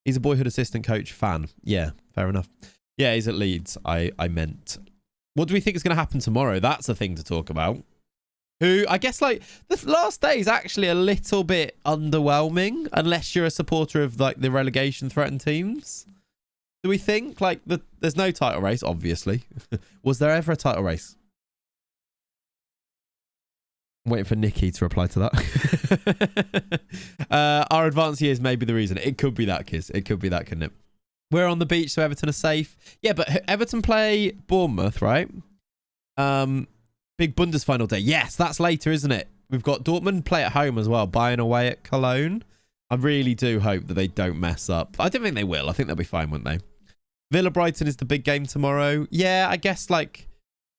He's a boyhood assistant coach fan. Yeah, fair enough. Yeah, he's at Leeds. I meant. What do we think is going to happen tomorrow? That's a thing to talk about. Who, I guess, like, the last day is actually a little bit underwhelming, unless you're a supporter of, like, the relegation-threatened teams. Do we think? Like, there's no title race, obviously. Was there ever a title race? I'm waiting for Nikki to reply to that. Our advanced years may be the reason. It could be that, Kiz. It could be that, couldn't it? We're on the beach, so Everton are safe. Yeah, but Everton play Bournemouth, right? Big Bundesfinal day. Yes, that's later, isn't it? We've got Dortmund play at home as well, Bayern away at Cologne. I really do hope that they don't mess up. I don't think they will. I think they'll be fine, won't they? Villa Brighton is the big game tomorrow. Yeah, I guess, like,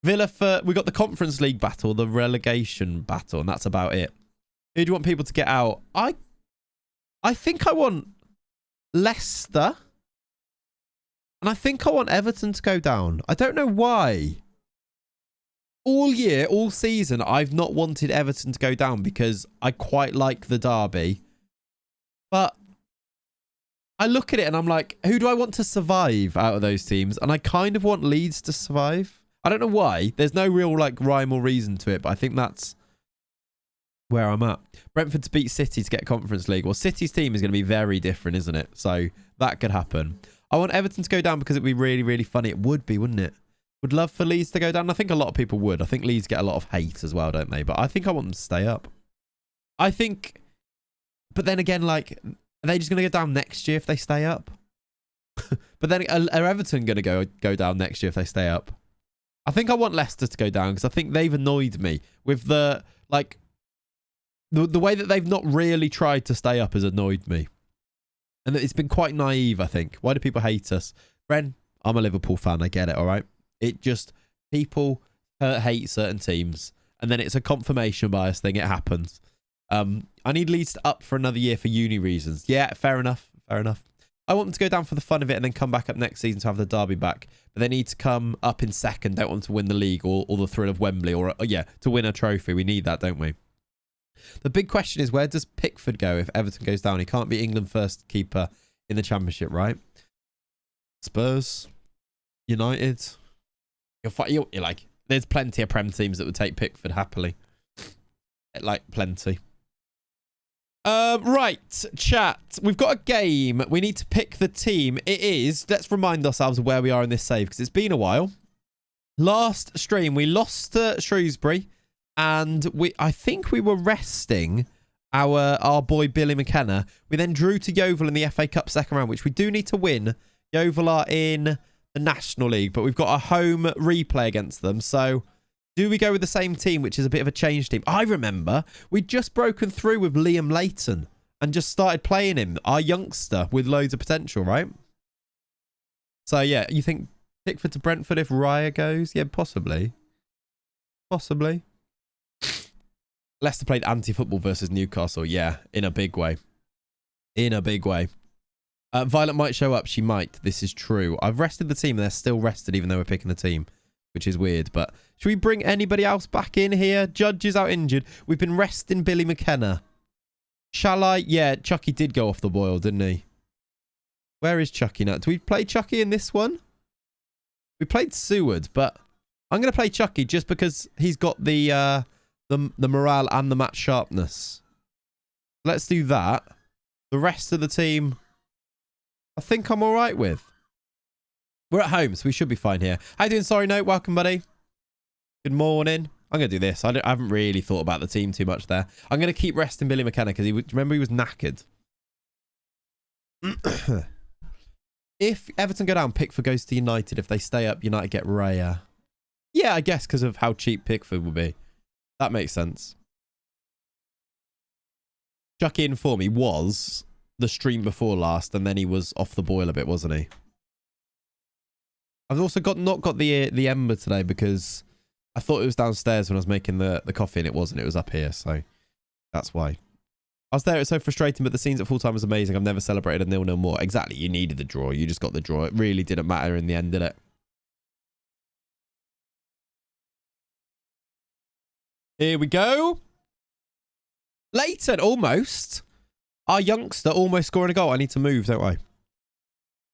Villa for... We got the Conference League battle, the relegation battle, and that's about it. Who do you want people to get out? I think I want Leicester. And I think I want Everton to go down. I don't know why. All year, all season, I've not wanted Everton to go down because I quite like the derby. But I look at it and I'm like, who do I want to survive out of those teams? And I kind of want Leeds to survive. I don't know why. There's no real like rhyme or reason to it, but I think that's where I'm at. Brentford to beat City to get Conference League. Well, City's team is going to be very different, isn't it? So that could happen. I want Everton to go down because it'd be really, really funny. It would be, wouldn't it? Would love for Leeds to go down. I think a lot of people would. I think Leeds get a lot of hate as well, don't they? But I think I want them to stay up. I think... But then again, like, are they just going to go down next year if they stay up? But then are Everton going to go down next year if they stay up? I think I want Leicester to go down because I think they've annoyed me with the, like, the way that they've not really tried to stay up has annoyed me. And it's been quite naive, I think. Why do people hate us? Ren, I'm a Liverpool fan. I get it, all right? It just, people hate certain teams. And then it's a confirmation bias thing. It happens. I need Leeds up for another year for uni reasons. Yeah, fair enough. Fair enough. I want them to go down for the fun of it and then come back up next season to have the derby back. But they need to come up in second. Don't want them to win the league or the thrill of Wembley or yeah, to win a trophy. We need that, don't we? The big question is, where does Pickford go if Everton goes down? He can't be England first keeper in the Championship, right? Spurs, United. You're like, there's plenty of Prem teams that would take Pickford happily. Like, plenty. Right, chat. We've got a game. We need to pick the team. It is, let's remind ourselves of where we are in this save because it's been a while. Last stream, we lost to Shrewsbury. And I think we were resting our boy Billy McKenna. We then drew to Yeovil in the FA Cup second round, which we do need to win. Yeovil are in the National League, but we've got a home replay against them. So do we go with the same team, which is a bit of a change team? I remember we'd just broken through with Liam Layton and just started playing him, our youngster with loads of potential, right? So, yeah, you think Pickford to Brentford if Raya goes? Yeah, possibly. Possibly. Leicester played anti-football versus Newcastle. Yeah, in a big way. In a big way. Violet might show up. She might. This is true. I've rested the team and they're still rested even though we're picking the team, which is weird. But should we bring anybody else back in here? Judge is out injured. We've been resting Billy McKenna. Shall I? Yeah, Chucky did go off the boil, didn't he? Where is Chucky now? Do we play Chucky in this one? We played Seward, but I'm going to play Chucky just because he's got the morale and the match sharpness. Let's do that. The rest of the team, I think I'm all right with. We're at home, so we should be fine here. How you doing? Sorry, Note. Welcome, buddy. Good morning. I'm going to do this. I haven't really thought about the team too much there. I'm going to keep resting Billy McKenna because remember he was knackered. If Everton go down, Pickford goes to United. If they stay up, United get Raya. Yeah, I guess because of how cheap Pickford will be. That makes sense. Chucky in form. He was the stream before last, and then he was off the boil a bit, wasn't he? I've also not got the ember today because I thought it was downstairs when I was making the coffee, and it wasn't. It was up here, so that's why. I was there. It's so frustrating, but the scenes at full time was amazing. I've never celebrated a 0-0 more. Exactly. You needed the draw. You just got the draw. It really didn't matter in the end, did it? Here we go. Leighton, almost. Our youngster almost scoring a goal. I need to move, don't I?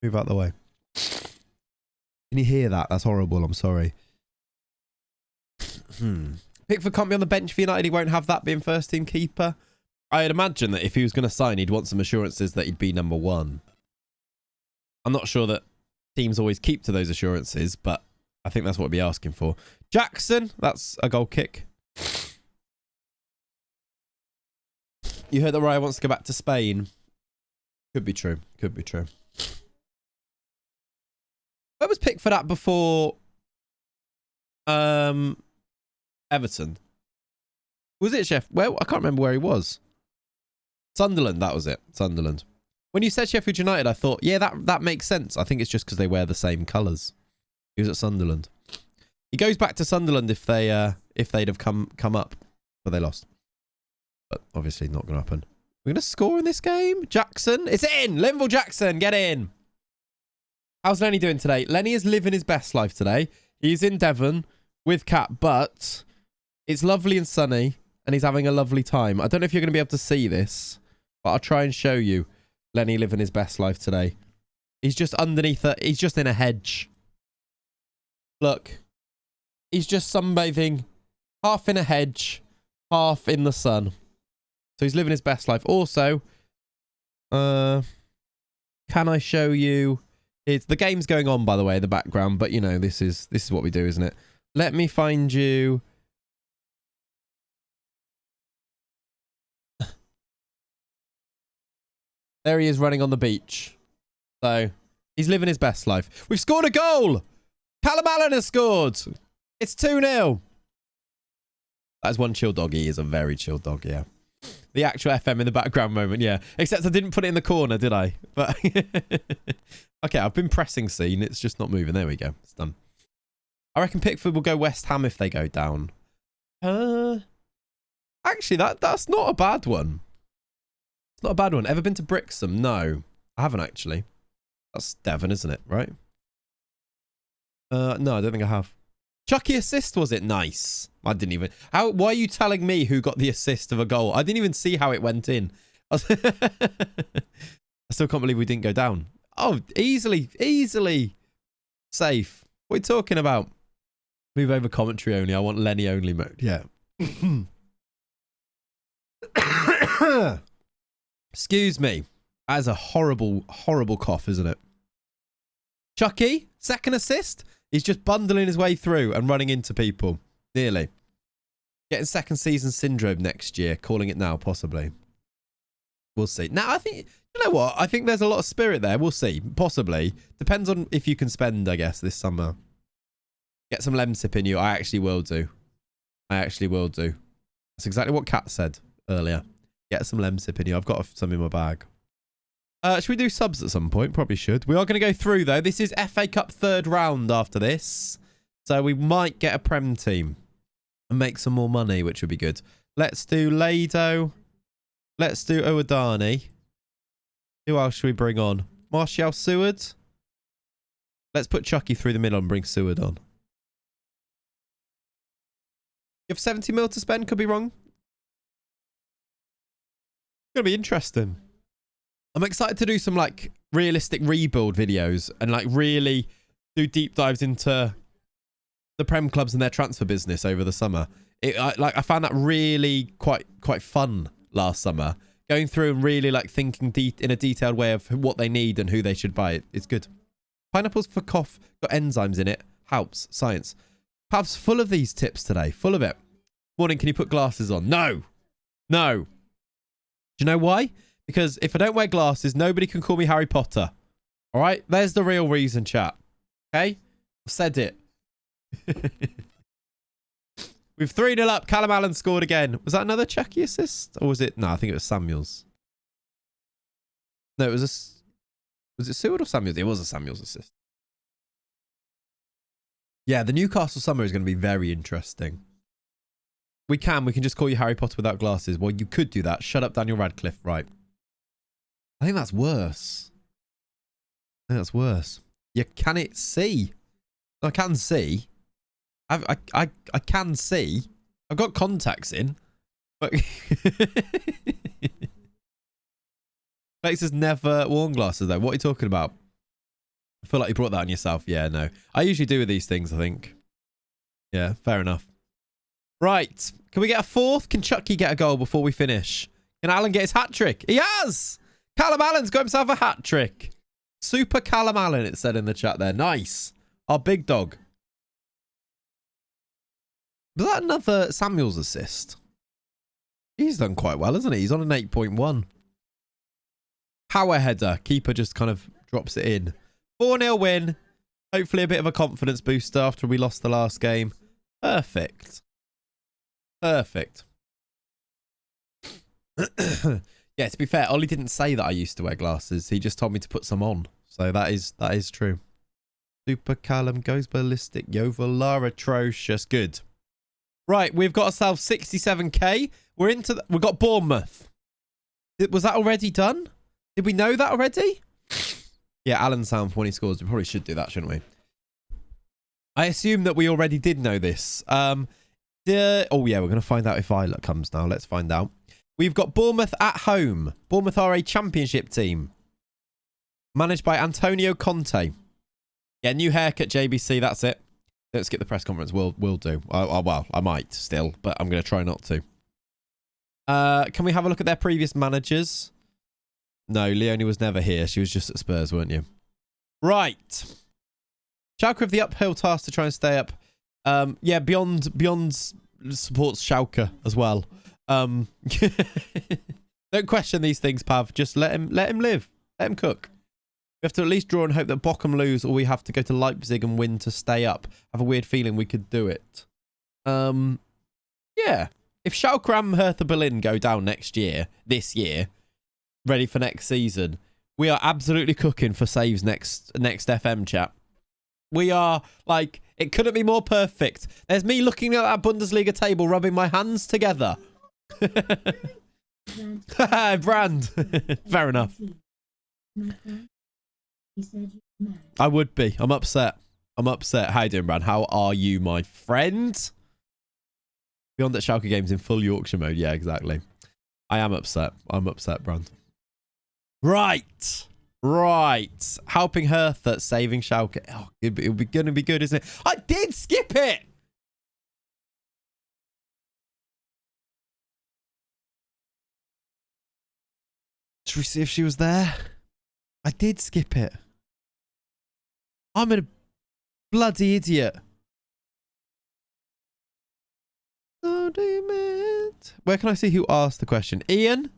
Move out the way. Can you hear that? That's horrible. I'm sorry. Pickford can't be on the bench for United. He won't have that being first team keeper. I'd imagine that if he was going to sign, he'd want some assurances that he'd be number one. I'm not sure that teams always keep to those assurances, but I think that's what we'd be asking for. Jackson, that's a goal kick. You heard that Raya wants to go back to Spain. Could be true. Could be true. Where was Pickford at before Everton? Was it Well, I can't remember where he was. Sunderland, that was it. Sunderland. When you said Sheffield United, I thought, yeah, that makes sense. I think it's just because they wear the same colours. He was at Sunderland. He goes back to Sunderland if they'd have come up, but they lost. But obviously not going to happen. We're going to score in this game. Jackson, it's in. Linville Jackson, get in. How's Lenny doing today? Lenny is living his best life today. He's in Devon with Kat, but it's lovely and sunny, and he's having a lovely time. I don't know if you're going to be able to see this, but I'll try and show you Lenny living his best life today. He's just underneath he's just in a hedge. Look. He's just sunbathing, half in a hedge, half in the sun. So he's living his best life. Also, can I show you? The game's going on, by the way, in the background. But you know, this is what we do, isn't it? Let me find you. There he is running on the beach. So he's living his best life. We've scored a goal. Callum Allen has scored. It's 2-0. That's one chill dog. He is a very chill dog, yeah. The actual FM in the background moment, yeah. Except I didn't put it in the corner, did I? But okay, I've been pressing scene. It's just not moving. There we go. It's done. I reckon Pickford will go West Ham if they go down. Actually, that's not a bad one. It's not a bad one. Ever been to Brixham? No, I haven't actually. That's Devon, isn't it? Right? No, I don't think I have. Chucky assist, was it? Nice. I didn't even... Why are you telling me who got the assist of a goal? I didn't even see how it went in. I still can't believe we didn't go down. Oh, easily safe. What are you talking about? Move over commentary only. I want Lenny only mode. Yeah. Excuse me. That is a horrible, horrible cough, isn't it? Chucky, second assist. He's just bundling his way through and running into people. Nearly. Getting second season syndrome next year. Calling it now, possibly. We'll see. Now, I think... You know what? I think there's a lot of spirit there. We'll see. Possibly. Depends on if you can spend, I guess, this summer. Get some lemsip in you. I actually will do. I actually will do. That's exactly what Kat said earlier. Get some lemsip in you. I've got some in my bag. Should we do subs at some point? Probably should. We are going to go through, though. This is FA Cup third round after this. So we might get a Prem team and make some more money, which would be good. Let's do Lado. Let's do Owadani. Who else should we bring on? Martial Seward. Let's put Chucky through the middle and bring Seward on. You have 70 mil to spend? Could be wrong. It's going to be interesting. I'm excited to do some like realistic rebuild videos and like really do deep dives into the Prem clubs and their transfer business over the summer. I found that really quite fun last summer. Going through and really like thinking in a detailed way of what they need and who they should buy. It's good. Pineapples for cough got enzymes in it. Helps. Science. Pav's full of these tips today. Full of it. Morning, can you put glasses on? No. No. Do you know why? Because if I don't wear glasses, nobody can call me Harry Potter. All right? There's the real reason, chat. Okay? I've said it. We've 3-0 up. Callum Allen scored again. Was that another Chucky assist? Or was it... No, I think it was Samuels. No, it was a... Was it Seward or Samuels? It was a Samuels assist. Yeah, the Newcastle summer is going to be very interesting. We can just call you Harry Potter without glasses. Well, you could do that. Shut up, Daniel Radcliffe. Right. I think that's worse. You can it see? I can see. I can see. I've got contacts in. But Lex has never worn glasses though. What are you talking about? I feel like you brought that on yourself. Yeah, no. I usually do with these things, I think. Yeah, fair enough. Right. Can we get a fourth? Can Chucky get a goal before we finish? Can Alan get his hat-trick? He has! Callum Allen's got himself a hat-trick. Super Callum Allen, it said in the chat there. Nice. Our big dog. Was that another Samuel's assist? He's done quite well, hasn't he? He's on an 8.1. Power header. Keeper just kind of drops it in. 4-0 win. Hopefully a bit of a confidence booster after we lost the last game. Perfect. Perfect. Yeah, to be fair, Ollie didn't say that I used to wear glasses. He just told me to put some on. So that is true. Super Callum goes ballistic. Yeovil are atrocious. Good. Right, we've got ourselves 67k. We've got Bournemouth. Was that already done? Did we know that already? Yeah, Alan Sound when he scores. We probably should do that, shouldn't we? I assume that we already did know this. Oh yeah, we're going to find out if Violet comes now. Let's find out. We've got Bournemouth at home. Bournemouth are a championship team. Managed by Antonio Conte. Yeah, new haircut, JBC. That's it. Don't skip the press conference. We'll do. Well, I might still, but I'm going to try not to. Can we have a look at their previous managers? No, Leonie was never here. She was just at Spurs, weren't you? Right. Schalke have the uphill task to try and stay up. Yeah, Beyond supports Schalke as well. Don't question these things, Pav. Just let him live. Let him cook. We have to at least draw and hope that Bochum lose, or we have to go to Leipzig and win to stay up. I have a weird feeling we could do it. Yeah. If Schalke and Hertha Berlin go down this year, ready for next season, we are absolutely cooking for saves next FM chat. We are, like, it couldn't be more perfect. There's me looking at that Bundesliga table, rubbing my hands together. Brand. Fair enough. I would be. I'm upset. How you doing, Brand? How are you, my friend? Beyond that Schalke games in full Yorkshire mode. Yeah, exactly. I am upset. I'm upset, Brand. Right. Helping Hertha, saving Schalke. Oh, it'll be going to be good, isn't it? I did skip it. Should we see if she was there? I did skip it. I'm a bloody idiot. Where can I see who asked the question? Ian,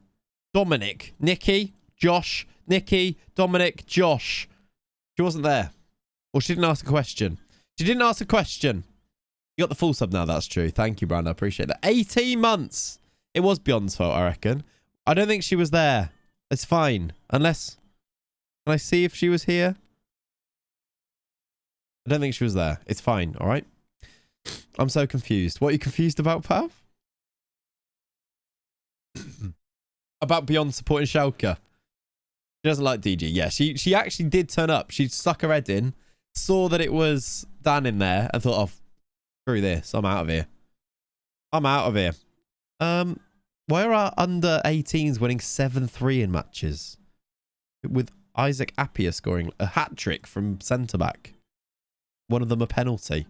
Dominic, Nikki, Josh, Nikki, Dominic, Josh. She wasn't there. Or she didn't ask a question. She didn't ask a question. You got the full sub now, that's true. Thank you, Brand. I appreciate that. 18 months. It was Beyond's fault, I reckon. I don't think she was there. It's fine. Unless... Can I see if she was here? I don't think she was there. It's fine, all right? I'm so confused. What are you confused about, Pav? About Beyond supporting Schalke. She doesn't like DG. Yeah, she actually did turn up. She stuck her head in, saw that it was Dan in there, and thought, oh, screw this. I'm out of here. Why are our under 18s winning 7-3 in matches? With Isaac Appiah scoring a hat-trick from centre-back. One of them a penalty.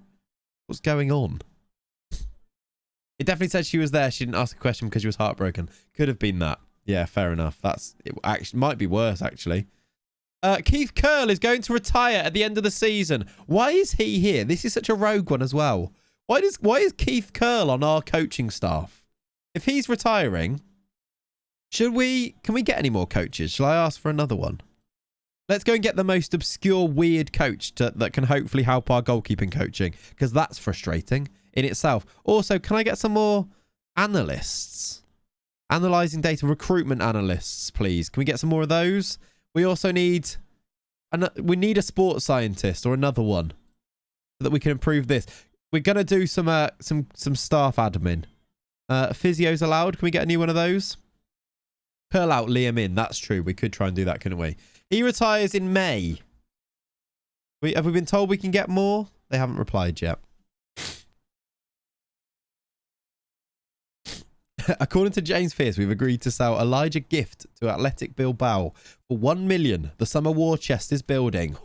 What's going on? It definitely said she was there. She didn't ask a question because she was heartbroken. Could have been that. Yeah, fair enough. It actually might be worse, actually. Keith Curl is going to retire at the end of the season. Why is he here? This is such a rogue one as well. Why is Keith Curl on our coaching staff? If he's retiring, can we get any more coaches? Shall I ask for another one? Let's go and get the most obscure, weird coach that can hopefully help our goalkeeping coaching, because that's frustrating in itself. Also, can I get some more analysts? Analyzing data, recruitment analysts, please. Can we get some more of those? We also need a sports scientist or another one so that we can improve this. We're gonna do some staff admin. Physios allowed. Can we get a new one of those? Pearl out, Liam in. That's true. We could try and do that, couldn't we? He retires in May. Have we been told we can get more? They haven't replied yet. According to James Fierce, we've agreed to sell Elijah Gift to Athletic Bilbao for 1 million. The summer war chest is building.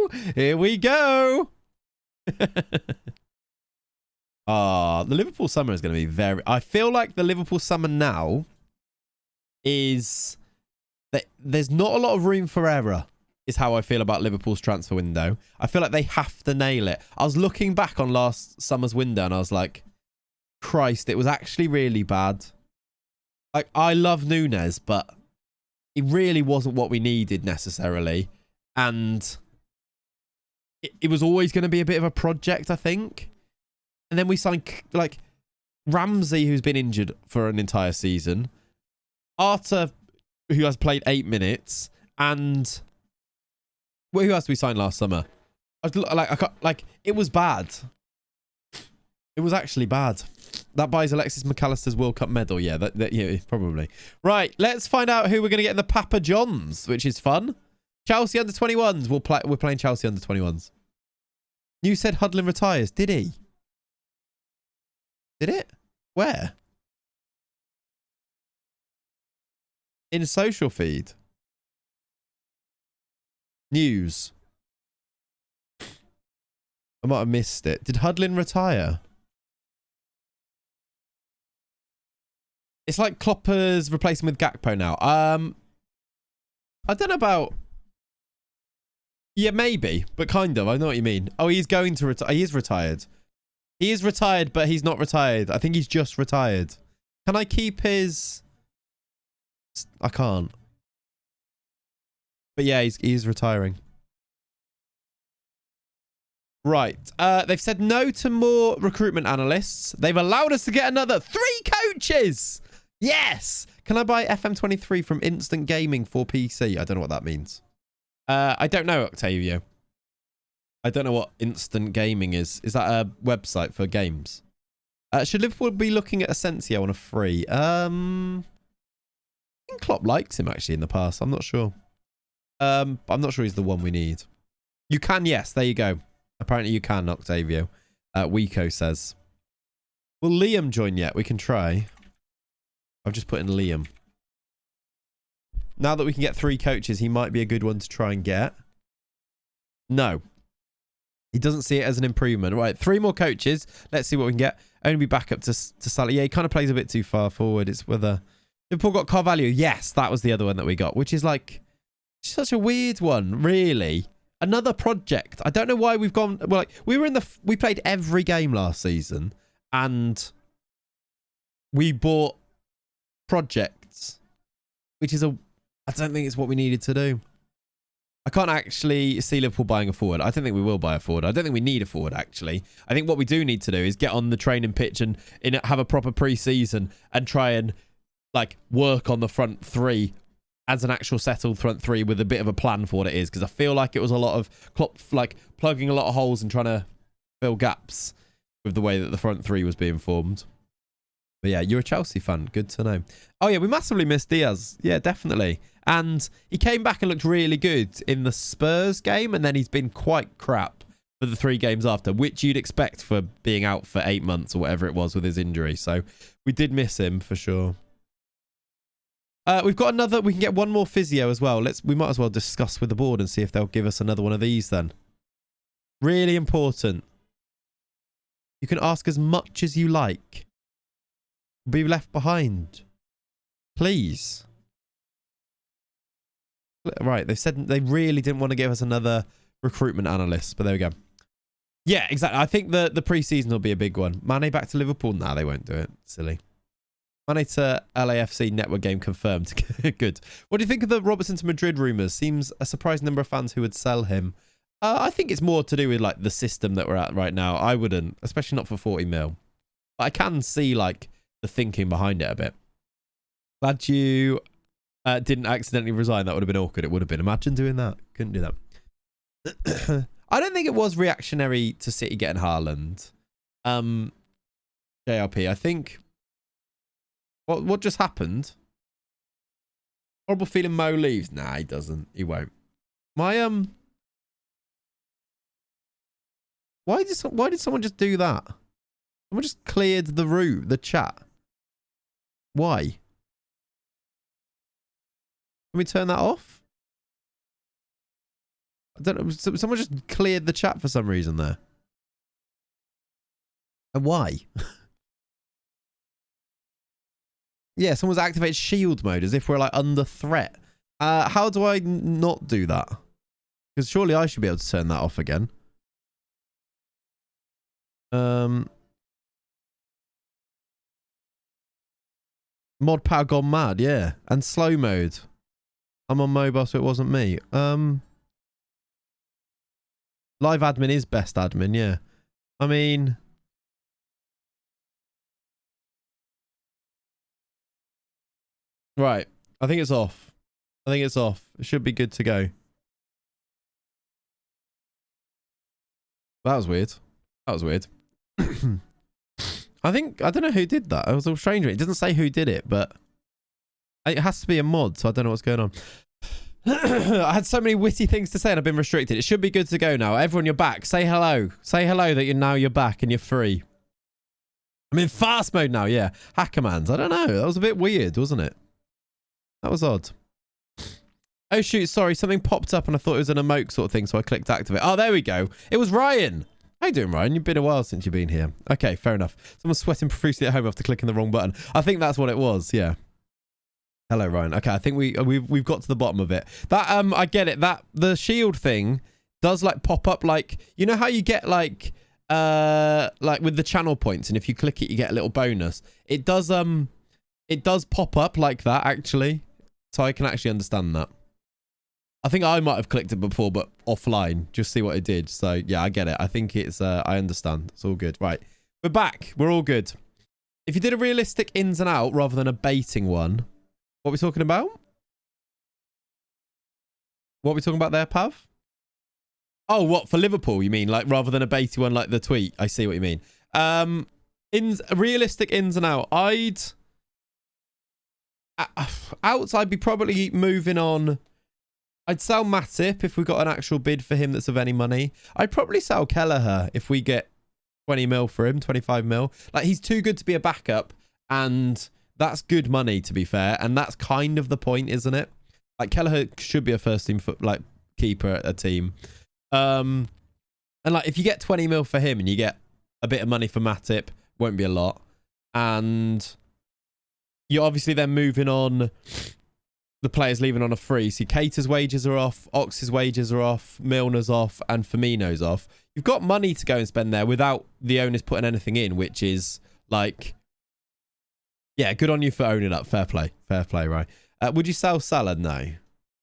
go. Here we go. The Liverpool summer is going to be very... I feel like the Liverpool summer now is... There's not a lot of room for error, is how I feel about Liverpool's transfer window. I feel like they have to nail it. I was looking back on last summer's window and I was like, Christ, it was actually really bad. Like, I love Nunes, but it really wasn't what we needed necessarily. And it was always going to be a bit of a project, I think. And then we signed, like, Ramsey, who's been injured for an entire season. Arta, who has played 8 minutes. And... well, who else did we sign last summer? It was bad. It was actually bad. That buys Alexis McAllister's World Cup medal. Yeah, yeah, probably. Right, let's find out who we're going to get in the Papa Johns, which is fun. Chelsea under 21s. We're playing Chelsea under 21s. You said Hudlin retires. Did he? Did it? Where? In social feed. News. I might have missed it. Did Hudlin retire? It's like Klopper's replacing with Gakpo now. I don't know about... yeah, maybe, but kind of. I know what you mean. Oh, he's going to retire. He is retired. He is retired, but he's not retired. I think he's just retired. Can I keep his... I can't. But yeah, he's retiring. Right. They've said no to more recruitment analysts. They've allowed us to get another 3 coaches. Yes. Can I buy FM23 from Instant Gaming for PC? I don't know what that means. I don't know, Octavio. I don't know what Instant Gaming is. Is that a website for games? Should Liverpool be looking at Asensio on a free? I think Klopp likes him actually in the past. I'm not sure. I'm not sure he's the one we need. You can, yes. There you go. Apparently you can, Octavio. Wico says. Will Liam join yet? We can try. I've just put in Liam. Now that we can get 3 coaches, he might be a good one to try and get. No. He doesn't see it as an improvement. Right, 3 more coaches. Let's see what we can get. Only be back up to Salah. Yeah, he kind of plays a bit too far forward. It's whether... Liverpool got Carvalho. Yes, that was the other one that we got, which is like... such a weird one, really. Another project. I don't know why we've gone... well, like, we played every game last season, and we bought projects, which is I don't think it's what we needed to do. I can't actually see Liverpool buying a forward. I don't think we will buy a forward. I don't think we need a forward, actually. I think what we do need to do is get on the training pitch and have a proper pre-season and try and like work on the front 3 as an actual settled front 3 with a bit of a plan for what it is. Because I feel like it was a lot of like plugging a lot of holes and trying to fill gaps with the way that the front 3 was being formed. But yeah, you're a Chelsea fan. Good to know. Oh yeah, we massively missed Diaz. Yeah, definitely. And he came back and looked really good in the Spurs game, and then he's been quite crap for the 3 games after, which you'd expect for being out for 8 months or whatever it was with his injury. So we did miss him for sure. We've got another... we can get one more physio as well. We might as well discuss with the board and see if they'll give us another one of these then. Really important. You can ask as much as you like. Be left behind. Please. Right, they've said they really didn't want to give us another recruitment analyst, but there we go. Yeah, exactly. I think the pre-season will be a big one. Mane back to Liverpool? Nah, they won't do it. Silly. Mane to LAFC network game confirmed. Good. What do you think of the Robertson to Madrid rumours? Seems a surprising number of fans who would sell him. I think it's more to do with like the system that we're at right now. I wouldn't, especially not for 40 mil. But I can see like the thinking behind it a bit. Glad you didn't accidentally resign. That would have been awkward. It would have been. Imagine doing that. Couldn't do that. I don't think it was reactionary to City getting Haaland. JRP, I think... What just happened? Horrible feeling Mo leaves. Nah, he doesn't. He won't. My why did someone just do that? Someone just cleared the room, the chat. Why? Can we turn that off? I don't know. Someone just cleared the chat for some reason there. And why? Yeah, someone's activated shield mode as if we're like under threat. How do I not do that? Because surely I should be able to turn that off again. Mod power gone mad, yeah. And slow mode. I'm on mobile, so it wasn't me. Live admin is best admin, yeah. I mean... Right. I think it's off. I think it's off. It should be good to go. That was weird. That was weird. I don't know who did that. It was a strange. It doesn't say who did it, but it has to be a mod, so I don't know what's going on. I had so many witty things to say and I've been restricted. It should be good to go now. Everyone, you're back. Say hello. Say hello that you're back and you're free. I'm in fast mode now, yeah. Hackermans. I don't know. That was a bit weird, wasn't it? That was odd. Oh, shoot. Sorry. Something popped up and I thought it was an emote sort of thing, so I clicked activate. Oh, there we go. It was Ryan. How you doing, Ryan? You've been a while since you've been here. Okay, fair enough. Someone's sweating profusely at home after clicking the wrong button. I think that's what it was, yeah. Hello, Ryan. Okay, I think we've got to the bottom of it. That I get it. That the shield thing does like pop up, like, you know how you get like with the channel points, and if you click it you get a little bonus. It does pop up like that actually. So I can actually understand that. I think I might have clicked it before, but offline, just see what it did. So yeah, I get it. I think it's I understand. It's all good. Right. We're back. We're all good. If you did a realistic ins and out rather than a baiting one, what are we talking about? What are we talking about there, Pav? Oh, what, for Liverpool, you mean? Like, rather than a baity one like the tweet. I see what you mean. Realistic ins and out. I'd be probably moving on. I'd sell Matip if we got an actual bid for him that's of any money. I'd probably sell Kelleher if we get 20 mil for him, 25 mil. Like, he's too good to be a backup, and that's good money, to be fair. And that's kind of the point, isn't it? Like, Kelleher should be a first team keeper at a team. And like, if you get 20 mil for him and you get a bit of money for Matip, won't be a lot. And you're obviously then moving on. The players leaving on a free. See, Cater's wages are off, Ox's wages are off, Milner's off, and Firmino's off. You've got money to go and spend there without the owners putting anything in, which is like, yeah, good on you for owning up. Fair play, right? Would you sell Salah? No,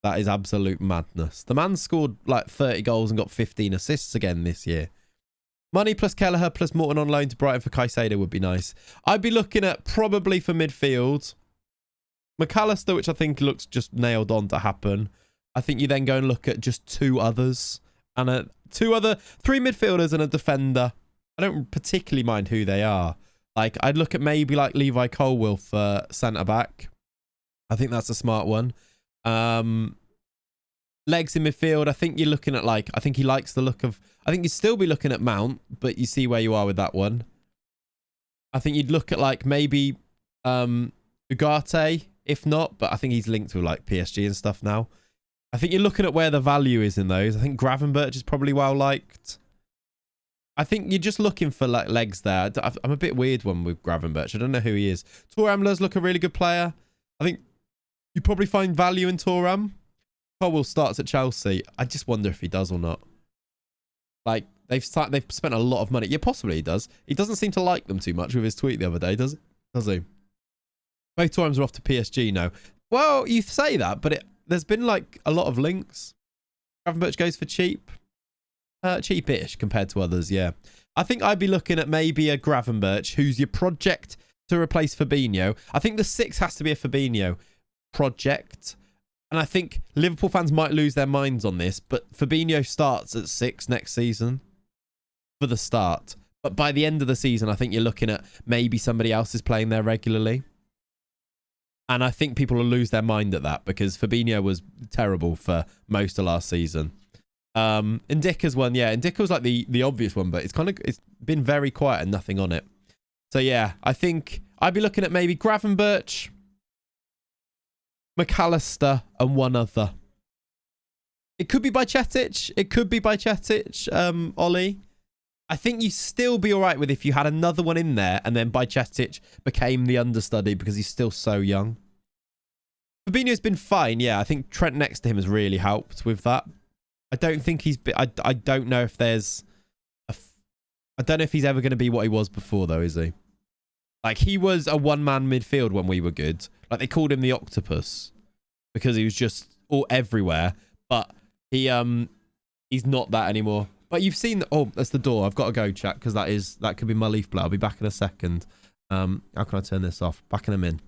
that is absolute madness. The man scored like 30 goals and got 15 assists again this year. Money plus Kelleher plus Morton on loan to Brighton for Caicedo would be nice. I'd be looking at probably for midfield McAllister, which I think looks just nailed on to happen. I think you then go and look at just two others and three midfielders and a defender. I don't particularly mind who they are. Like, I'd look at maybe like Levi Colwill for centre back. I think that's a smart one. Legs in midfield. I think you're looking at like, I think he likes the look of, I think you'd still be looking at Mount, but you see where you are with that one. I think you'd look at like maybe Ugarte. If not, but I think he's linked with like PSG and stuff now. I think you're looking at where the value is in those. I think Gravenberch is probably well liked. I think you're just looking for like legs there. I'm a bit weird one with Gravenberch. I don't know who he is. Thuram does look a really good player. I think you probably find value in Thuram. Colwill starts at Chelsea. I just wonder if he does or not. Like, they've spent a lot of money. Yeah, possibly he does. He doesn't seem to like them too much with his tweet the other day, does he? Both times are off to PSG now. Well, you say that, but there's been like a lot of links. Gravenberch goes for cheap. Cheapish compared to others, yeah. I think I'd be looking at maybe a Gravenberch, who's your project to replace Fabinho. I think the 6 has to be a Fabinho project. And I think Liverpool fans might lose their minds on this, but Fabinho starts at 6 next season for the start. But by the end of the season, I think you're looking at maybe somebody else is playing there regularly. And I think people will lose their mind at that because Fabinho was terrible for most of last season. Ndicka's one, yeah. Ndicka was like the obvious one, but it's been very quiet and nothing on it. So yeah, I think I'd be looking at maybe Gravenberch, McAllister, and one other. It could be by Chetic. It could be by Chetic, Ollie. I think you'd still be all right with if you had another one in there and then by Chetic became the understudy because he's still so young. Fabinho's been fine. Yeah, I think Trent next to him has really helped with that. I don't think he's... I don't know if there's... I don't know if he's ever going to be what he was before, though, is he? Like, he was a one-man midfield when we were good. Like, they called him the octopus because he was just all everywhere. But he's not that anymore. But you've seen... Oh, that's the door. I've got to go, chat, because that could be my leaf blower. I'll be back in a second. How can I turn this off? Back in a min.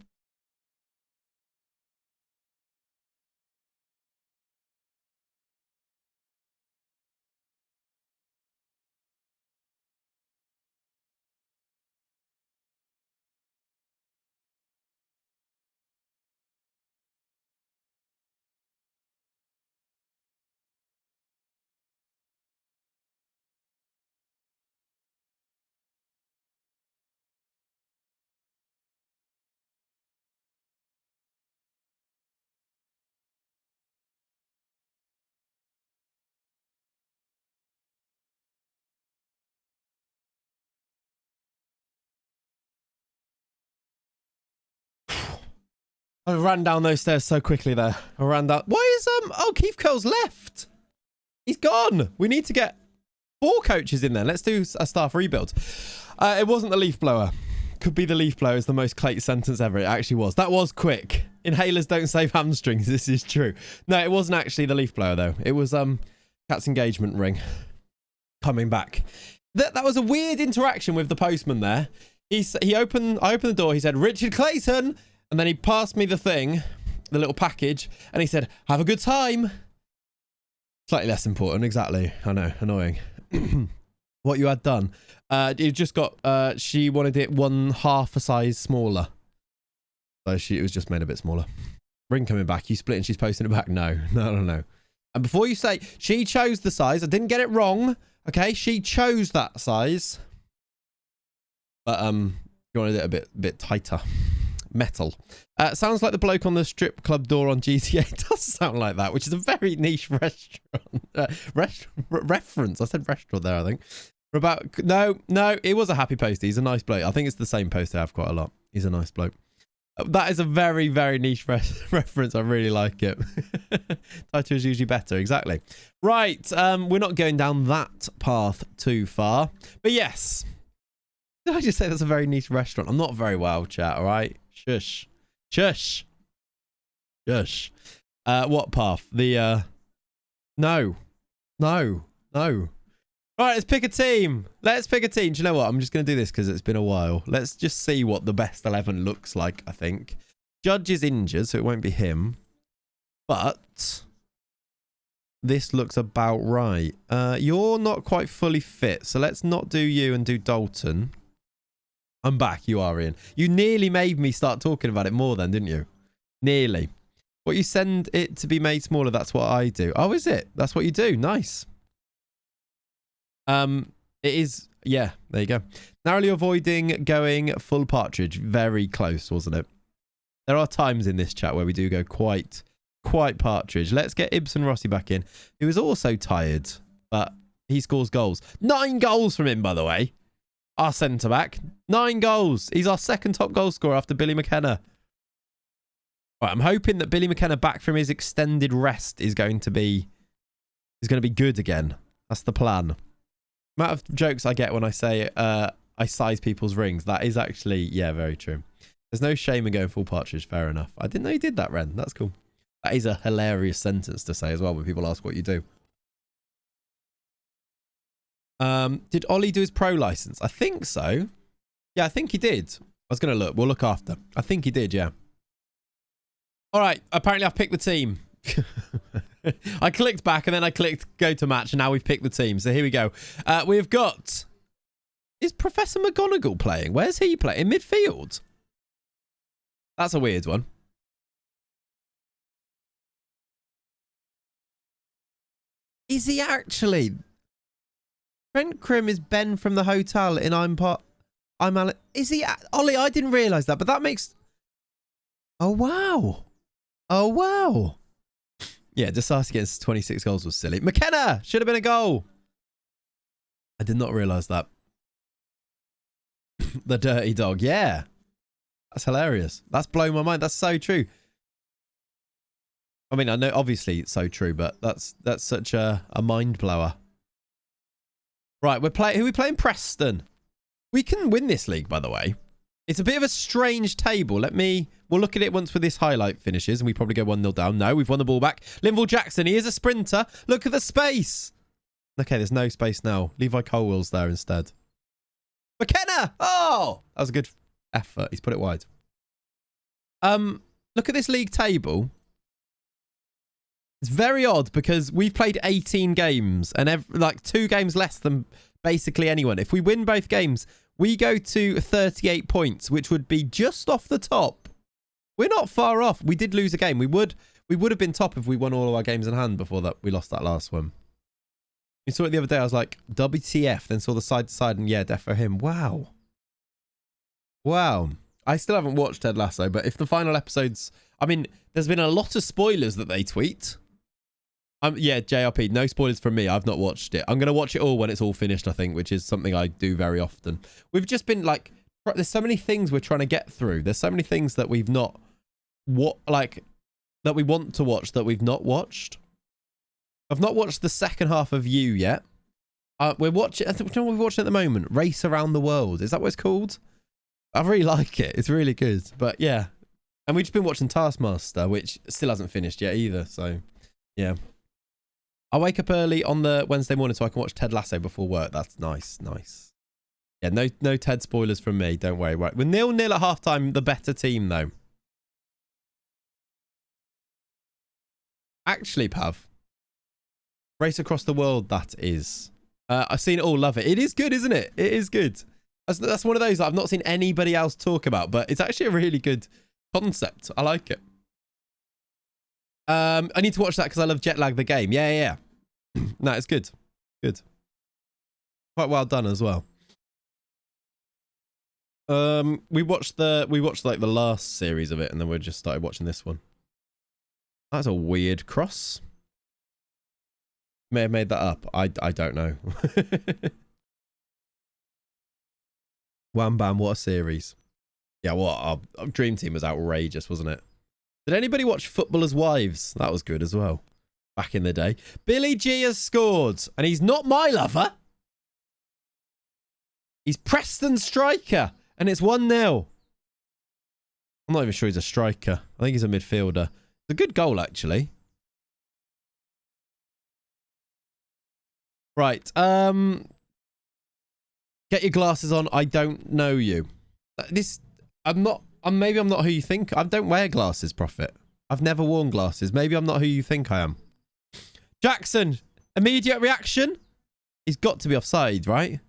I ran down those stairs so quickly there. I ran down... Why is... Oh, Keith Curl's left. He's gone. We need to get 4 coaches in there. Let's do a staff rebuild. It wasn't the leaf blower. Could be the leaf blower is the most Clayton sentence ever. It actually was. That was quick. Inhalers don't save hamstrings. This is true. No, it wasn't actually the leaf blower, though. It was Cat's engagement ring coming back. That was a weird interaction with the postman there. I opened the door. He said, Richard Clayton... And then he passed me the thing, the little package, and he said, have a good time. Slightly less important, exactly. I know, annoying. What you had done. You just got, she wanted it 1/2 a size smaller. So it was just made a bit smaller. Ring coming back, you split and she's posting it back. No. And before you say, she chose the size, I didn't get it wrong. Okay, she chose that size. But, you wanted it a bit tighter. Metal. Sounds like the bloke on the strip club door on GTA. It does sound like that, which is a very niche restaurant. Reference. I said restaurant there, I think. No, it was a happy poster. He's a nice bloke. I think it's the same poster I have quite a lot. He's a nice bloke. That is a very, very niche reference. I really like it. Title is usually better. Exactly. Right. We're not going down that path too far. But yes. Did I just say that's a very niche restaurant? I'm not very well, chat, all right? Shush. What path? The, No. All right, let's pick a team. Do you know what? I'm just going to do this because it's been a while. Let's just see what the best 11 looks like, I think. Judge is injured, so it won't be him. But this looks about right. You're not quite fully fit, so let's not do you and do Dalton. I'm back. You are, Ian. You nearly made me start talking about it more then, didn't you? Nearly. What you send it to be made smaller, that's what I do. Oh, is it? That's what you do. Nice. It is. Yeah, there you go. Narrowly avoiding going full partridge. Very close, wasn't it? There are times in this chat where we do go quite partridge. Let's get Ibsen Rossi back in, who is also tired, but he scores goals. 9 goals from him, by the way. Our centre-back. 9 goals. He's our second top goal scorer after Billy McKenna. Right, I'm hoping that Billy McKenna back from his extended rest is going to be good again. That's the plan. The amount of jokes I get when I say I size people's rings, that is actually, yeah, very true. There's no shame in going full partridge. Fair enough. I didn't know you did that, Ren. That's cool. That is a hilarious sentence to say as well when people ask what you do. Did Ollie do his pro license? I think so. Yeah, I think he did. I was going to look. We'll look after. I think he did, yeah. All right. Apparently, I've picked the team. I clicked back and then I clicked go to match and now we've picked the team. So here we go. We've got... Is Professor McGonagall playing? Where's he playing? In midfield? That's a weird one. Is he actually... Trent Crim is Ben from the hotel in I'm Alan. Is he... Ollie, I didn't realise that, but that makes... Oh, wow. Oh, wow. Yeah, Desarty against 26 goals was silly. McKenna should have been a goal. I did not realise that. The dirty dog. Yeah. That's hilarious. That's blown my mind. That's so true. I mean, I know obviously it's so true, but that's such a mind blower. Right, who are we playing? Preston. We can win this league, by the way. It's a bit of a strange table. We'll look at it once with this highlight finishes, and we probably go 1-0 down. No, we've won the ball back. Linval Jackson, he is a sprinter. Look at the space. Okay, there's no space now. Levi Colwell's there instead. McKenna! Oh! That was a good effort. He's put it wide. Look at this league table. It's very odd because we've played 18 games and like 2 games less than basically anyone. If we win both games, we go to 38 points, which would be just off the top. We're not far off. We did lose a game. We would have been top if we won all of our games in hand before that we lost that last one. You saw it the other day. I was like, WTF, then saw the side to side and yeah, def for him. Wow. Wow. I still haven't watched Ted Lasso, but if the final episodes, I mean, there's been a lot of spoilers that they tweet. Yeah, JRP, no spoilers from me. I've not watched it. I'm going to watch it all when it's all finished, I think, which is something I do very often. We've just been like, there's so many things we're trying to get through. There's so many things that we've not, that we want to watch that we've not watched. I've not watched the second half of You yet. We're watching, I think, you know what we're watching at the moment? Race Around the World. Is that what it's called? I really like it. It's really good. But yeah. And we've just been watching Taskmaster, which still hasn't finished yet either. So yeah. I wake up early on the Wednesday morning so I can watch Ted Lasso before work. That's nice. Nice. Yeah, no Ted spoilers from me. Don't worry. Right. We're 0-0 at halftime. The better team, though. Actually, Pav. Race Across the World, that is. I've seen it all. Love it. It is good, isn't it? It is good. That's one of those that I've not seen anybody else talk about, but it's actually a really good concept. I like it. I need to watch that because I love Jet Lag the game. Yeah. No, it's good. Good. Quite well done as well. We watched like the last series of it, and then we just started watching this one. That's a weird cross. May have made that up. I don't know. Wham Bam, what a series. Yeah, our dream team was outrageous, wasn't it? Did anybody watch Footballers' Wives? That was good as well. Back in the day. Billy G has scored. And he's not my lover. He's Preston's striker. And it's 1-0. I'm not even sure he's a striker. I think he's a midfielder. It's a good goal, actually. Right. Get your glasses on. I don't know you. Maybe I'm not who you think. I don't wear glasses, Prophet. I've never worn glasses. Maybe I'm not who you think I am. Jackson, immediate reaction. He's got to be offside, right?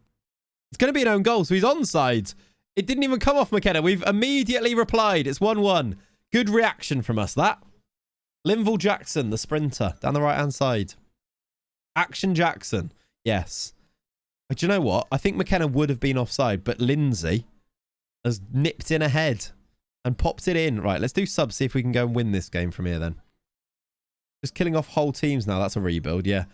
It's going to be an own goal, so he's onside. It didn't even come off McKenna. We've immediately replied. It's 1-1. Good reaction from us, that. Linval Jackson, the sprinter, down the right-hand side. Action Jackson. Yes. But you know what? I think McKenna would have been offside, but Lindsay has nipped in ahead and popped it in. Right, let's do subs, see if we can go and win this game from here then. Just killing off whole teams now. That's a rebuild, yeah.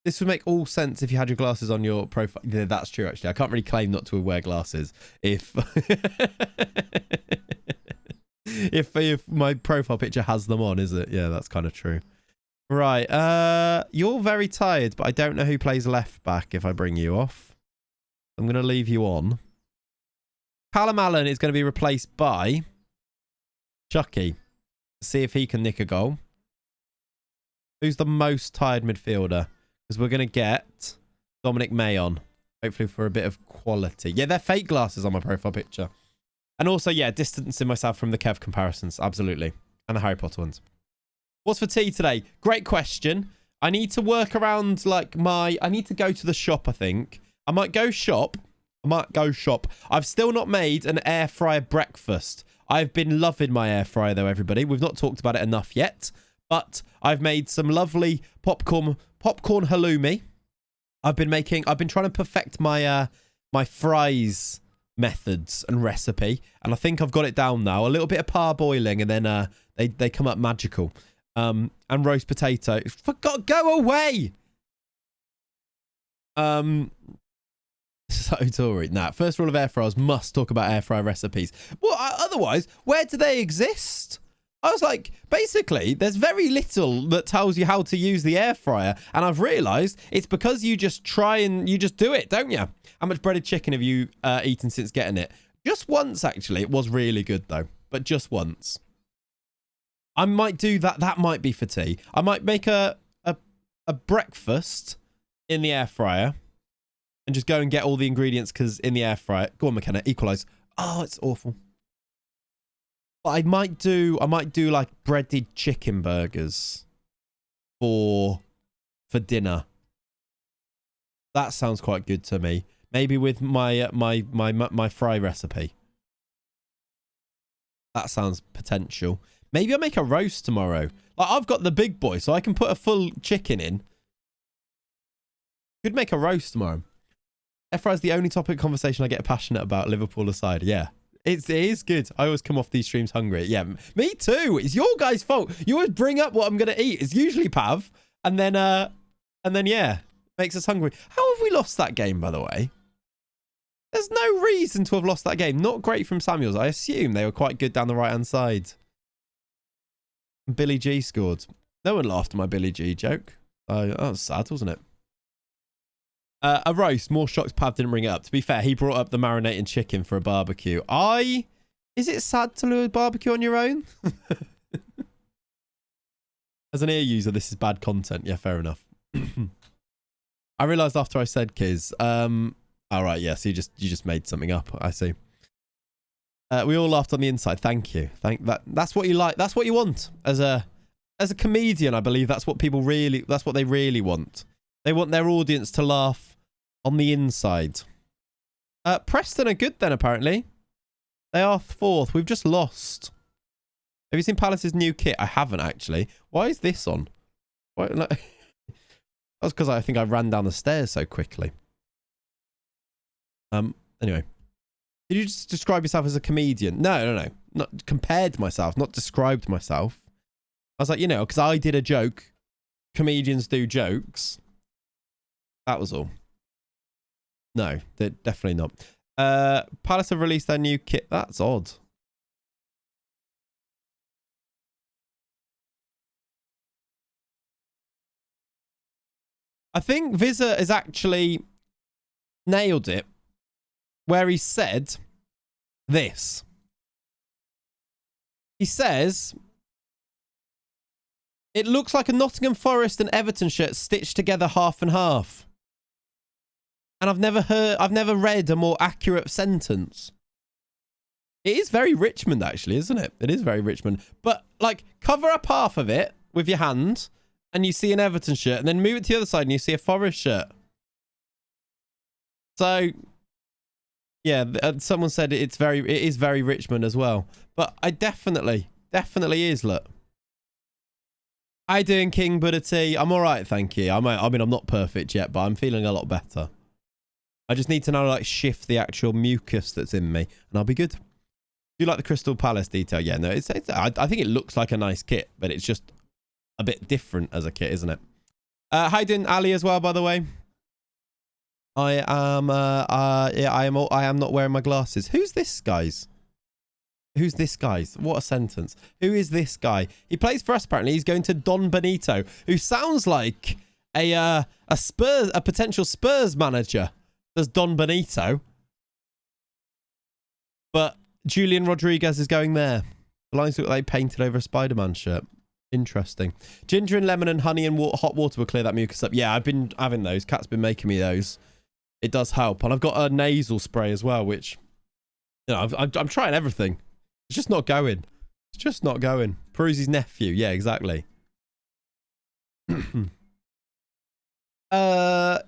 This would make all sense if you had your glasses on your profile. Yeah, that's true, actually. I can't really claim not to wear glasses if... if my profile picture has them on, is it? Yeah, that's kind of true. Right, you're very tired, but I don't know who plays left back if I bring you off. I'm going to leave you on. Callum Allen is going to be replaced by Chucky. See if he can nick a goal. Who's the most tired midfielder? Because we're going to get Dominic May on. Hopefully for a bit of quality. Yeah, they're fake glasses on my profile picture. And also, yeah, distancing myself from the Kev comparisons. Absolutely. And the Harry Potter ones. What's for tea today? Great question. I need to work around like I need to go to the shop, I think. I might go shop. I've still not made an air fryer breakfast. I've been loving my air fryer though, everybody. We've not talked about it enough yet. But I've made some lovely popcorn halloumi. I've been trying to perfect my my fries methods and recipe, and I think I've got it down now. A little bit of parboiling, and then they come up magical. And roast potato. For God, go away. So Tory. Nah, first rule of air fryers, must talk about air fryer recipes. Well, otherwise, where do they exist? I was like, basically, there's very little that tells you how to use the air fryer. And I've realised it's because you just try and you just do it, don't you? How much breaded chicken have you eaten since getting it? Just once, actually. It was really good, though. But just once. I might do that. That might be for tea. I might make a breakfast in the air fryer and just go and get all the ingredients because in the air fryer. Go on, McKenna. Equalise. Oh, it's awful. But I might do like breaded chicken burgers for dinner. That sounds quite good to me. Maybe with my fry recipe. That sounds potential. Maybe I'll make a roast tomorrow. Like, I've got the big boy, so I can put a full chicken in. Could make a roast tomorrow. Air fryer's the only topic of conversation I get passionate about, Liverpool aside. Yeah. It is good. I always come off these streams hungry. Yeah, me too. It's your guys' fault. You always bring up what I'm going to eat. It's usually Pav. And then, yeah, makes us hungry. How have we lost that game, by the way? There's no reason to have lost that game. Not great from Samuels. I assume they were quite good down the right-hand side. Billy G scored. No one laughed at my Billy G joke. That was sad, wasn't it? A roast. More shocked Pav didn't bring it up. To be fair, he brought up the marinating chicken for a barbecue. Is it sad to do a barbecue on your own? As an ear user, this is bad content. Yeah, fair enough. I realised after I said Kiz. All right, yes, you just made something up. I see. We all laughed on the inside. Thank you. That's what you like. That's what you want as a comedian. I believe that's what people really. That's what they really want. They want their audience to laugh on the inside. Preston are good then, apparently. They are fourth. We've just lost. Have you seen Palace's new kit? I haven't, actually. Why is this on? Why, like, that was because I think I ran down the stairs so quickly. Anyway. Did you just describe yourself as a comedian? No. Not compared myself, not described myself. I was like, because I did a joke. Comedians do jokes. That was all. No, they're definitely not. Palace have released their new kit. That's odd. I think Vizza has actually nailed it where he said this. He says, it looks like a Nottingham Forest and Everton shirt stitched together half and half. And I've never read a more accurate sentence. It is very Richmond, actually, isn't it? It is very Richmond. But, like, cover up half of it with your hand and you see an Everton shirt, and then move it to the other side and you see a Forest shirt. So, yeah, someone said it is very Richmond as well. But I definitely is, look. How you doing, King Buddha T? I'm all right, thank you. I mean, I'm not perfect yet, but I'm feeling a lot better. I just need to now, like, shift the actual mucus that's in me, and I'll be good. Do you like the Crystal Palace detail? Yeah, no, I think it looks like a nice kit, but it's just a bit different as a kit, isn't it? How you doing, Ali, as well, by the way? I am not wearing my glasses. Who's this, guys? Who's this guy? What a sentence. Who is this guy? He plays for us, apparently. He's going to Don Benito, who sounds like a potential Spurs manager. There's Don Benito. But Julian Rodriguez is going there. The lines look like painted over a Spider-Man shirt. Interesting. Ginger and lemon and honey and hot water will clear that mucus up. Yeah, I've been having those. Kat's been making me those. It does help. And I've got a nasal spray as well, which, I'm trying everything. It's just not going. It's just not going. Peruzi's nephew. Yeah, exactly.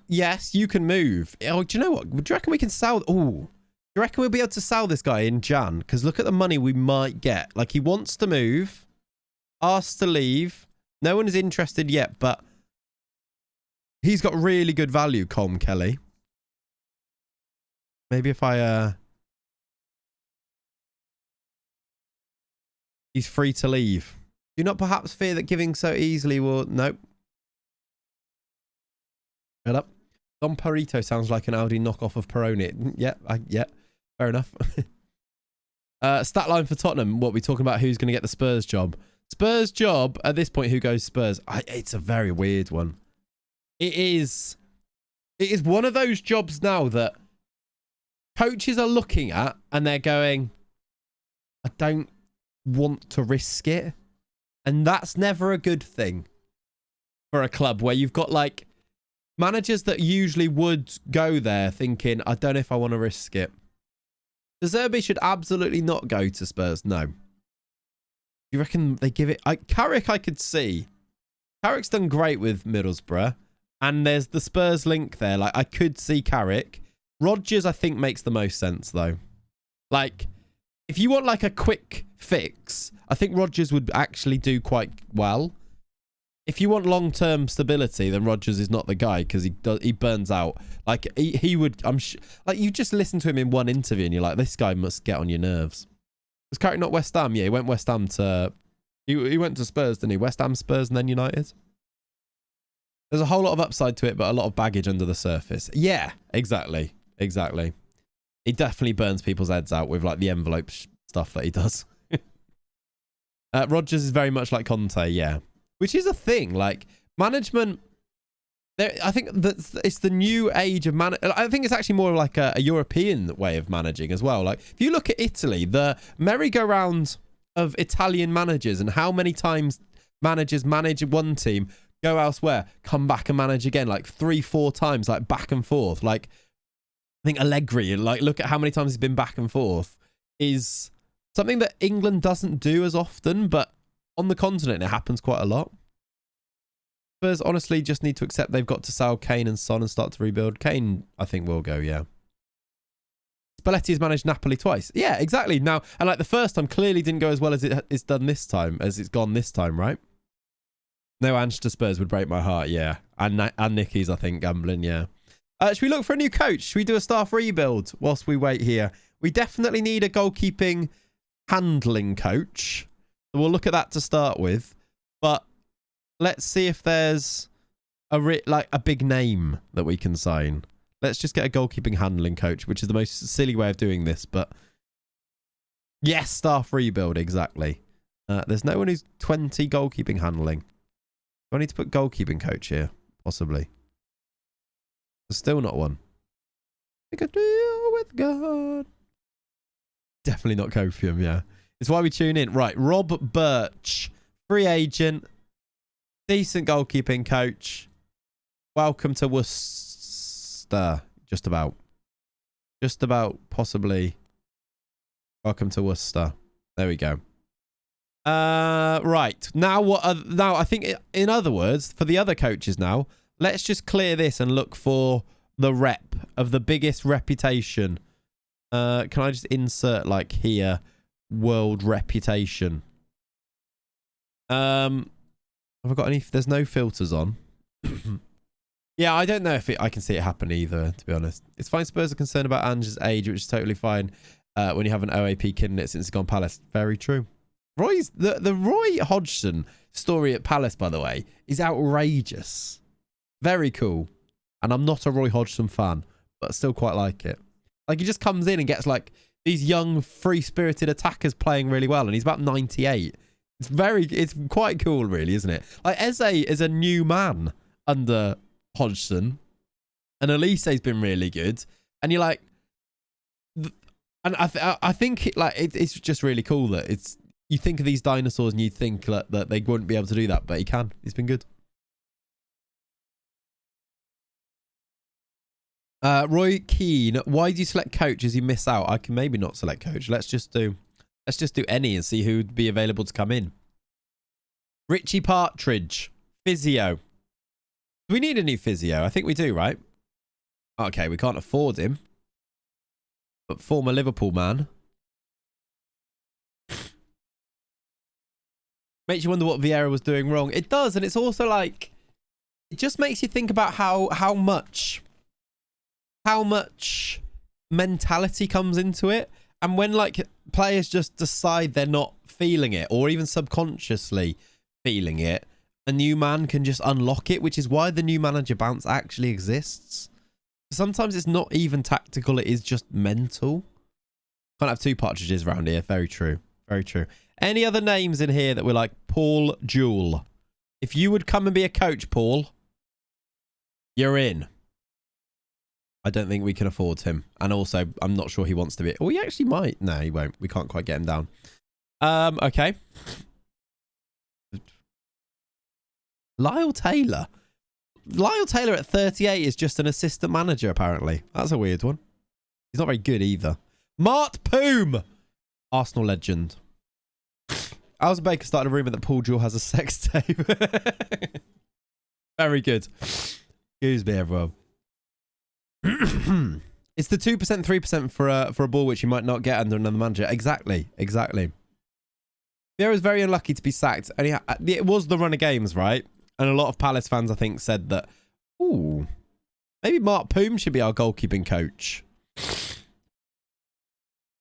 Yes, you can move. Oh, do you know what? Do you reckon we can sell? Oh, do you reckon we'll be able to sell this guy in Jan? Because look at the money we might get. Like, he wants to move, asked to leave. No one is interested yet, but he's got really good value, Colm Kelly. Maybe if I He's free to leave. Do you not perhaps fear that giving so easily will... Nope. Shut up. Don Perito sounds like an Audi knockoff of Peroni. Yeah, fair enough. Stat line for Tottenham. What, we talking about who's going to get the Spurs job? Spurs job, at this point, who goes Spurs? It's a very weird one. It is one of those jobs now that coaches are looking at and they're going, I don't want to risk it. And that's never a good thing for a club where you've got like managers that usually would go there thinking, I don't know if I want to risk it. De Zerbi should absolutely not go to Spurs. No. You reckon they give it... Carrick, I could see. Carrick's done great with Middlesbrough. And there's the Spurs link there. Like, I could see Carrick. Rodgers, I think, makes the most sense, though. Like, if you want, like, a quick fix, I think Rodgers would actually do quite well. If you want long-term stability, then Rodgers is not the guy because he burns out. Like, he would... like, you just listen to him in one interview and you're like, this guy must get on your nerves. Was Carrick not West Ham? Yeah, he went West Ham to... He went to Spurs, didn't he? West Ham, Spurs, and then United. There's a whole lot of upside to it, but a lot of baggage under the surface. Yeah, exactly. Exactly. He definitely burns people's heads out with like the envelope stuff that he does. Rodgers is very much like Conte, yeah. Which is a thing. Like, management... I think that it's the new age of I think it's actually more like a European way of managing as well. Like, if you look at Italy, the merry-go-round of Italian managers and how many times managers manage one team, go elsewhere, come back and manage again, like 3-4 times, like back and forth. Like, I think Allegri, like, look at how many times he's been back and forth, is something that England doesn't do as often, but on the continent, it happens quite a lot. Spurs honestly just need to accept they've got to sell Kane and Son and start to rebuild. Kane, I think, will go, yeah. Spalletti has managed Napoli twice. Yeah, exactly. Now, and like the first time clearly didn't go as well as it's done this time, as it's gone this time, right? No Ange to Spurs would break my heart, yeah. And Nicky's, I think, gambling, yeah. Should we look for a new coach? Should we do a staff rebuild whilst we wait here? We definitely need a goalkeeping handling coach. So we'll look at that to start with. But let's see if there's a big name that we can sign. Let's just get a goalkeeping handling coach, which is the most silly way of doing this. But yes, staff rebuild, exactly. There's no one who's 20 goalkeeping handling. Do I need to put goalkeeping coach here? Possibly. There's still not one. Make a deal with God. Definitely not Copium, yeah. It's why we tune in. Right, Rob Birch. Free agent. Decent goalkeeping coach. Welcome to Worcester. Just about. Just about, possibly. Welcome to Worcester. There we go. Right. Now, now, I think, in other words, for the other coaches now, let's just clear this and look for the rep of the biggest reputation. Can I just insert, like, here, world reputation? Have I got any? There's no filters on. Yeah, I don't know if I can see it happen either, to be honest. It's fine Spurs are concerned about Ange's age, which is totally fine when you have an OAP kid in it since he's gone Palace. Very true. The Roy Hodgson story at Palace, by the way, is outrageous. Very cool. And I'm not a Roy Hodgson fan, but I still quite like it. Like, he just comes in and gets, like, these young, free-spirited attackers playing really well, and he's about 98. It's quite cool, really, isn't it? Like, Eze is a new man under Hodgson, and Elise's been really good, and you're like... And I think, it's just really cool that it's... You think of these dinosaurs and you think that they wouldn't be able to do that, but he can. He's been good. Roy Keane, why do you select coach as you miss out? I can maybe not select coach. Let's just do any and see who'd be available to come in. Richie Partridge, physio. Do we need a new physio? I think we do, right? Okay, we can't afford him. But former Liverpool man. Makes you wonder what Vieira was doing wrong. It does, and it's also like... It just makes you think about how much mentality comes into it. And when like players just decide they're not feeling it, or even subconsciously feeling it, a new man can just unlock it, which is why the new manager bounce actually exists. Sometimes it's not even tactical, it is just mental. Can't have two partridges around here. Very true. Very true. Any other names in here that were like Paul Jewell? If you would come and be a coach, Paul, you're in. I don't think we can afford him. And also, I'm not sure he wants to be. Oh, he actually might. No, he won't. We can't quite get him down. Okay. Lyle Taylor. Lyle Taylor at 38 is just an assistant manager, apparently. That's a weird one. He's not very good either. Mart Poom. Arsenal legend. Alison Baker started a rumour that Paul Jewell has a sex tape. Very good. Excuse me, everyone. It's the 2%, 3% for a ball which you might not get under another manager. Exactly. Exactly. Vieira's very unlucky to be sacked. And it was the run of games, right? And a lot of Palace fans, I think, said that, ooh, maybe Mark Poom should be our goalkeeping coach.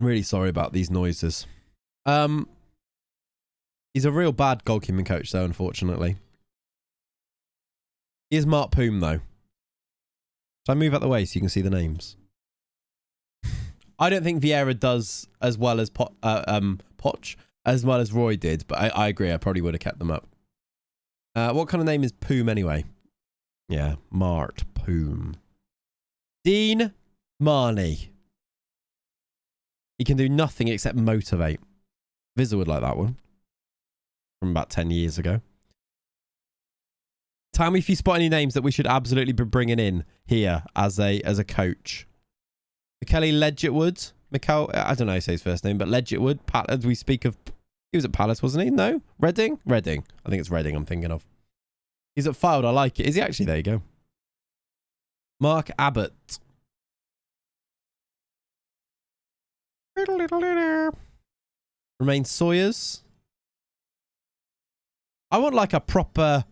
Really sorry about these noises. He's a real bad goalkeeping coach, though, unfortunately. He is Mark Poom, though. Shall I move out the way so you can see the names? I don't think Vieira does as well as Poch, as well as Roy did, but I agree. I probably would have kept them up. What kind of name is Poom anyway? Yeah, Mart Poom. Dean Marnie. He can do nothing except motivate. Vizza would like that one. From about 10 years ago. Tell me if you spot any names that we should absolutely be bringing in here as a coach. Michele Ledgetwood. I don't know how to say his first name, but Ledgetwood. As we speak of, he was at Palace, wasn't he? No? Reading? Reading. I think it's Reading I'm thinking of. He's at Fylde. I like it. Is he actually? There you go. Mark Abbott. Romain Sawyers. I want like a proper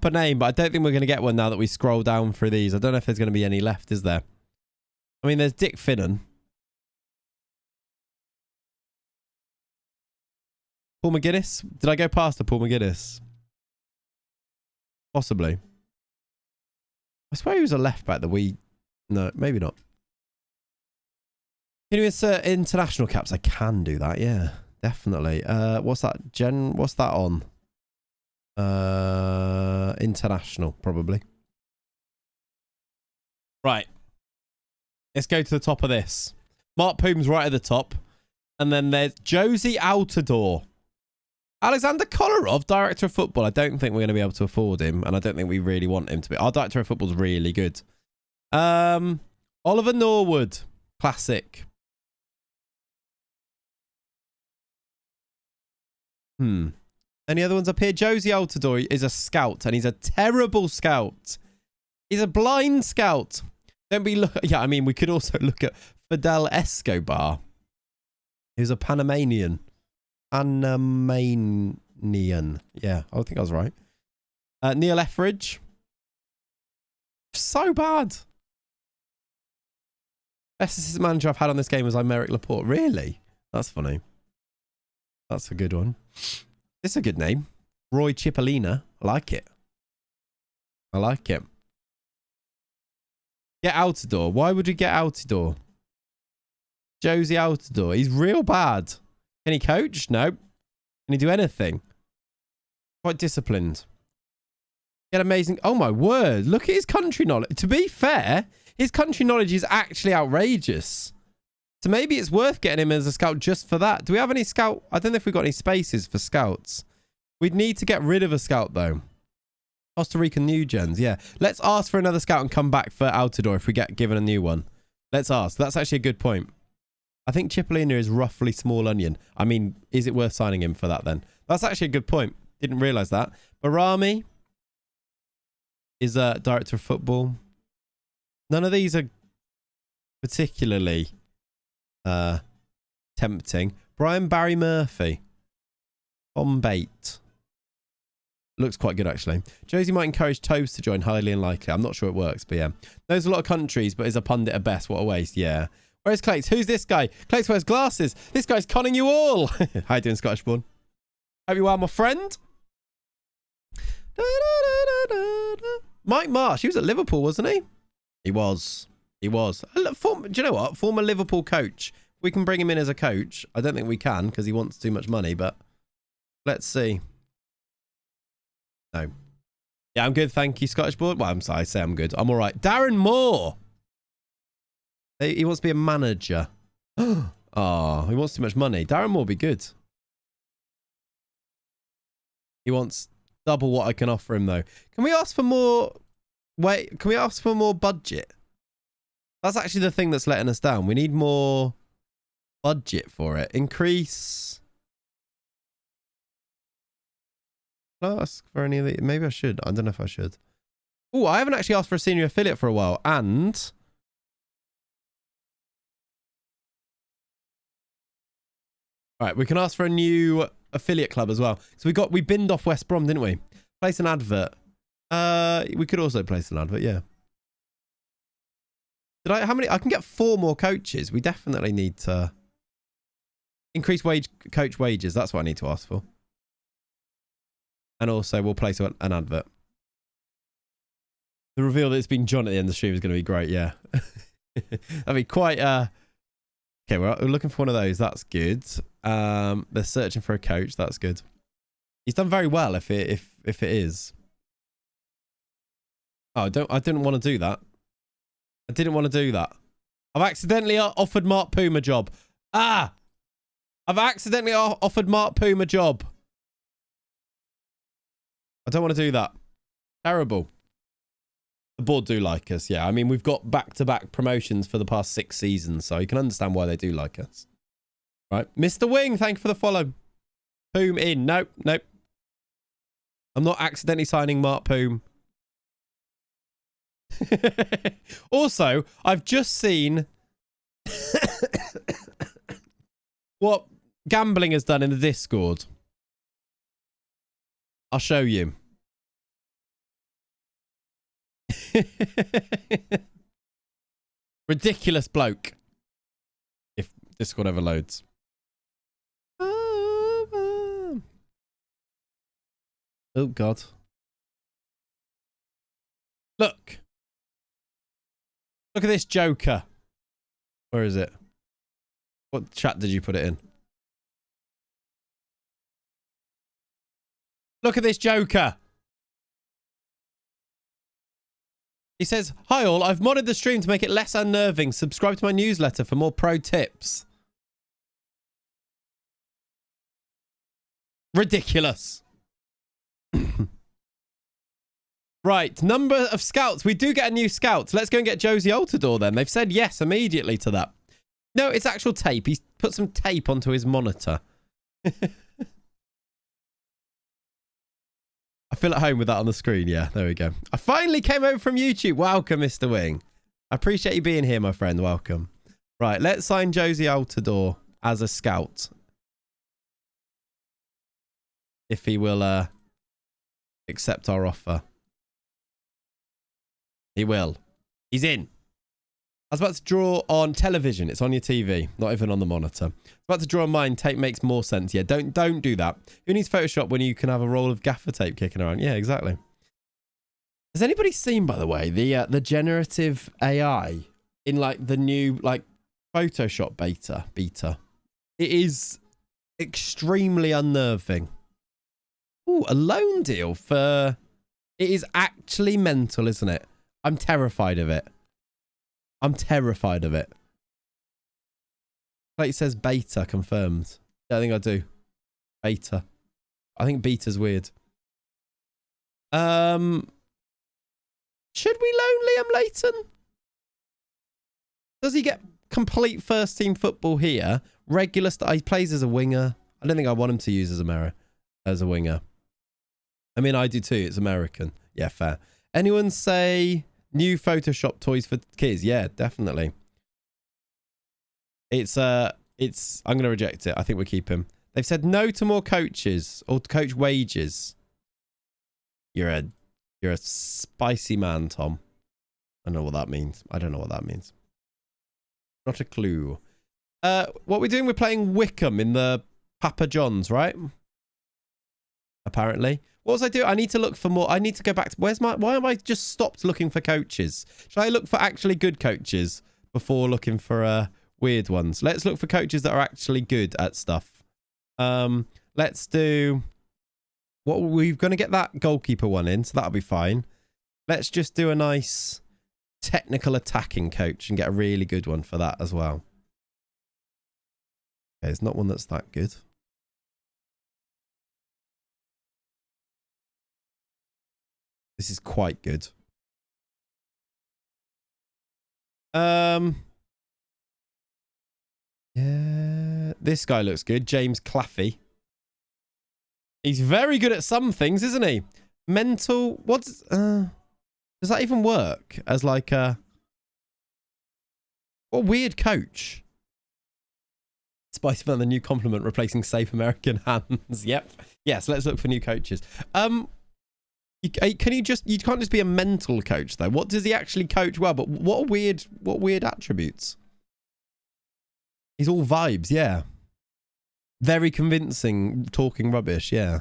name, but I don't think we're going to get one now that we scroll down through these. I don't know if there's going to be any left, is there? I mean, there's Dick Finnan. Paul McGuinness? Did I go past the Paul McGuinness? Possibly. I swear he was a left back that we... No, maybe not. Can you insert international caps? I can do that, yeah. Definitely. What's that? What's that on? International, probably. Right. Let's go to the top of this. Mark Poom's right at the top. And then there's Josie Altidore. Alexander Kolarov, director of football. I don't think we're going to be able to afford him. And I don't think we really want him to be. Our director of football is really good. Oliver Norwood. Classic. Any other ones up here? Josie Altidore is a scout, and he's a terrible scout. He's a blind scout. Don't be look. Yeah, I mean, we could also look at Fidel Escobar. He's a Panamanian. Yeah, I think I was right. Neil Etheridge. So bad. Best assistant manager I've had on this game was Aymeric Laporte. Really? That's funny. That's a good one. This is a good name. Roy Cipollina. I like it. I like it. Get Altidore. Why would we get Altidore? Josie Altidore. He's real bad. Can he coach? No. Can he do anything? Quite disciplined. Get amazing. Oh my word. Look at his country knowledge. To be fair, his country knowledge is actually outrageous. So maybe it's worth getting him as a scout just for that. Do we have any scout? I don't know if we've got any spaces for scouts. We'd need to get rid of a scout, though. Costa Rican new gens, yeah. Let's ask for another scout and come back for Altidore if we get given a new one. Let's ask. That's actually a good point. I think Cipollina is roughly small onion. I mean, is it worth signing him for that then? That's actually a good point. Didn't realise that. Barami is a director of football. None of these are particularly... tempting. Brian Barry Murphy. Tom Bate. Looks quite good, actually. Josie might encourage Toes to join. Highly unlikely. I'm not sure it works, but yeah. Knows a lot of countries, but is a pundit at best. What a waste. Yeah. Where's Clates? Who's this guy? Clates wears glasses. This guy's conning you all. How you doing, Scottish born? Hope you are, my friend. Mike Marsh, he was at Liverpool, wasn't he? He was. He was. Do you know what? Former Liverpool coach. We can bring him in as a coach. I don't think we can because he wants too much money, but let's see. No. Yeah, I'm good. Thank you, Scottish board. Well, I'm sorry. I say I'm good. I'm all right. Darren Moore. He wants to be a manager. Oh, he wants too much money. Darren Moore will be good. He wants double what I can offer him, though. Can we ask for more? Wait, can we ask for more budget? That's actually the thing that's letting us down. We need more budget for it. Increase. Can I ask for any of the... Maybe I should. I don't know if I should. Oh, I haven't actually asked for a senior affiliate for a while. And... Right, we can ask for a new affiliate club as well. So we binned off West Brom, didn't we? Place an advert. We could also place an advert, yeah. How many? I can get 4 more coaches. We definitely need to increase coach wages. That's what I need to ask for. And also we'll place an advert. The reveal that it's been John at the end of the stream is going to be great, yeah. That'd be quite okay, we're looking for one of those. That's good. They're searching for a coach. That's good. He's done very well if it is. Oh, I didn't want to do that. I didn't want to do that. I've accidentally offered Mark Poom a job. Ah! I've accidentally offered Mark Poom a job. I don't want to do that. Terrible. The board do like us, yeah. I mean, we've got back-to-back promotions for the past 6 seasons, so you can understand why they do like us. Right. Mr. Wing, thank you for the follow. Poom in. Nope, nope. I'm not accidentally signing Mark Poom. Also, I've just seen what gambling has done in the Discord. I'll show you. Ridiculous bloke. If Discord ever loads. Oh, God. Look. Look at this Joker. Where is it? What chat did you put it in? Look at this Joker. He says, "Hi all, I've modded the stream to make it less unnerving. Subscribe to my newsletter for more pro tips." Ridiculous. Right, number of scouts. We do get a new scout. Let's go and get Josie Altador then. They've said yes immediately to that. No, it's actual tape. He's put some tape onto his monitor. I feel at home with that on the screen. Yeah, there we go. I finally came over from YouTube. Welcome, Mr. Wing. I appreciate you being here, my friend. Welcome. Right, let's sign Josie Altador as a scout. If he will accept our offer. He will. He's in. I was about to draw on television. It's on your TV, not even on the monitor. I was about to draw on mine. Tape makes more sense. Yeah, don't do that. Who needs Photoshop when you can have a roll of gaffer tape kicking around? Yeah, exactly. Has anybody seen, by the way, the generative AI in like the new like Photoshop beta? It is extremely unnerving. Ooh, a loan deal for... It is actually mental, isn't it? I'm terrified of it. I'm terrified of it. Like it says beta confirmed. Yeah, I think I do. Beta. I think beta's weird. Should we loan Liam Layton? Does he get complete first team football here? Regular he plays as a winger. I don't think I want him to use as a winger. I mean, I do too. It's American. Yeah, fair. Anyone say new Photoshop toys for kids? Yeah, definitely. It's I'm going to reject it. I think we'll keep him. They've said no to more coaches or coach wages. You're a spicy man, Tom. I don't know what that means. Not a clue. What we're doing, we're playing Wickham in the Papa John's, right? Apparently. What was I doing? I need to look for more. I need to go back to... Why have I just stopped looking for coaches? Should I look for actually good coaches before looking for weird ones? Let's look for coaches that are actually good at stuff. Let's do... We're going to get that goalkeeper one in, so that'll be fine. Let's just do a nice technical attacking coach and get a really good one for that as well. Okay, it's not one that's that good. This is quite good. Yeah, this guy looks good. James Claffey. He's very good at some things, isn't he? Mental. What's does that even work as like a what weird coach? Spicy Fun, the new compliment replacing safe American hands. Yep. Yes, let's look for new coaches. You can't just be a mental coach though. What does he actually coach well? But what weird attributes? He's all vibes, yeah. Very convincing, talking rubbish, yeah.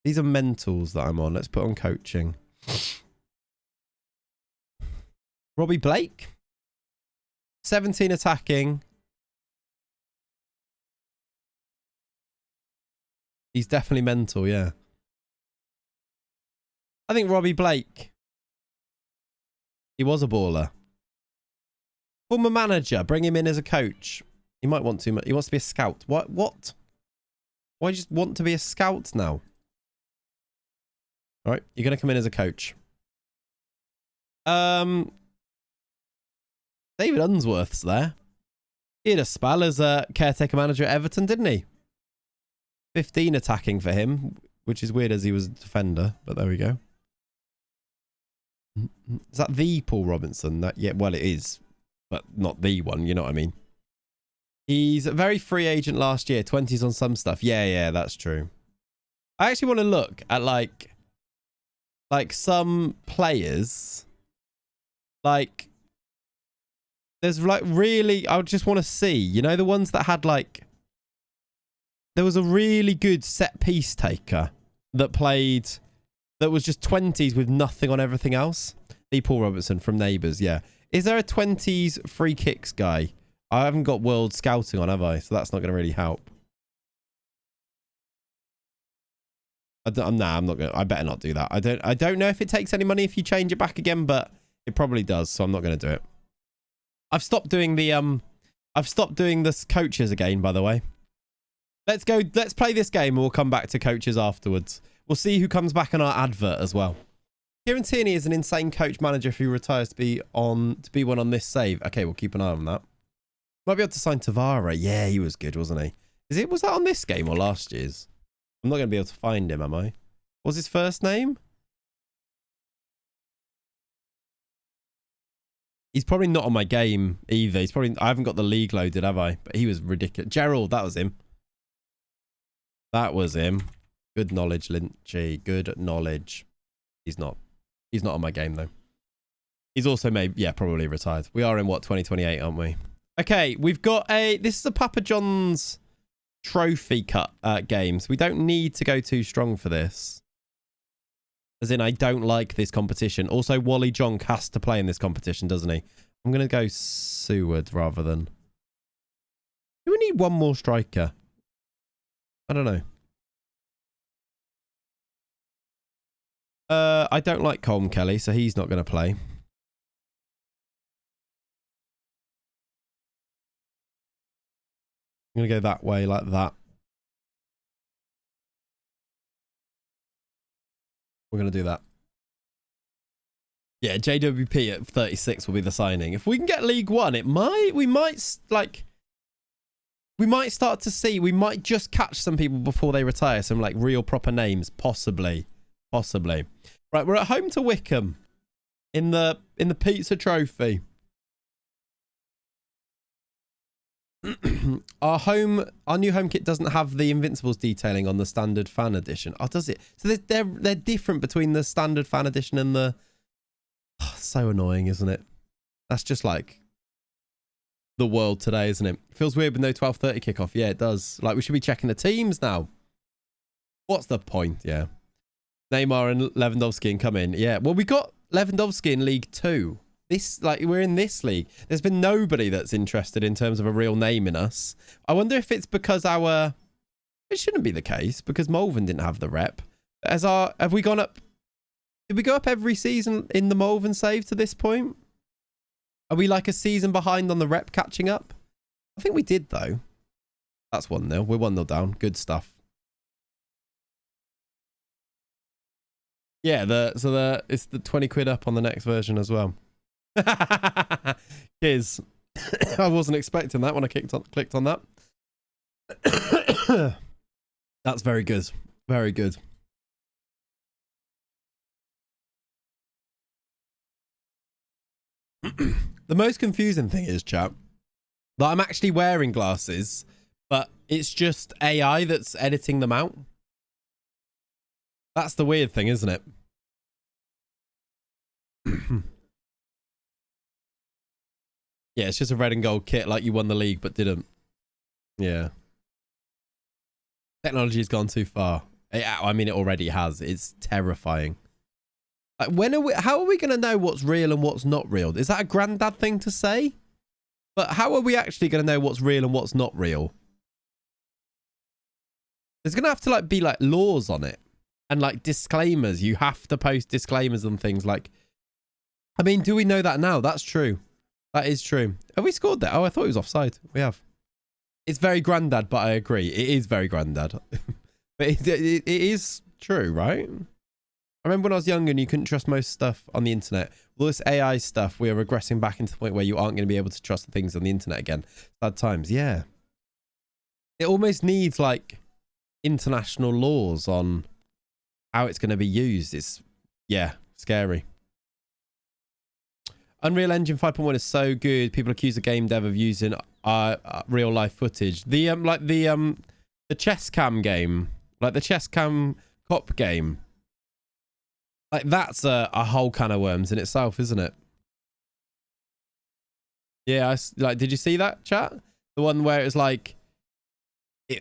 These are mentals that I'm on. Let's put on coaching. Robbie Blake. 17 attacking. He's definitely mental, yeah. I think Robbie Blake. He was a baller. Former manager. Bring him in as a coach. He might want to. He wants to be a scout. What? Why do you just want to be a scout now? All right. You're going to come in as a coach. David Unsworth's there. He had a spell as a caretaker manager at Everton, didn't he? 15 attacking for him, which is weird as he was a defender, but there we go. Is that the Paul Robinson? Yeah, well, it is, but not the one, you know what I mean? He's a very free agent last year, 20s on some stuff. Yeah, that's true. I actually want to look at like some players. Like, there's like really, I just want to see, you know, the ones that had like, there was a really good set piece taker that played, that was just 20s with nothing on everything else. The Paul Robertson from Neighbours, yeah. Is there a 20s free kicks guy? I haven't got world scouting on, have I? So that's not going to really help. I'm not going to. I better not do that. I don't know if it takes any money if you change it back again, but it probably does, so I'm not going to do it. I've stopped doing the this coaches again, by the way. Let's play this game and we'll come back to coaches afterwards. We'll see who comes back on our advert as well. Kieran Tierney is an insane coach manager if he retires to be one on this save. Okay, we'll keep an eye on that. Might be able to sign Tavara. Yeah, he was good, wasn't he? Was that on this game or last year's? I'm not going to be able to find him, am I? What was his first name? He's probably not on my game either. I haven't got the league loaded, have I? But he was ridiculous. Gerald, that was him. That was him. Good knowledge, Lynchy. Good knowledge. He's not on my game though. He's also probably retired. We are in what, 2028, aren't we? Okay, we've got this is a Papa John's trophy cut games. We don't need to go too strong for this. As in, I don't like this competition. Also, Wally Jonk has to play in this competition, doesn't he? I'm going to go Seward rather than... Do we need one more striker? I don't know. I don't like Colm Kelly, so he's not going to play. I'm going to go that way, like that. We're going to do that. Yeah, JWP at 36 will be the signing. If we can get League One, we might start to see, we might just catch some people before they retire. Some like real proper names, possibly. Right, we're at home to Wickham in the pizza trophy. Our new home kit doesn't have the Invincibles detailing on the standard fan edition. Oh, does it? So they're different between the standard fan edition and the... Oh, so annoying, isn't it? That's just like the world today, isn't it? Feels weird with no 12:30 kickoff. Yeah, it does. Like, we should be checking the teams now. What's the point? Yeah. Neymar and Lewandowski and come in. Yeah. Well, we got Lewandowski in League 2. We're in this league. There's been nobody that's interested in terms of a real name in us. I wonder if it's because it shouldn't be the case because Malvern didn't have the rep. Have we gone up? Did we go up every season in the Malvern save to this point? Are we like a season behind on the rep catching up? I think we did though. That's 1-0. We're 1-0 down. Good stuff. Yeah, it's the 20 quid up on the next version as well. Cheers. I wasn't expecting that when I clicked on that. That's very good. Very good. The most confusing thing is, chat, that I'm actually wearing glasses, but it's just AI that's editing them out. That's the weird thing, isn't it? Yeah, it's just a red and gold kit like you won the league but didn't. Yeah. Technology's gone too far. I mean, it already has. It's terrifying. Like, how are we going to know what's real and what's not real? Is that a granddad thing to say? But how are we actually going to know what's real and what's not real? There's going to have to be laws on it and disclaimers. You have to post disclaimers on things I mean, do we know that now? That's true. That is true. Have we scored that? Oh, I thought it was offside. We have. It's very granddad, but I agree. It is very granddad. But it is true, right? I remember when I was younger and you couldn't trust most stuff on the internet. All this AI stuff, we are regressing back into the point where you aren't going to be able to trust the things on the internet again. Sad times, yeah. It almost needs international laws on how it's going to be used. It's, yeah, scary. Unreal Engine 5.1 is so good. People accuse the game dev of using real life footage. The chess cam game, the chess cam cop game. That's a whole can of worms in itself, isn't it? Yeah, did you see that, chat? The one where it's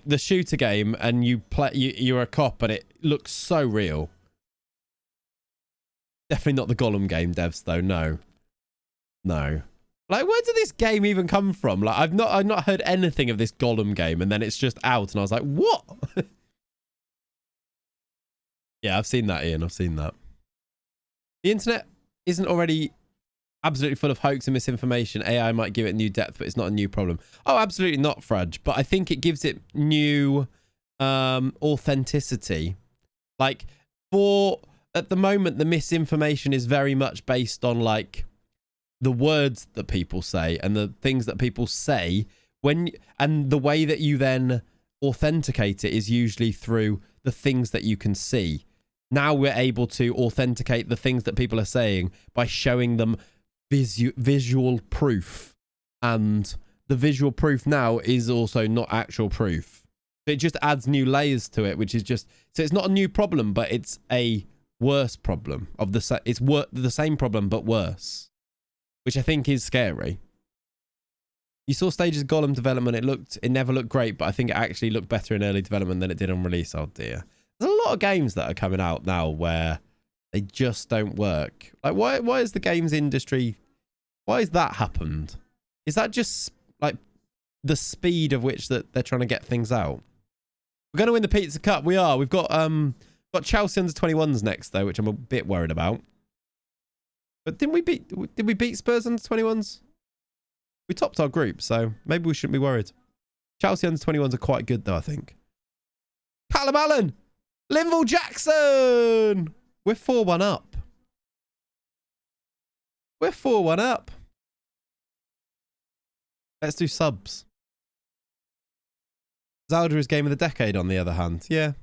the shooter game and you're a cop and it looks so real. Definitely not the Gollum game devs though, no. No. Where did this game even come from? I've not heard anything of this Gollum game and then it's just out and I was like, what? Yeah, I've seen that, Ian. I've seen that. The internet isn't already absolutely full of hoax and misinformation. AI might give it new depth, but it's not a new problem. Oh, absolutely not, Frudge. But I think it gives it new authenticity. At the moment, the misinformation is very much based on the words that people say and the things that people say and the way that you then authenticate it is usually through the things that you can see. Now we're able to authenticate the things that people are saying by showing them visual proof. And the visual proof now is also not actual proof. So it just adds new layers to it, which is so it's not a new problem, but it's a worse problem. It's the same problem, but worse. Which I think is scary. You saw Stage's Gollum development. It never looked great, but I think it actually looked better in early development than it did on release. Oh dear. There's a lot of games that are coming out now where they just don't work. Why is the games industry, why has that happened? Is that just the speed of which that they're trying to get things out? We're going to win the Pizza Cup. We are. We've got Chelsea under 21s next though, which I'm a bit worried about. But did we beat Spurs under 21s? We topped our group, so maybe we shouldn't be worried. Chelsea under 21s are quite good though, I think. Callum Allen! Linville Jackson! We're 4-1 up. We're 4-1 up. Let's do subs. Zelda is game of the decade, on the other hand. Yeah.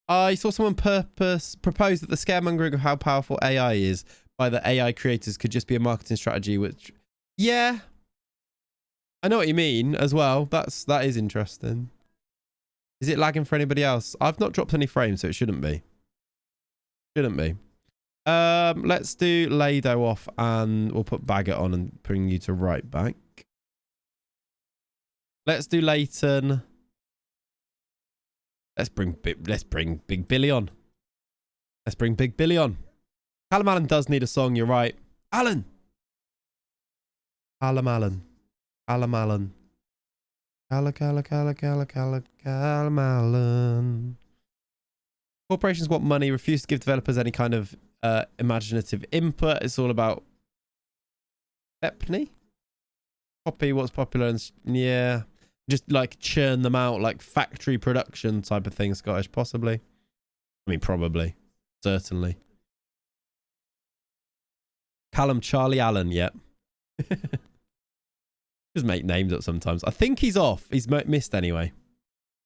I saw someone propose that the scaremongering of how powerful AI is by the AI creators could just be a marketing strategy, which... Yeah. I know what you mean as well. That is interesting. Is it lagging for anybody else? I've not dropped any frames, so it shouldn't be. Shouldn't be. Let's do Lado off and we'll put Baggett on and bring you to right back. Let's do Leighton. Let's bring Big Billy on. Let's bring Big Billy on. Callum Allen does need a song, you're right. Allen! Callum Allen. Callum Allen. Callum Allen. Corporations want money, refuse to give developers any kind of imaginative input. It's all about Epney. Copy what's popular and yeah, just like churn them out like factory production type of thing. Scottish, possibly. I mean, probably, certainly. Callum Charlie Allen, yep. Just make names up sometimes. I think he's off. He's missed anyway.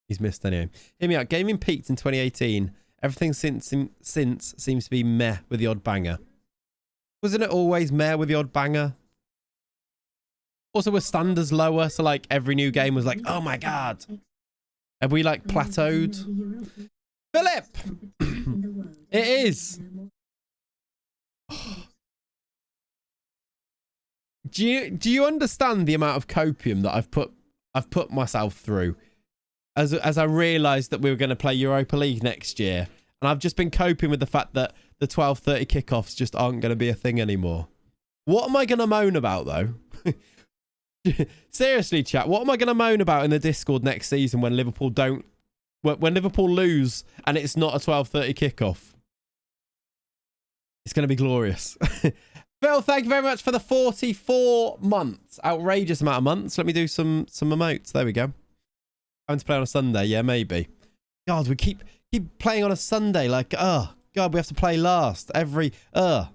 He's missed anyway. Hear me out. Gaming peaked in 2018. Everything since seems to be meh with the odd banger. Wasn't it always meh with the odd banger? Also, were standards lower? So, like, every new game was like, oh my god. Have we, like, plateaued? Philip! It is. Do you understand the amount of copium that I've put myself through as I realised that we were going to play Europa League next year, and I've just been coping with the fact that the 12:30 kickoffs just aren't going to be a thing anymore. What am I going to moan about though? Seriously, chat. What am I going to moan about in the Discord next season when Liverpool lose and it's not a 12:30 kickoff? It's going to be glorious. Phil, thank you very much for the 44 months. Outrageous amount of months. Let me do some emotes. There we go. Having to play on a Sunday. Yeah, maybe. God, we keep playing on a Sunday. Like, oh, God, we have to play last. Every, Yeah,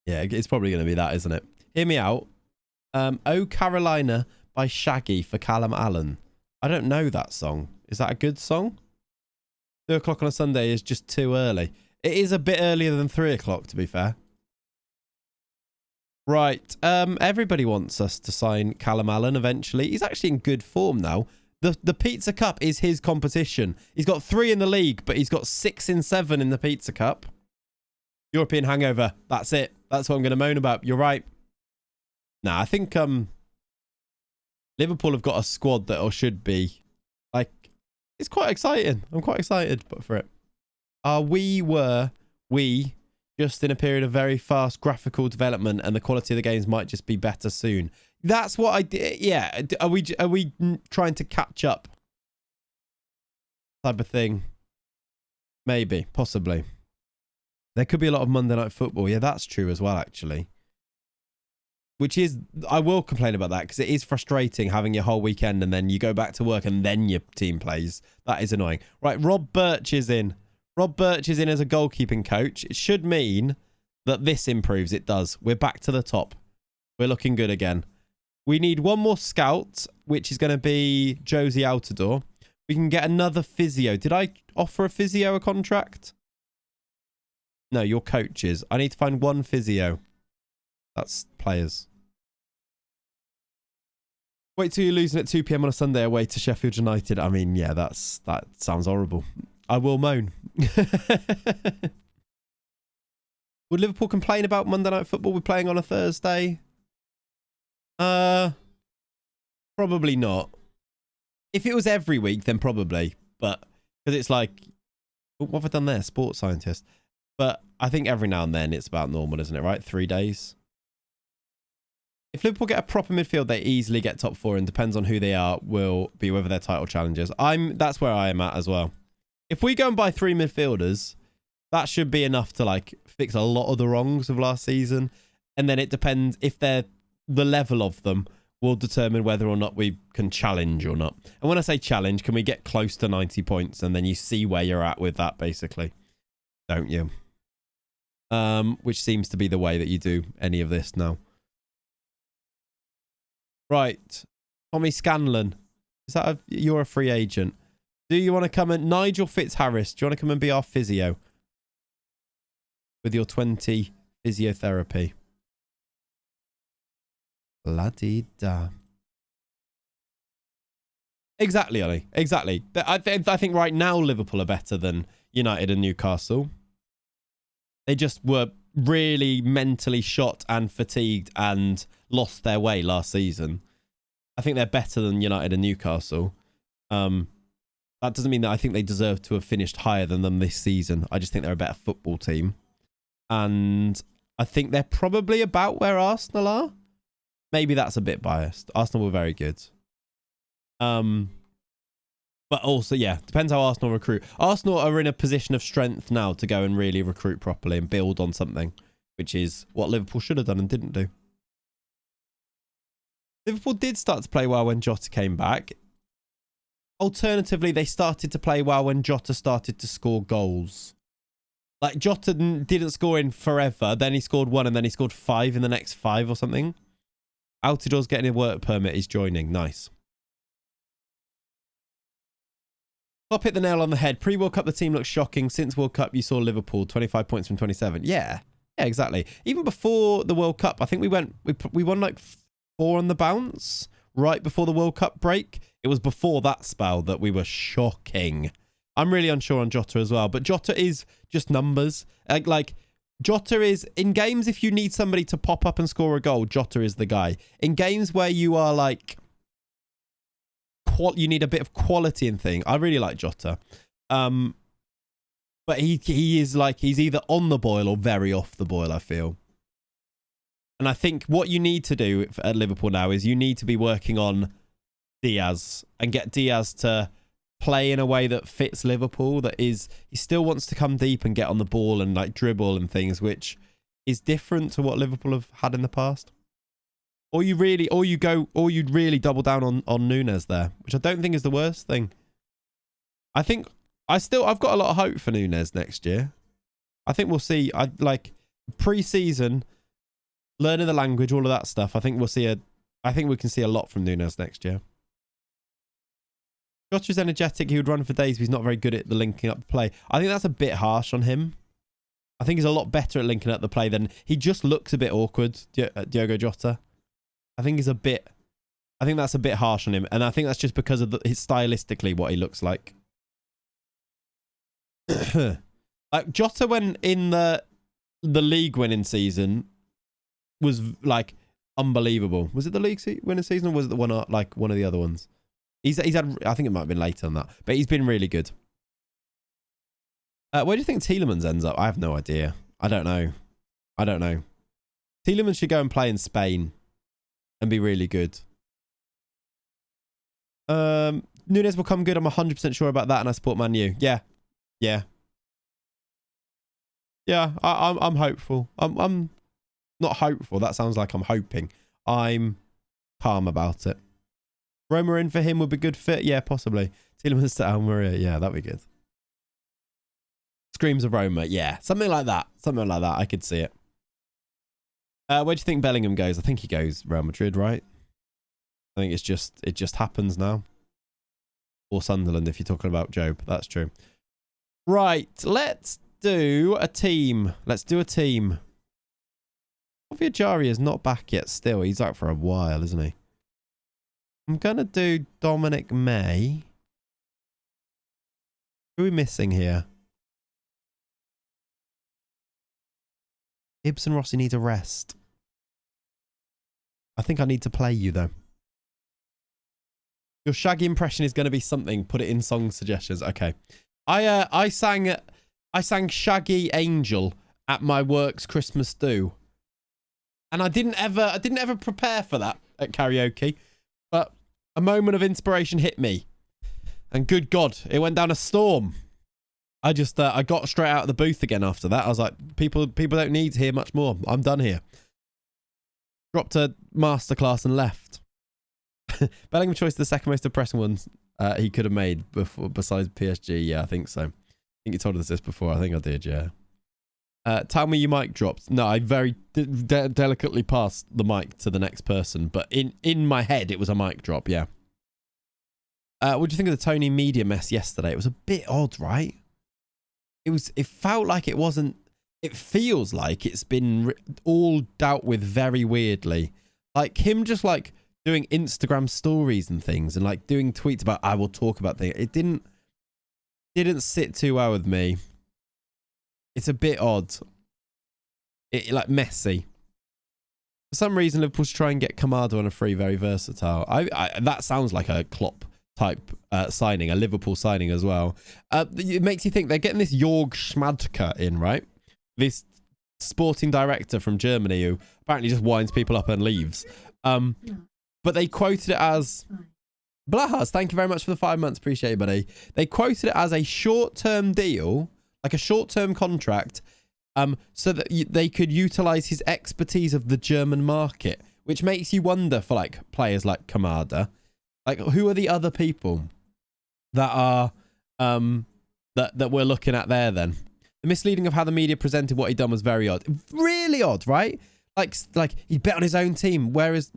it's probably going to be that, isn't it? Hear me out. Oh Carolina by Shaggy for Callum Allen. I don't know that song. Is that a good song? 2 o'clock on a Sunday is just too early. It is a bit earlier than 3 o'clock, to be fair. Right. Everybody wants us to sign Callum Allen eventually. He's actually in good form now. The Pizza Cup is his competition. He's got 3 in the league, but he's got 6 in 7 in the Pizza Cup. European hangover. That's it. That's what I'm going to moan about. You're right. Nah, I think Liverpool have got a squad that or should be like, it's quite exciting. I'm quite excited for it. We just in a period of very fast graphical development, and the quality of the games might just be better soon. That's what I did. Yeah. Are we trying to catch up? Type of thing. Maybe, possibly. There could be a lot of Monday Night Football. Yeah, that's true as well, actually. Which is, I will complain about that because it is frustrating having your whole weekend and then you go back to work and then your team plays. That is annoying. Right, Rob Birch is in. Rob Birch is in as a goalkeeping coach. It should mean that this improves. It does. We're back to the top. We're looking good again. We need one more scout, which is going to be Josie Altidore. We can get another physio. Did I offer a physio a contract? No, your coaches. I need to find one physio. That's players. Wait till you're losing at 2 p.m. on a Sunday away to Sheffield United. I mean, yeah, that sounds horrible. I will moan. Would Liverpool complain about Monday Night Football? We're playing on a Thursday. Probably not. If it was every week, then probably. But because it's like, what have I done there? Sports scientist. But I think every now and then it's about normal, isn't it? Right? 3 days. If Liverpool get a proper midfield, they easily get top 4, and depends on who they are, will be whether they're title challengers. That's where I am at as well. If we go and buy 3 midfielders, that should be enough to like fix a lot of the wrongs of last season. And then it depends if they're the level of them will determine whether or not we can challenge or not. And when I say challenge, can we get close to 90 points? And then you see where you're at with that, basically. Don't you? Which seems to be the way that you do any of this now. Right. Tommy Scanlon. You're a free agent. Do you want to come and... Nigel Fitzharris, do you want to come and be our physio? With your 20 physiotherapy. La-di-da. Exactly, Ollie. Exactly. I think right now Liverpool are better than United and Newcastle. They just were really mentally shot and fatigued and lost their way last season. I think they're better than United and Newcastle. That doesn't mean that I think they deserve to have finished higher than them this season. I just think they're a better football team. And I think they're probably about where Arsenal are. Maybe that's a bit biased. Arsenal were very good. But also, yeah, depends how Arsenal recruit. Arsenal are in a position of strength now to go and really recruit properly and build on something, which is what Liverpool should have done and didn't do. Liverpool did start to play well when Jota came back. Alternatively, they started to play well when Jota started to score goals. Like, Jota didn't score in forever. Then he scored 1 and then he scored 5 in the next 5 or something. Altidor's getting a work permit. He's joining. Nice. Klopp hit the nail on the head. Pre-World Cup, the team looks shocking. Since World Cup, you saw Liverpool 25 points from 27. Yeah, exactly. Even before the World Cup, I think we won like 4 on the bounce right before the World Cup break. It was before that spell that we were shocking. I'm really unsure on Jota as well, but Jota is just numbers. Like Jota is in games. If you need somebody to pop up and score a goal, Jota is the guy. In games where you are like, you need a bit of quality in thing. I really like Jota. But he is like, he's either on the boil or very off the boil, I feel. And I think what you need to do at Liverpool now is you need to be working on Diaz and get Diaz to play in a way that fits Liverpool. That is, he still wants to come deep and get on the ball and like dribble and things, which is different to what Liverpool have had in the past. Or you really double down on Nunes there, which I don't think is the worst thing. I think I've got a lot of hope for Nunes next year. I think we'll see. I like pre-season, learning the language, all of that stuff. I think we can see a lot from Nunes next year. Jota's energetic. He would run for days, but he's not very good at the linking up play. I think that's a bit harsh on him. I think he's a lot better at linking up the play than he just looks a bit awkward, Diogo Jota. I think that's a bit harsh on him. And I think that's just because of his stylistically what he looks like. Like Jota, when in the league winning season, was like unbelievable. Was it the league winning season or was it the one like one of the other ones? He's had, I think it might have been later than that, but he's been really good. Where do you think Tielemans ends up? I have no idea. I don't know. Tielemans should go and play in Spain and be really good. Nunes will come good. I'm 100% sure about that, and I support Man U. Yeah. I'm hopeful. I'm not hopeful. That sounds like I'm hoping. I'm calm about it. Roma in for him would be a good fit. Yeah, possibly. Tielemans to Almeria. Yeah, that'd be good. Screams of Roma. Yeah, something like that. I could see it. Where do you think Bellingham goes? I think he goes Real Madrid, right? I think it just happens now. Or Sunderland, if you're talking about Job. That's true. Right, let's do a team. Ovia Jari is not back yet still. He's out for a while, isn't he? I'm going to do Dominic May. Who are we missing here? Ibsen Rossi needs a rest. I think I need to play you, though. Your Shaggy impression is going to be something. Put it in song suggestions. Okay. I sang Shaggy Angel at my work's Christmas do. And I didn't ever prepare for that at karaoke. But a moment of inspiration hit me. And good God, it went down a storm. I got straight out of the booth again after that. I was like, people don't need to hear much more. I'm done here. Dropped a masterclass and left. Bellingham choice the second most depressing ones he could have made besides PSG. Yeah, I think so. I think you told us this before. I think I did, yeah. Tell me your mic dropped. No, I very delicately passed the mic to the next person, but in my head it was a mic drop, yeah. What do you think of the Tony media mess yesterday? It was a bit odd, right? It felt like it wasn't. It feels like it's been all dealt with very weirdly. Like him just like doing Instagram stories and things and like doing tweets about I will talk about things. It didn't sit too well with me. It's a bit odd. It like messy. For some reason, Liverpool should try and get Kamada on a free, very versatile. That sounds like a Klopp type signing, a Liverpool signing as well. It makes you think they're getting this Jörg Schmadtke in, right? This sporting director from Germany who apparently just winds people up and leaves. But they quoted it as... Blahas, thank you very much for the 5 months. Appreciate it, buddy. They quoted it as a short-term deal, like a short-term contract, so that they could utilize his expertise of the German market, which makes you wonder for like players like Kamada. Like, who are the other people that are that we're looking at there then? The misleading of how the media presented what he'd done was very odd. Really odd, right? Like he bet on his own team, whereas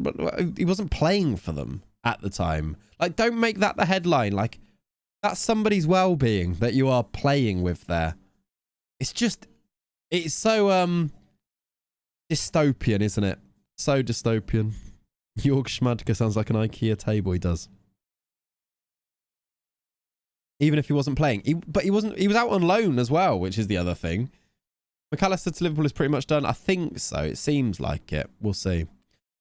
he wasn't playing for them at the time. Like, don't make that the headline. Like, that's somebody's well-being that you are playing with there. It's just, it's so dystopian, isn't it? So dystopian. Jörg Schmadtke sounds like an IKEA table, he does. Even if he wasn't playing. But he was out on loan as well, which is the other thing. McAllister to Liverpool is pretty much done. I think so. It seems like it. We'll see.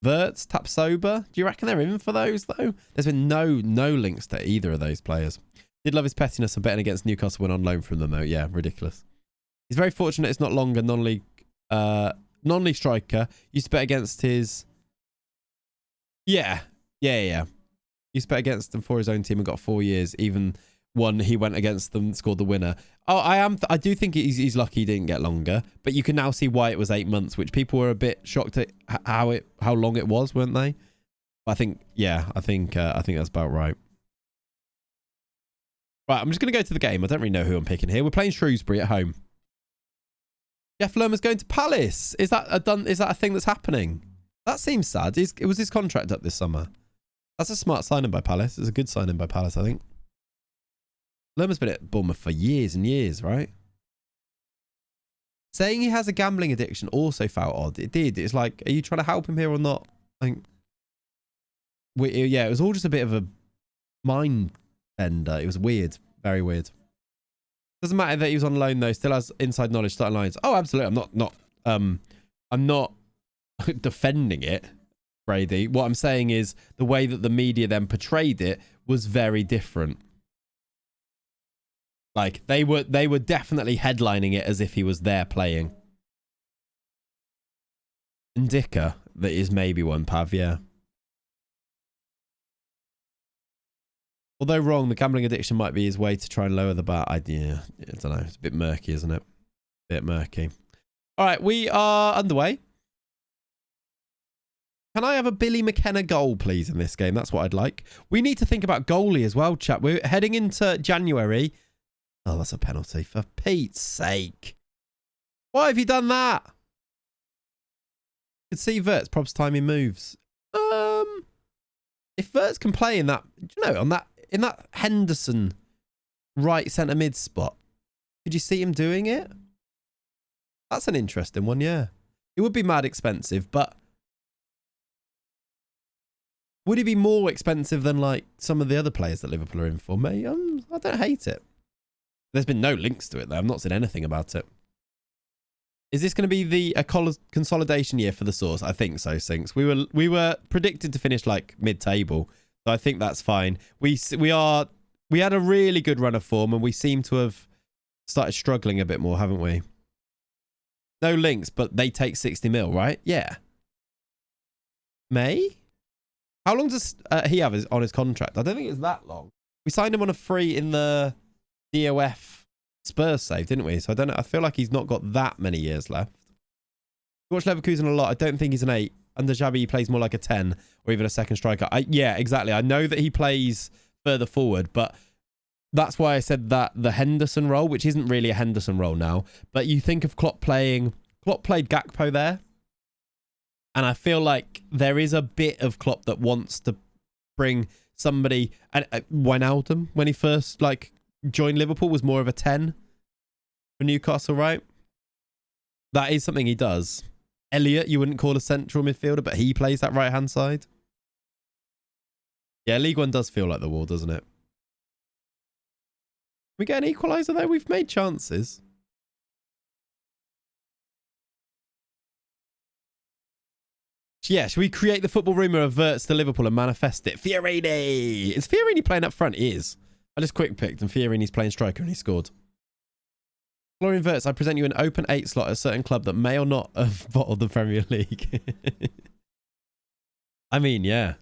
Verts, Tapsoba. Do you reckon they're in for those, though? There's been no links to either of those players. Did love his pettiness of betting against Newcastle when on loan from them, though. Yeah, ridiculous. He's very fortunate it's not longer non-league striker. Used to bet against his... Yeah. Used to bet against them for his own team and got 4 years. Even one he went against them, scored the winner. Oh, I do think he's lucky he didn't get longer, but you can now see why it was 8 months, which people were a bit shocked at how long it was, weren't they? I think that's about right. Right, I'm just gonna go to the game. I don't really know who I'm picking here. We're playing Shrewsbury at home. Jeff Lerma's going to Palace. Is that a thing that's happening? That seems sad. Was his contract up this summer? That's a smart signing by Palace. It's a good signing by Palace, I think. Lerma's been at Bournemouth for years and years, right? Saying he has a gambling addiction also felt odd. It did. It's like, are you trying to help him here or not? I think... Yeah, it was all just a bit of a mind bender. It was weird. Very weird. Doesn't matter that he was on loan, though. Still has inside knowledge, starting lines. Oh, absolutely. I'm not defending it, Brady. What I'm saying is the way that the media then portrayed it was very different. Like, they were definitely headlining it as if he was there playing. Indica that is maybe one, Pav, yeah. Although wrong, the gambling addiction might be his way to try and lower the bar. I don't know. It's a bit murky, isn't it? A bit murky. All right, we are underway. Can I have a Billy McKenna goal, please, in this game? That's what I'd like. We need to think about goalie as well, chat. We're heading into January. Oh, that's a penalty. For Pete's sake. Why have you done that? You can see Vert's props timing moves. If Vert's can play in that, in that Henderson right centre mid spot, could you see him doing it? That's an interesting one, yeah. It would be mad expensive, but would he be more expensive than like some of the other players that Liverpool are in for? I don't hate it. There's been no links to it, though. I've not said anything about it. Is this going to be a consolidation year for the Source? I think so, Sinks. We were predicted to finish like mid-table, so I think that's fine. We had a really good run of form, and we seem to have started struggling a bit more, haven't we? No links, but they take 60 mil, right? Yeah. May? How long does he have on his contract? I don't think it's that long. We signed him on a free in the DOF Spurs save, didn't we? So I don't know. I feel like he's not got that many years left. I watch Leverkusen a lot. I don't think he's an 8. Under Xabi, he plays more like a 10 or even a second striker. Yeah, exactly. I know that he plays further forward, but that's why I said that the Henderson role, which isn't really a Henderson role now, but you think of Klopp played Gakpo there. And I feel like there is a bit of Klopp that wants to bring somebody, and Wijnaldum, when he first joined Liverpool, was more of a 10 for Newcastle, right? That is something he does. Elliot, you wouldn't call a central midfielder, but he plays that right-hand side. Yeah, League One does feel like the wall, doesn't it? We get an equaliser though? We've made chances. Yeah, should we create the football rumour of Wirtz to Liverpool and manifest it? Fiorini! Is Fiorini playing up front? He is. I just quick picked and Fiorini's playing striker and he scored. Florian Wirtz, I present you an open 8 slot at a certain club that may or not have bottled the Premier League. I mean, yeah.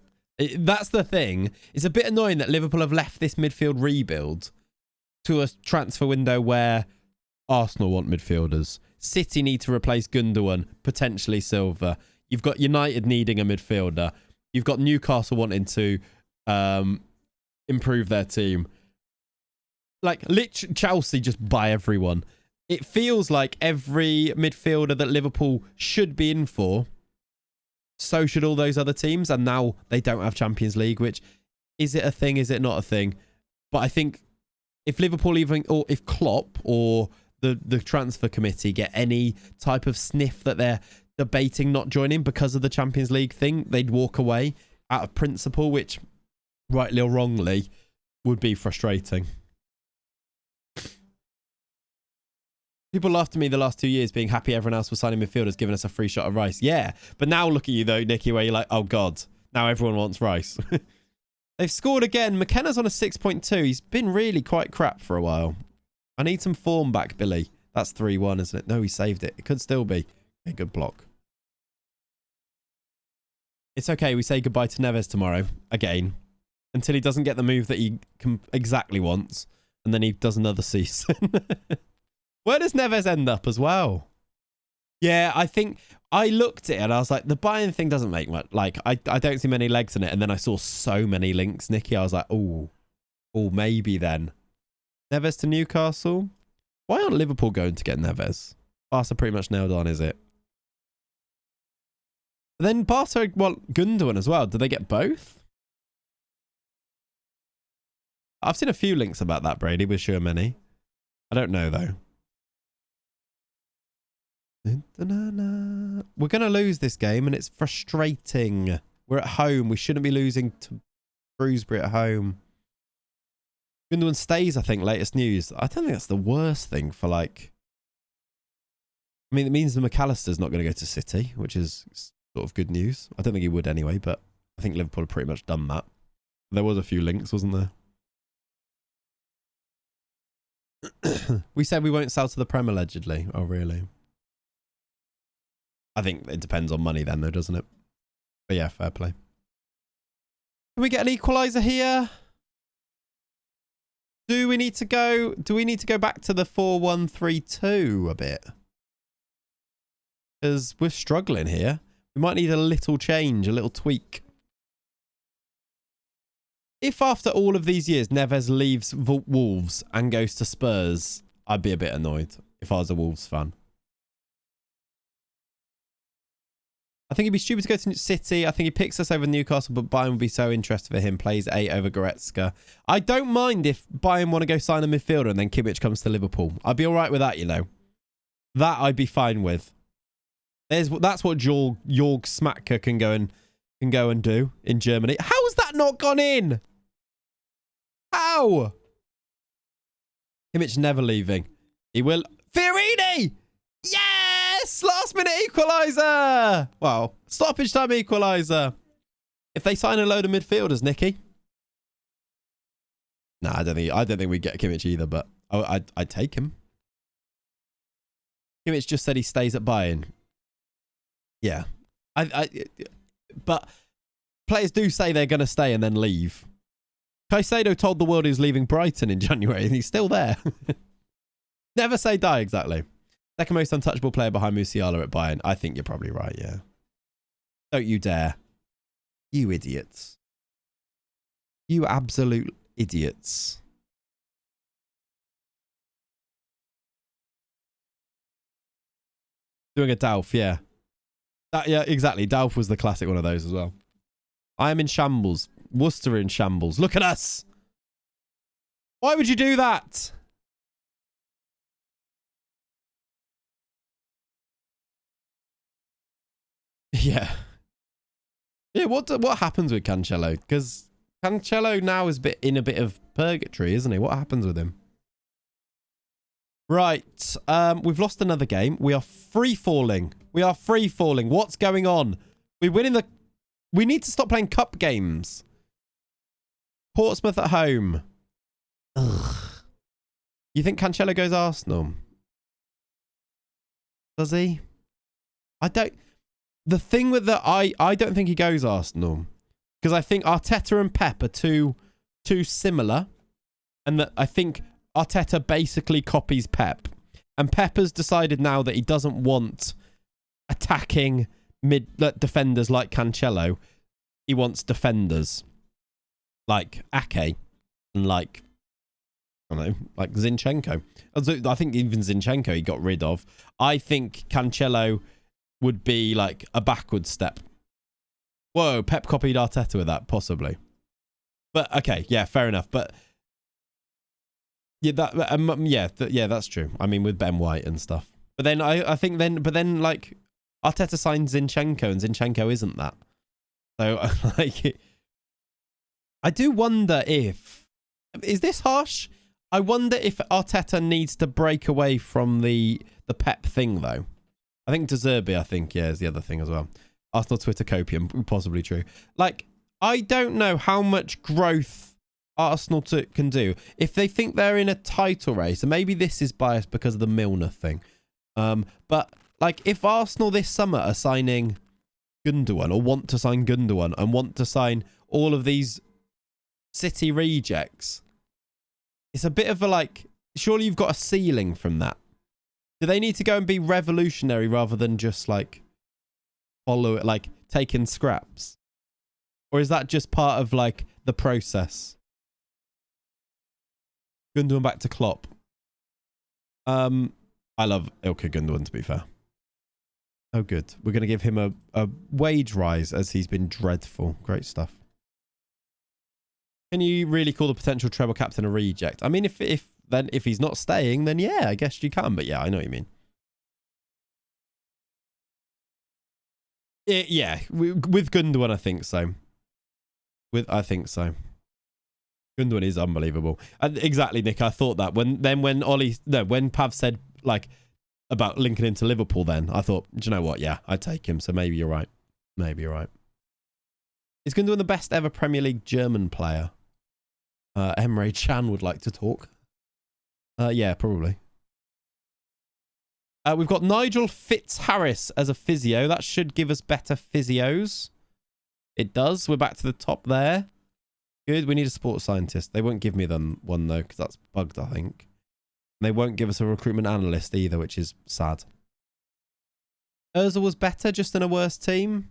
That's the thing. It's a bit annoying that Liverpool have left this midfield rebuild to a transfer window where Arsenal want midfielders. City need to replace Gundogan, potentially Silva. You've got United needing a midfielder. You've got Newcastle wanting to improve their team. Like, Chelsea just buy everyone. It feels like every midfielder that Liverpool should be in for, so should all those other teams. And now they don't have Champions League, which, is it a thing? Is it not a thing? But I think if Liverpool even, or if Klopp or the transfer committee get any type of sniff that they're debating not joining because of the Champions League thing, they'd walk away out of principle, which, rightly or wrongly, would be frustrating. People laughed at me the last 2 years being happy everyone else was signing midfielders, giving us a free shot of Rice. Yeah, but now look at you though, Nicky, where you're like, oh God, now everyone wants Rice. They've scored again. McKenna's on a 6.2. He's been really quite crap for a while. I need some form back, Billy. That's 3-1, isn't it? No, he saved it. It could still be a good block. It's okay. We say goodbye to Neves tomorrow again until he doesn't get the move that he exactly wants. And then he does another season. Where does Neves end up as well? Yeah, I think I looked at it and I was like, the Bayern thing doesn't make much. Like, I don't see many legs in it. And then I saw so many links, Nicky. I was like, oh, maybe then. Neves to Newcastle. Why aren't Liverpool going to get Neves? Barca pretty much nailed on, is it? And then Barca, well, Gundogan as well. Did they get both? I've seen a few links about that, Brady, with sure many. I don't know, though. We're going to lose this game, and it's frustrating. We're at home. We shouldn't be losing to Shrewsbury at home. Gundogan stays, I think, latest news. I don't think that's the worst thing for, like... I mean, it means the McAllister's not going to go to City, which is sort of good news. I don't think he would anyway, but I think Liverpool have pretty much done that. There was a few links, wasn't there? We said we won't sell to the Prem, allegedly. Oh, really? I think it depends on money then, though, doesn't it? But yeah, fair play. Can we get an equaliser here? Do we need to go back to the 4-1-3-2 a bit? Because we're struggling here. We might need a little change, a little tweak. If after all of these years Neves leaves Wolves and goes to Spurs, I'd be a bit annoyed if I was a Wolves fan. I think it'd be stupid to go to City. I think he picks us over Newcastle, but Bayern would be so interested for him. Plays 8 over Goretzka. I don't mind if Bayern want to go sign a midfielder and then Kimmich comes to Liverpool. I'd be all right with that, you know. That I'd be fine with. That's what Jörg Smacker can go and do in Germany. How's that not gone in? How? Kimmich never leaving. He will. Fiorini! Yes! Last minute equaliser! Wow. Stoppage time equaliser. If they sign a load of midfielders, Nicky. No, I don't think we'd get Kimmich either, but I'd take him. Kimmich just said he stays at Bayern. Yeah. But players do say they're going to stay and then leave. Caicedo told the world he was leaving Brighton in January and he's still there. Never say die, exactly. Second most untouchable player behind Musiala at Bayern. I think you're probably right, yeah. Don't you dare. You idiots. You absolute idiots. Doing a Dalf, yeah. Yeah, exactly. Dalf was the classic one of those as well. I am in shambles. Worcester in shambles. Look at us. Why would you do that? Yeah. Yeah, what happens with Cancelo? Because Cancelo now is in a bit of purgatory, isn't he? What happens with him? Right. We've lost another game. We are free falling. We are free falling. What's going on? We win in the... We need to stop playing cup games. Portsmouth at home. Ugh. You think Cancelo goes Arsenal? Does he? I don't... The thing with that, I don't think he goes Arsenal. Because I think Arteta and Pep are too similar. And that I think Arteta basically copies Pep. And Pep has decided now that he doesn't want attacking defenders like Cancelo. He wants defenders like Ake and like, I don't know, like Zinchenko. I think even Zinchenko he got rid of. I think Cancelo would be like a backward step. Whoa, Pep copied Arteta with that, possibly. But okay, yeah, fair enough. But yeah, that's true. I mean, with Ben White and stuff. But then I think then like Arteta signed Zinchenko, and Zinchenko isn't that. So like, I do wonder if, is this harsh? I wonder if Arteta needs to break away from the Pep thing though. I think De Zerbi, is the other thing as well. Arsenal Twitter copium, possibly true. Like, I don't know how much growth Arsenal can do. If they think they're in a title race, and maybe this is biased because of the Milner thing. But like, if Arsenal this summer are signing Gundogan, or want to sign Gundogan, and want to sign all of these City rejects, it's a bit of a like, surely you've got a ceiling from that. Do they need to go and be revolutionary rather than just like follow it, like taking scraps? Or is that just part of like the process? Gundogan back to Klopp. I love Ilkay Gundogan, to be fair. Oh, good. We're going to give him a wage rise as he's been dreadful. Great stuff. Can you really call the potential treble captain a reject? I mean, if he's not staying, then yeah, I guess you can. But yeah, I know what you mean. Yeah, with Gundogan, I think so. I think so. Gundogan is unbelievable. And exactly, Nick. I thought that when Pav said like about linking into Liverpool, then I thought, do you know what? Yeah, I'd take him. So maybe you're right. Maybe you're right. Is Gundogan the best ever Premier League German player? Emre Can would like to talk. Yeah, probably. We've got Nigel Fitzharris as a physio. That should give us better physios. It does. We're back to the top there. Good. We need a sports scientist. They won't give me them one though, because that's bugged, I think. And they won't give us a recruitment analyst either, which is sad. Ozil was better, just in a worse team.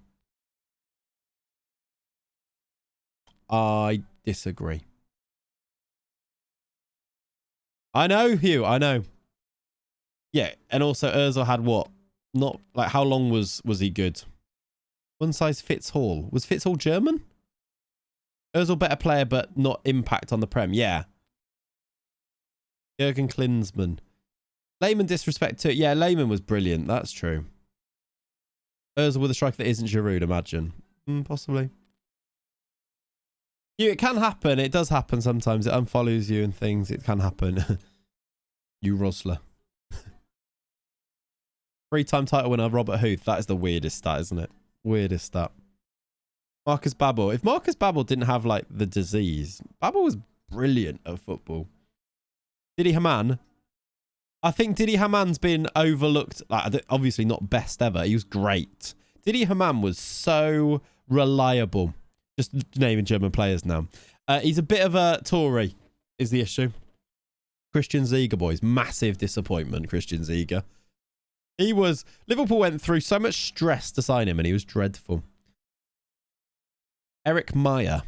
I disagree. I know, Hugh. I know. Yeah, and also Ozil had what? Not like, how long was he good? One size fits all. Was Fitz all German? Ozil better player, but not impact on the Prem. Yeah. Jurgen Klinsmann. Lehmann disrespect too. Yeah, Lehmann was brilliant. That's true. Ozil with a striker that isn't Giroud, imagine. Possibly. Yeah, it can happen. It does happen sometimes. It unfollows you and things. It can happen. You Rosler. 3-time title winner, Robert Huth. That is the weirdest stat, isn't it? Weirdest stat. Marcus Babbel. If Marcus Babbel didn't have, like, the disease, Babbel was brilliant at football. Didi Hamann. I think Didi Hamann's been overlooked. Like, obviously not best ever. He was great. Didi Hamann was so reliable. Just naming German players now. He's a bit of a Tory, is the issue. Christian Ziege, boys. Massive disappointment, Christian Ziege. He was... Liverpool went through so much stress to sign him, and he was dreadful. Eric Meyer,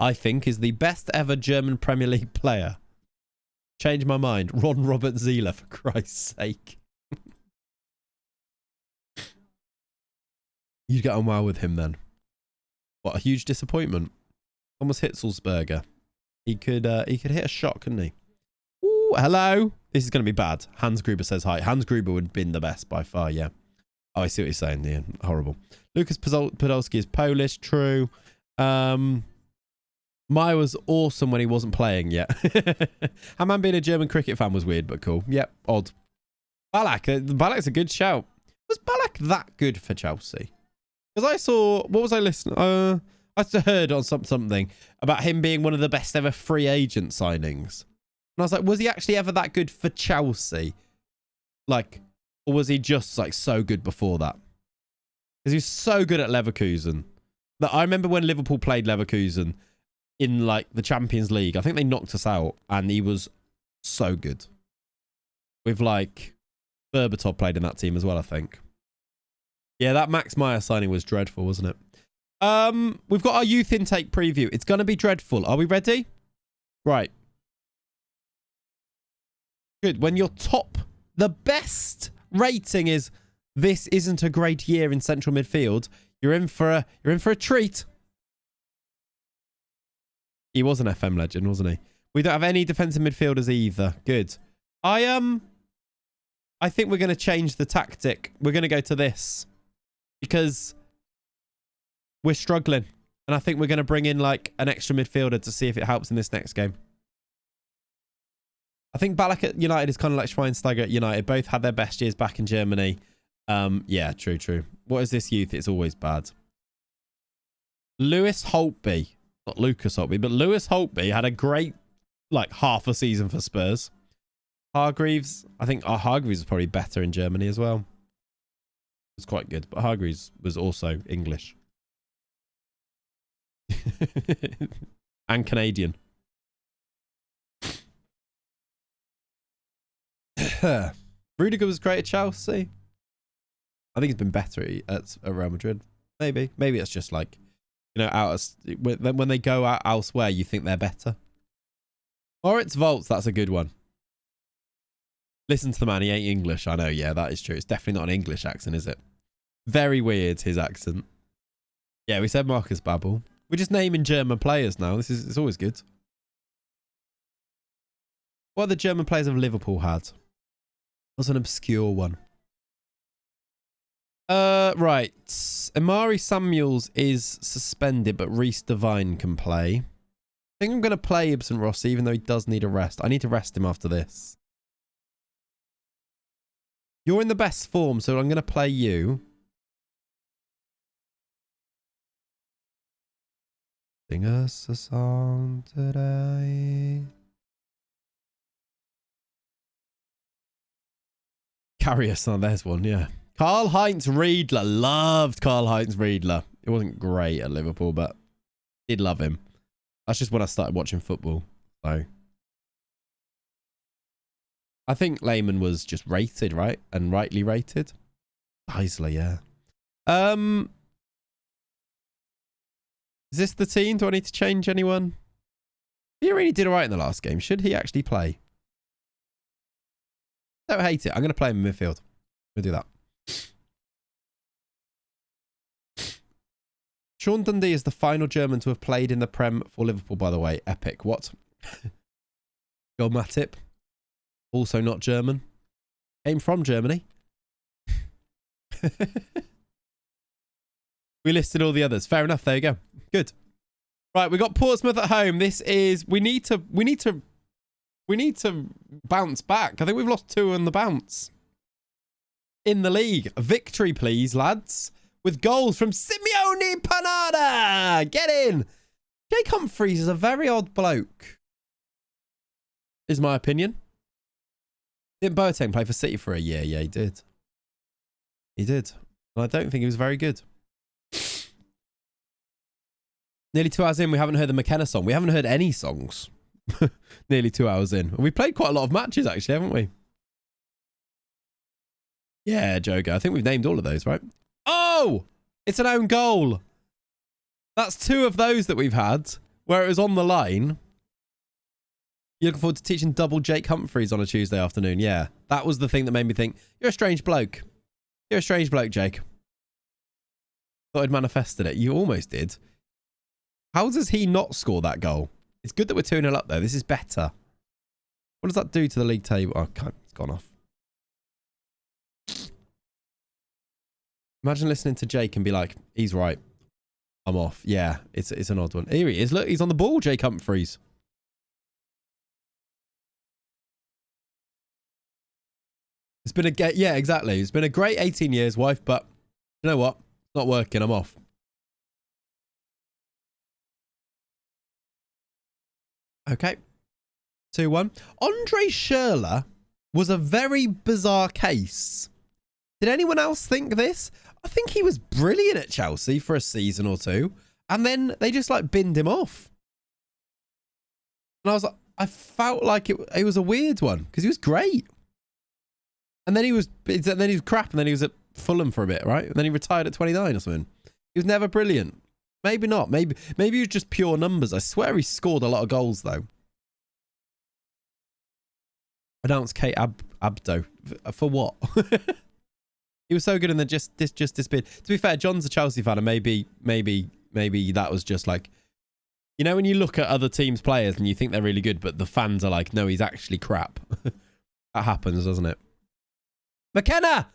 I think, is the best ever German Premier League player. Change my mind. Ron Robert Zieler, for Christ's sake. You'd get on well with him then. What a huge disappointment. Thomas Hitzelsberger. He could hit a shot, couldn't he? Ooh, hello. This is going to be bad. Hans Gruber says hi. Hans Gruber would have been the best by far, yeah. Oh, I see what you're saying, Ian. Horrible. Lucas Podolski is Polish, true. Meyer was awesome when he wasn't playing yet. Hamann being a German cricket fan was weird, but cool. Yep, odd. Ballack. Ballack's a good shout. Was Ballack that good for Chelsea? Because I saw, what was I listening? I heard on something about him being one of the best ever free agent signings. And I was like, was he actually ever that good for Chelsea? Like, or was he just like so good before that? Because he was so good at Leverkusen. That I remember when Liverpool played Leverkusen in like the Champions League. I think they knocked us out and he was so good. With like Berbatov played in that team as well, I think. Yeah, that Max Meyer signing was dreadful, wasn't it? We've got our youth intake preview. It's going to be dreadful. Are we ready? Right. Good. When you're top, the best rating is this isn't a great year in central midfield. You're in for a treat. He was an FM legend, wasn't he? We don't have any defensive midfielders either. Good. I think we're going to change the tactic. We're going to go to this because we're struggling. And I think we're going to bring in like an extra midfielder to see if it helps in this next game. I think Ballack at United is kind of like Schweinsteiger at United. Both had their best years back in Germany. Yeah, true. What is this youth? It's always bad. Lewis Holtby. Not Lucas Holtby, but Lewis Holtby had a great like half a season for Spurs. Hargreaves. I think Hargreaves was probably better in Germany as well. It was quite good, but Hargreaves was also English. And Canadian. Rudiger was great at Chelsea. I think he's been better at Real Madrid. Maybe it's just like, you know, when they go out elsewhere, you think they're better. Or it's Volts. That's a good one. Listen to the man. He ain't English. I know. Yeah, that is true. It's definitely not an English accent, is it? Very weird, his accent. Yeah, we said Marcus Babbel. We're just naming German players now. It's always good. What other German players have Liverpool had? What's an obscure one? Right. Amari Samuels is suspended, but Reece Devine can play. I think I'm going to play Ibsen Rossi, even though he does need a rest. I need to rest him after this. You're in the best form, so I'm going to play you. Sing us a song today. Carry us on. There's one, yeah. Karl-Heinz Riedler. Loved Karl-Heinz Riedler. It wasn't great at Liverpool, but did love him. That's just when I started watching football. So I think Lehmann was just rated, right? And rightly rated. Heisler, yeah. Is this the team? Do I need to change anyone? He really did all right in the last game. Should he actually play? Don't hate it. I'm going to play him in midfield. We'll do that. Sean Dundee is the final German to have played in the Prem for Liverpool, by the way. Epic. What? Go Matip. Also not German. Came from Germany. We listed all the others. Fair enough. There you go. Good. Right, we got Portsmouth at home. This is we need to bounce back. I think we've lost 2 on the bounce. In the league. Victory, please, lads. With goals from Simeone Panada. Get in. Jake Humphries is a very odd bloke. Is my opinion. Didn't Boateng play for City for a year? Yeah, he did. He did. And I don't think he was very good. Nearly 2 hours in, we haven't heard the McKenna song. We haven't heard any songs. Nearly 2 hours in. And we played quite a lot of matches, actually, haven't we? Yeah, Jogo. I think we've named all of those, right? Oh! It's an own goal. That's 2 of those that we've had where it was on the line. You're looking forward to teaching double Jake Humphries on a Tuesday afternoon. Yeah, that was the thing that made me think, you're a strange bloke. You're a strange bloke, Jake. Thought I'd manifested it. You almost did. How does he not score that goal? It's good that we're 2-0 up there. This is better. What does that do to the league table? Oh, God, it's gone off. Imagine listening to Jake and be like, he's right. I'm off. Yeah, it's an odd one. Here he is. Look, he's on the ball, Jake Humphries. It's been yeah, exactly. It's been a great 18 years, wife, but you know what? It's not working. I'm off. Okay. 2-1. Andre Schürrle was a very bizarre case. Did anyone else think this? I think he was brilliant at Chelsea for a season or two. And then they just like binned him off. And I was like, I felt like it was a weird one because he was great. And then he was crap. And then he was at Fulham for a bit, right? And then he retired at 29 or something. He was never brilliant. Maybe not. Maybe he was just pure numbers. I swear he scored a lot of goals though. Announce Kate Abdo. For what? He was so good and then just disappeared. To be fair, John's a Chelsea fan and maybe that was just like, you know, when you look at other teams' players and you think they're really good, but the fans are like, no, he's actually crap. That happens, doesn't it? McKenna!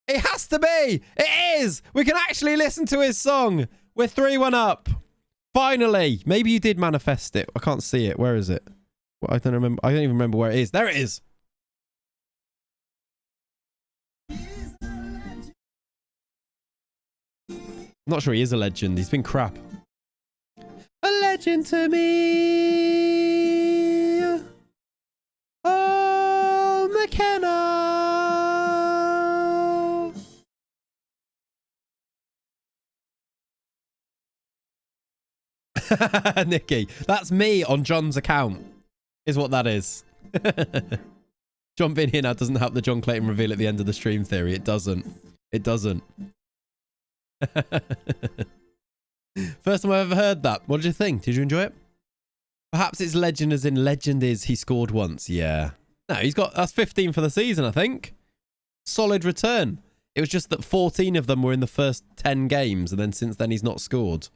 It has to be! It is! We can actually listen to his song. We're 3-1 up. Finally. Maybe you did manifest it. I can't see it. Where is it? Well, I don't remember. I don't even remember where it is. There it is. I'm not sure he is a legend. He's been crap. A legend to me. Oh, McKenna. Nikki, that's me on John's account, is what that is. John being here now doesn't help the John Clayton reveal at the end of the stream theory. It doesn't. It doesn't. First time I've ever heard that. What did you think? Did you enjoy it? Perhaps it's legend as in legend is he scored once. Yeah. No, that's 15 for the season, I think. Solid return. It was just that 14 of them were in the first 10 games, and then since then he's not scored.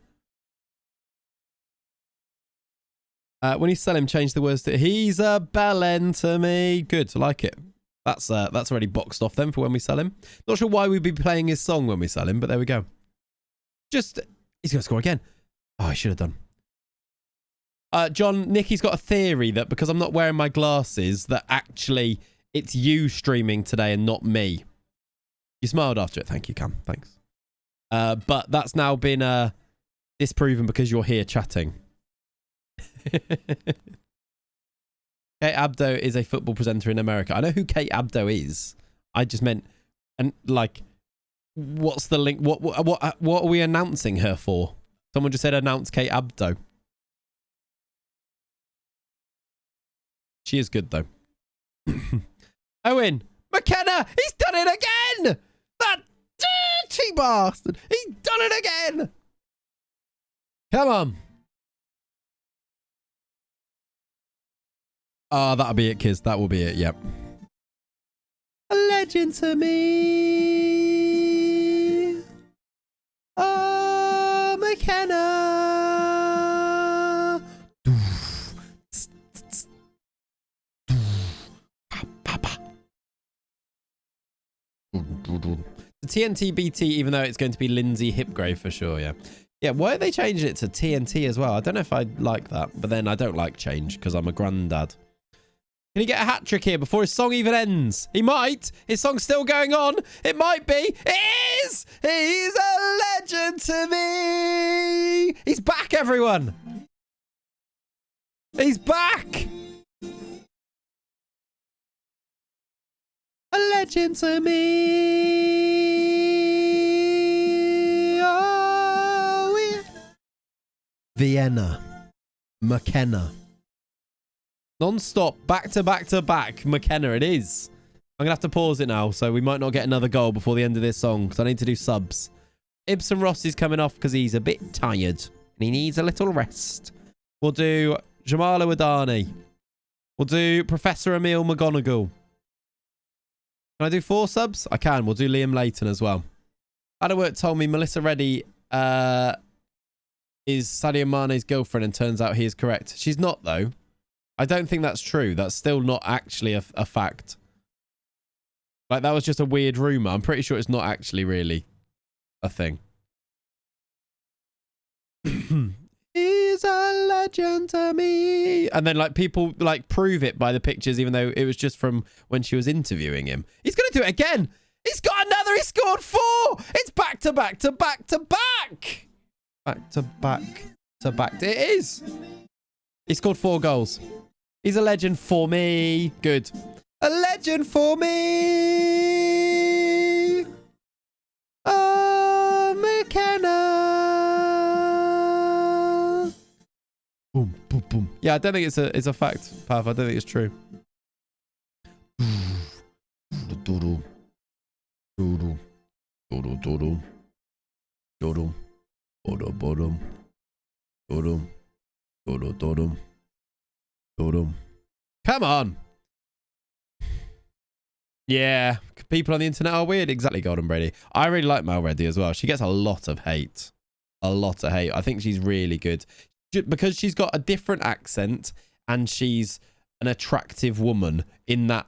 When you sell him, change the words to he's a bellend to me. Good, I like it. That's already boxed off then for when we sell him. Not sure why we'd be playing his song when we sell him, but there we go. He's going to score again. Oh, I should have done. John, Nicky's got a theory that because I'm not wearing my glasses, that actually it's you streaming today and not me. You smiled after it. Thank you, Cam. Thanks. But that's now been disproven because you're here chatting. Kate Abdo is a football presenter in America. I know who Kate Abdo is. I just meant, and like, what's the link? What are we announcing her for? Someone just said announce Kate Abdo. She is good though. Owen McKenna, he's done it again. That dirty bastard. He's done it again. Come on. Ah, that'll be it, kids. That will be it. Yep. A legend to me. Oh, McKenna. The TNT BT, even though it's going to be Lindsay Hipgrave for sure. Yeah. Yeah, why are they changing it to TNT as well? I don't know if I'd like that, but then I don't like change because I'm a granddad. Can he get a hat-trick here before his song even ends? He might. His song's still going on. It might be. It is! He's a legend to me! He's back, everyone! He's back! A legend to me! Oh, yeah. Vienna. McKenna. Non-stop, back to back to back. McKenna, it is. I'm going to have to pause it now, so we might not get another goal before the end of this song, because I need to do subs. Ibsen Ross is coming off because he's a bit tired, and he needs a little rest. We'll do Jamala Wadani. We'll do Professor Emil McGonagall. Can I do 4 subs? I can. We'll do Liam Layton as well. Adderwork told me Melissa Reddy is Sadio Mane's girlfriend, and turns out he is correct. She's not, though. I don't think that's true. That's still not actually a fact. Like, that was just a weird rumor. I'm pretty sure it's not actually really a thing. He's She's a legend to me. And then like people like prove it by the pictures, even though it was just from when she was interviewing him. He's going to do it again. He's got another. He scored 4. It's back to back to back to back. Back to back to back. It is. He scored 4 goals. He's a legend for me. Good. A legend for me. Oh, McKenna. Boom, boom, boom. Yeah, I don't think it's a fact, Pav. I don't think it's true. Doodle. Doodle. Doodle, doodle. Doodle. Doodle, doodle. Doodle. Doodle, doodle. Doodle. Come on. Yeah, people on the internet are weird. Exactly, Golden Brady. I really like Mel Reddy as well. She gets a lot of hate. A lot of hate. I think she's really good. Because she's got a different accent and she's an attractive woman in that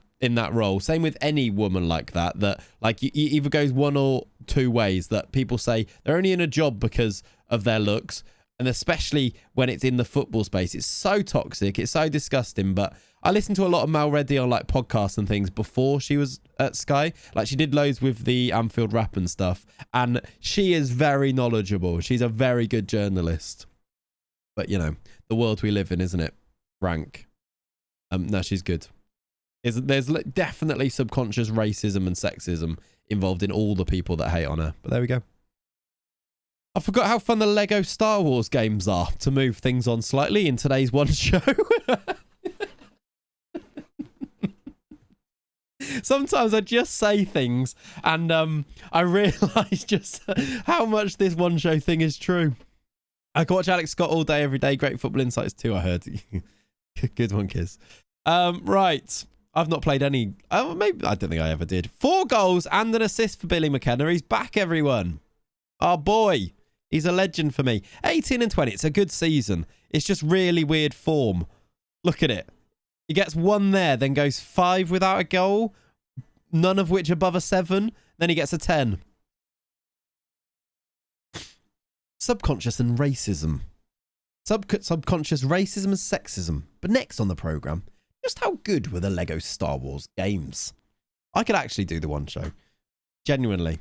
role. Same with any woman like that like it either goes one or two ways, that people say they're only in a job because of their looks. And especially when it's in the football space, it's so toxic, it's so disgusting. But I listened to a lot of Mel Reddy on like podcasts and things before she was at Sky. Like she did loads with the Anfield rap and stuff, and she is very knowledgeable. She's a very good journalist. But you know, the world we live in, isn't it? Rank. No, she's good. There's definitely subconscious racism and sexism involved in all the people that hate on her. But there we go. I forgot how fun the Lego Star Wars games are, to move things on slightly in today's one show. Sometimes I just say things and I realise just how much this one show thing is true. I can watch Alex Scott all day, every day. Great football insights too, I heard. Good one, Kiz. Right. I've not played any. Maybe I don't think I ever did. 4 goals and an assist for Billy McKenna. He's back, everyone. Our boy. He's a legend for me. 18 and 20. It's a good season. It's just really weird form. Look at it. He gets 1 there, then goes 5 without a goal, none of which above a 7. Then he gets a 10. Subconscious and racism. Subconscious racism and sexism. But next on the programme, just how good were the Lego Star Wars games? I could actually do the one show. Genuinely.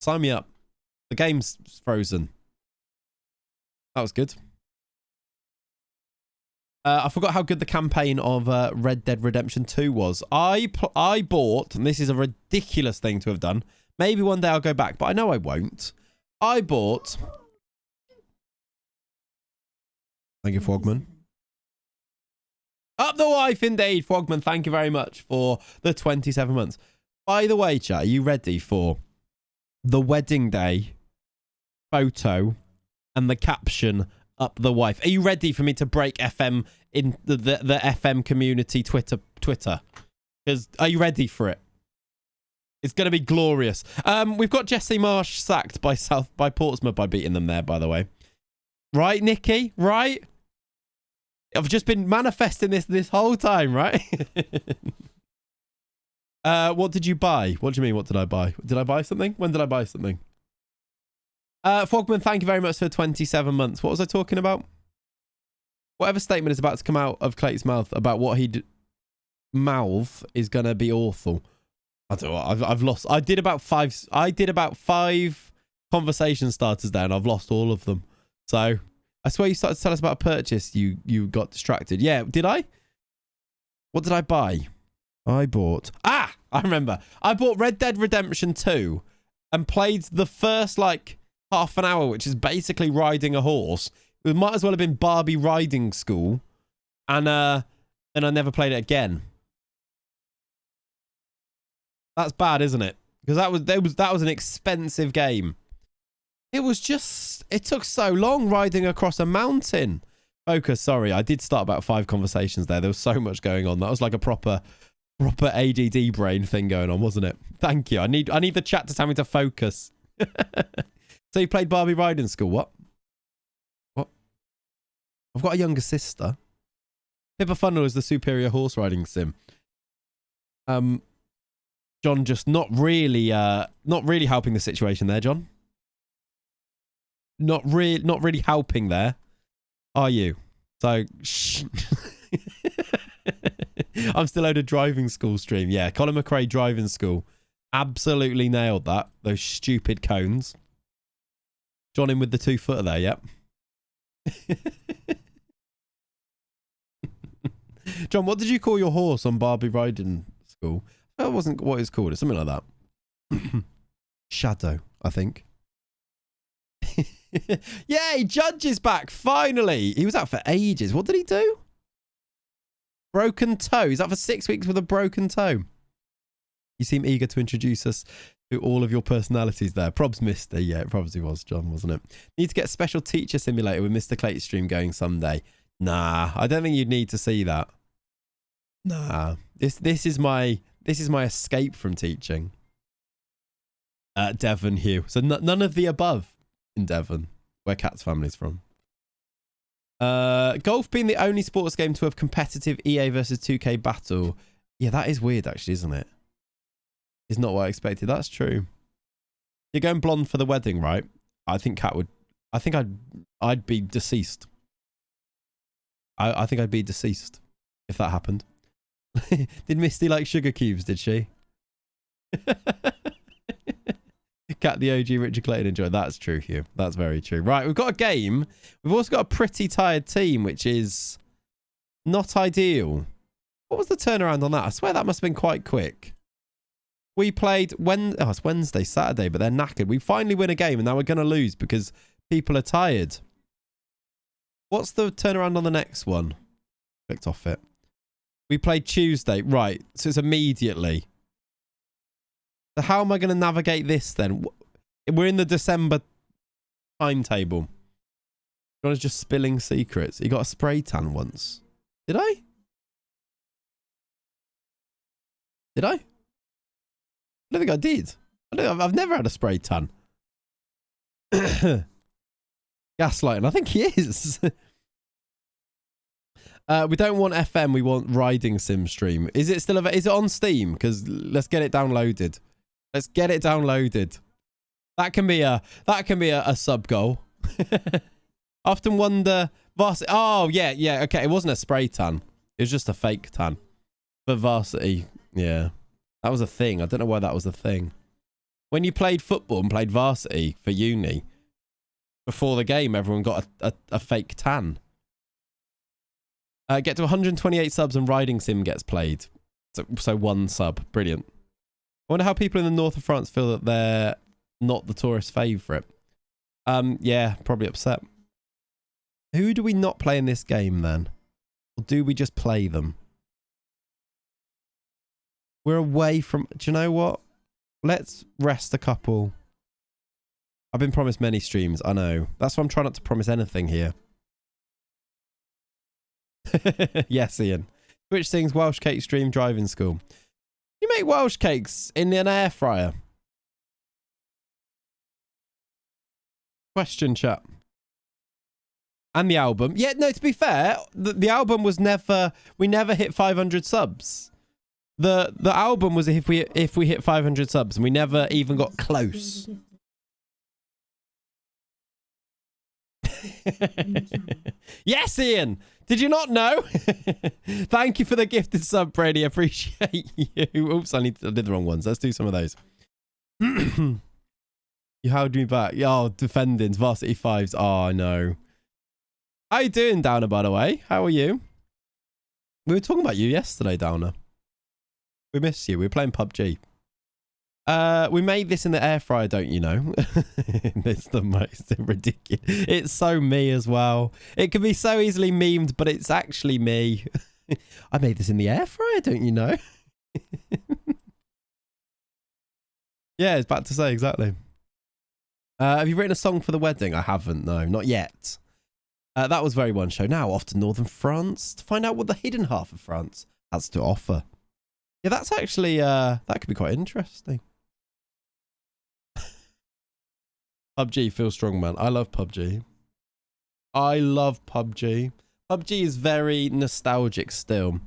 Sign me up. The game's frozen. That was good. I forgot how good the campaign of Red Dead Redemption 2 was. I bought, and this is a ridiculous thing to have done. Maybe one day I'll go back, but I know I won't. I bought... Thank you, Frogman. Up the wife, indeed. Frogman, thank you very much for the 27 months. By the way, chat, are you ready for the wedding day photo and the caption, up the wife? Are you ready for me to break FM in the FM community Twitter? Because are you ready for it? It's going to be glorious. We've got Jesse Marsh sacked by Portsmouth by beating them there, by the way. Right, Nikki? Right? I've just been manifesting this whole time, right? What did you buy? What do you mean, what did I buy? Did I buy something? When did I buy something? Fogman, thank you very much for 27 months. What was I talking about? Whatever statement is about to come out of Clayton's mouth about what he'd mouth is going to be awful. I don't know. I've lost. I did about 5 conversation starters there and I've lost all of them. So I swear you started to tell us about a purchase. You got distracted. Yeah, did I? What did I buy? I remember. I bought Red Dead Redemption 2 and played the first like half an hour, which is basically riding a horse. It might as well have been Barbie riding school. And then I never played it again. That's bad, isn't it? Because that was an expensive game. It took so long riding across a mountain. Focus, sorry. I did start about 5 conversations there. There was so much going on. That was like a proper ADD brain thing going on, wasn't it? Thank you. I need the chat to tell me to focus. So you played Barbie Riding School. What? I've got a younger sister. Pippa Funnel is the superior horse riding sim. John just not really helping the situation there, John. Not really helping there. Are you? So, shh. I'm still out of driving school stream. Yeah, Colin McRae driving school. Absolutely nailed that. Those stupid cones. John in with the 2-footer there, yep. John, what did you call your horse on Barbie riding school? That wasn't what it's called. It's something like that. Shadow, I think. Yay, Judge is back, finally. He was out for ages. What did he do? Broken toe. He's out for 6 weeks with a broken toe. You seem eager to introduce us to all of your personalities there. Probs Mister. Yeah, it probably was John, wasn't it? Need to get a special teacher simulator with Mr. Clate's stream going someday. Nah, I don't think you'd need to see that. Nah. This is my escape from teaching. Devon Hugh. So none of the above in Devon, where Cat's family's from. Golf being the only sports game to have competitive EA versus 2K battle. Yeah, that is weird actually, isn't it? It's not what I expected. That's true. You're going blonde for the wedding, right? I think Cat would. I think I'd be deceased. I think I'd be deceased if that happened. Did Misty like sugar cubes, did she? Cat the OG Richard Clayton enjoyed. That's true, Hugh. That's very true. Right, we've got a game. We've also got a pretty tired team, which is not ideal. What was the turnaround on that? I swear that must have been quite quick. We played it's Wednesday, Saturday, but they're knackered. We finally win a game, and now we're going to lose because people are tired. What's the turnaround on the next one? Clicked off it. We played Tuesday. Right, so it's immediately. So how am I going to navigate this then? We're in the December timetable. John is just spilling secrets. He got a spray tan once. Did I? Did I? I don't think I did. I've never had a spray tan. Gaslighting. I think he is. We don't want FM. We want riding sim stream. Is it still is it on Steam? Because let's get it downloaded. Let's get it downloaded. That can be a sub goal. Often wonder. Varsity. Oh yeah. Okay, it wasn't a spray tan. It was just a fake tan. For varsity, yeah. That was a thing. I don't know why that was a thing. When you played football and played varsity for uni, before the game, everyone got a fake tan. Get to 128 subs and riding sim gets played. So 1 sub. Brilliant. I wonder how people in the north of France feel that they're not the tourist favourite. Yeah, probably upset. Who do we not play in this game then? Or do we just play them? We're away from... Do you know what? Let's rest a couple. I've been promised many streams. I know. That's why I'm trying not to promise anything here. Yes, Ian. Twitch sings Welsh cake stream driving school. You make Welsh cakes in an air fryer? Question, chat. And the album. Yeah, no, to be fair, the album was never... We never hit 500 subs. The album was if we hit 500 subs, and we never even got close. Yes, Ian. Did you not know? Thank you for the gifted sub, Brady. Appreciate you. Oops, I did the wrong ones. Let's do some of those. You held me back. Oh, defendings, varsity 5s. Oh, I know. How you doing, Downer, by the way? How are you? We were talking about you yesterday, Downer. We missed you. We were playing PUBG. We made this in the air fryer, don't you know? It's the most ridiculous. It's so me as well. It can be so easily memed, but it's actually me. I made this in the air fryer, don't you know? Yeah, it's about to say exactly. Have you written a song for the wedding? I haven't, no, not yet. That was very one show. Now off to northern France to find out what the hidden half of France has to offer. Yeah, that's actually, that could be quite interesting. PUBG feels strong, man. I love PUBG. I love PUBG. PUBG is very nostalgic still.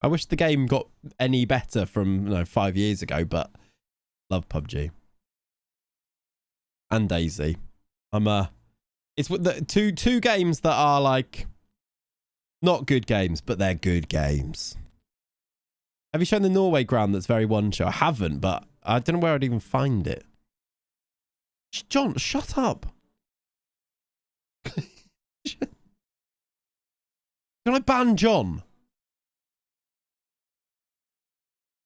I wish the game got any better from 5 years ago, but love PUBG. And Daisy. I'm It's the two games that are like not good games, but they're good games. Have you shown the Norway ground that's very one show? I haven't, but I don't know where I'd even find it. John, shut up. Can I ban John?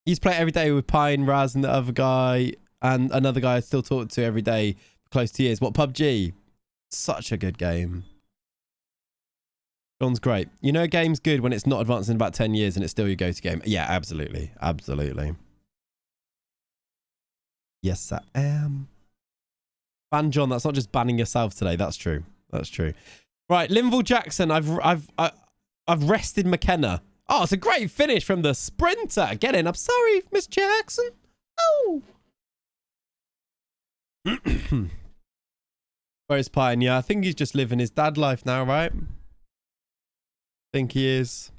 He's playing every day with Pine, Raz, and the other guy, and another guy I still talk to every day for close to years. What, PUBG? Such a good game. John's great. You know a game's good when it's not advanced in about 10 years and it's still your go-to game. Yeah, absolutely. Absolutely. Yes, I am. Ban John. That's not just banning yourself today. That's true. That's true. Right, Linville Jackson. I've rested McKenna. Oh, it's a great finish from the sprinter. Get in. I'm sorry, Miss Jackson. Oh. Where's Pine? Yeah, I think he's just living his dad life now, right? I think he is.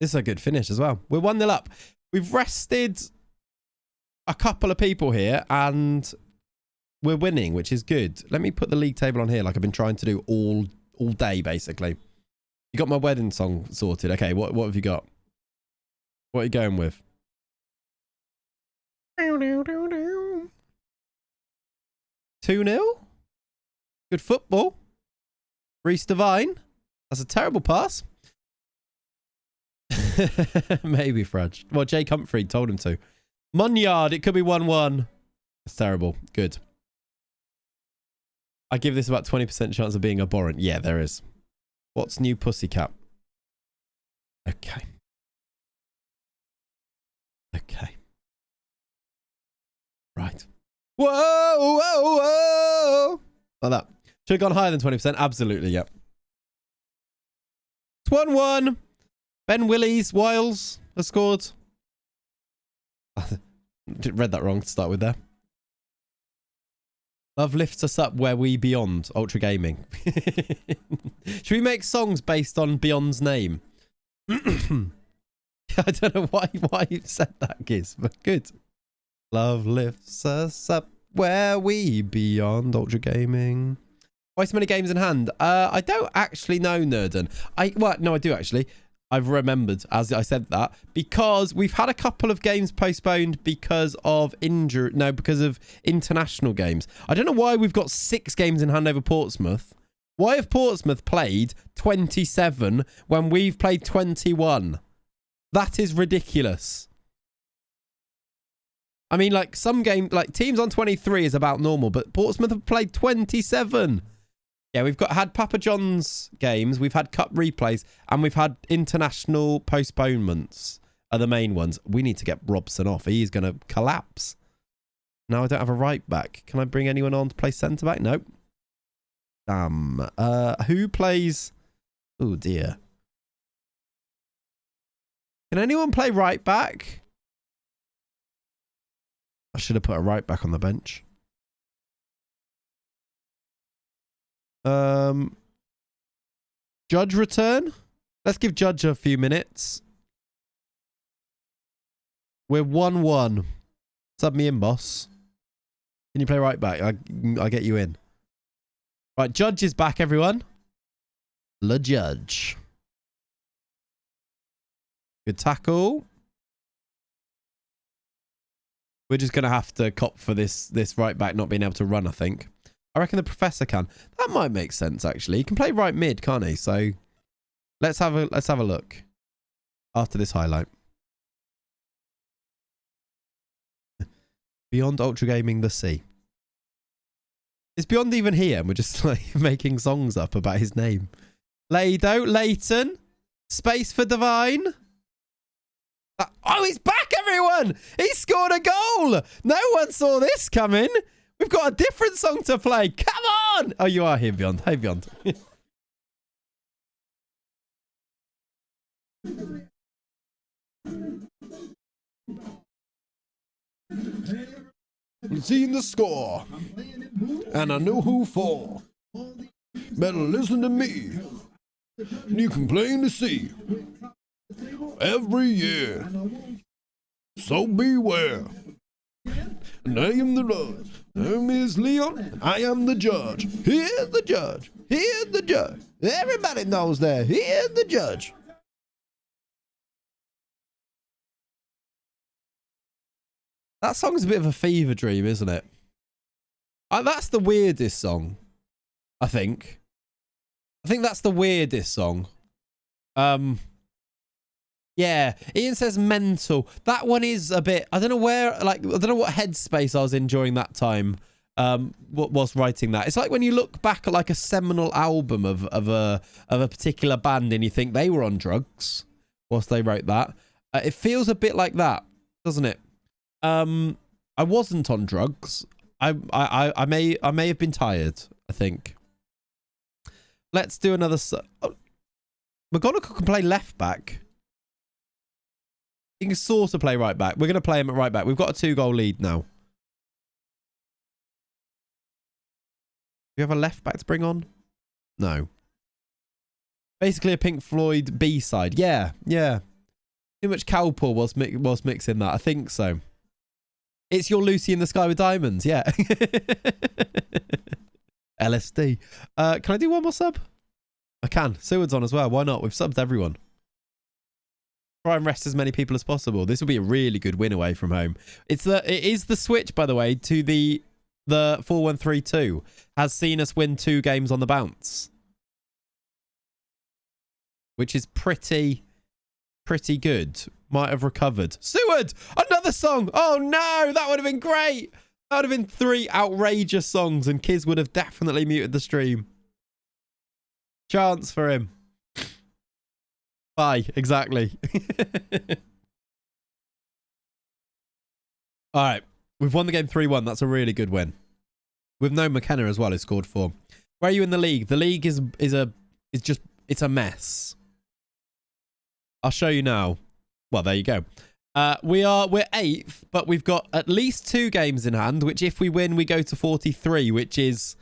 This is a good finish as well. We're 1-0 up. We've rested a couple of people here and we're winning, which is good. Let me put the league table on here like I've been trying to do all day, basically. You got my wedding song sorted. Okay, what have you got? What are you going with? 2-0? Good football. Reece Devine. That's a terrible pass. Maybe Fudge. Well, Jake Humphrey told him to. Munyard, it could be 1-1. That's terrible. Good. I give this about 20% chance of being abhorrent. Yeah, there is. What's new, Pussycat? Okay. Okay. Right. Whoa, whoa, whoa. Like that. Should have gone higher than 20%. Absolutely, yep. It's 1-1. Ben Willies, Wiles has scored. Read that wrong to start with there. Love lifts us up where we beyond Ultra Gaming. Should we make songs based on Beyond's name? I don't know why you said that, Giz, but good. Love lifts us up where we beyond Ultra Gaming. Why so many games in hand? I don't actually know, Nerden. Well, no, I do actually. I've remembered as I said that because we've had a couple of games postponed because of injury. No, because of international games. I don't know why we've got 6 games in hand over Portsmouth. Why have Portsmouth played 27 when we've played 21? That is ridiculous. I mean, like some game, like teams on 23 is about normal, but Portsmouth have played 27. Yeah, we've had Papa John's games, we've had cup replays, and we've had international postponements are the main ones. We need to get Robson off. He's going to collapse. Now I don't have a right back. Can I bring anyone on to play centre back? Nope. Damn. Who plays... Oh, dear. Can anyone play right back? I should have put a right back on the bench. Judge return. Let's give Judge a few minutes. We're 1-1. Sub me in, boss. Can you play right back? I'll get you in. Right, Judge is back, everyone. Le Judge. Good tackle. We're just going to have to cop for this right back not being able to run, I think. I reckon the professor can. That might make sense, actually. He can play right mid, can't he? So let's have a look after this highlight. Beyond Ultra Gaming the Sea. Is Beyond even here? And we're just like making songs up about his name. Lado, Leighton, space for Divine. Oh, he's back, everyone! He scored a goal! No one saw this coming. We've got a different song to play. Come on! Oh, you are here, Beyond. Hey, Beyond. Seeing the score, and I know who for. Better listen to me. You can plainly see every year. So beware. and I am the judge. My name is Leon, and I am the judge. Here's the judge. Here's the judge. Everybody knows that. Here's the judge. That song's a bit of a fever dream, isn't it? That's the weirdest song, I think. I think that's the weirdest song. Yeah, Ian says mental. That one is a bit, I don't know where, like, I don't know what headspace I was in during that time, whilst writing that. It's like when you look back at like a seminal album of a particular band and you think they were on drugs whilst they wrote that. It feels a bit like that, doesn't it? I wasn't on drugs. I may have been tired, I think. Let's do another. Oh, McGonagall can play left back. He can sort of play right back. We're going to play him at right back. We've got a 2-goal lead now. Do you have a left back to bring on? No. Basically a Pink Floyd B-side. Yeah, yeah. Too much Cowpaw whilst mixing that. I think so. It's your Lucy in the Sky with Diamonds. Yeah. LSD. Can I do one more sub? I can. Seward's on as well. Why not? We've subbed everyone. Try and rest as many people as possible. This will be a really good win away from home. It is the switch, by the way, to the 4-1-3-2 has seen us win 2 games on the bounce, which is pretty good. Might have recovered. Seward, another song. Oh no, that would have been great. That would have been 3 outrageous songs, and Kiz would have definitely muted the stream. Chance for him. Bye, exactly. All right, we've won the game 3-1. That's a really good win. We've known McKenna as well, who scored 4. Where are you in the league? The league is it's a mess. I'll show you now. Well, there you go. We're 8th, but we've got at least 2 games in hand, which if we win, we go to 43, which is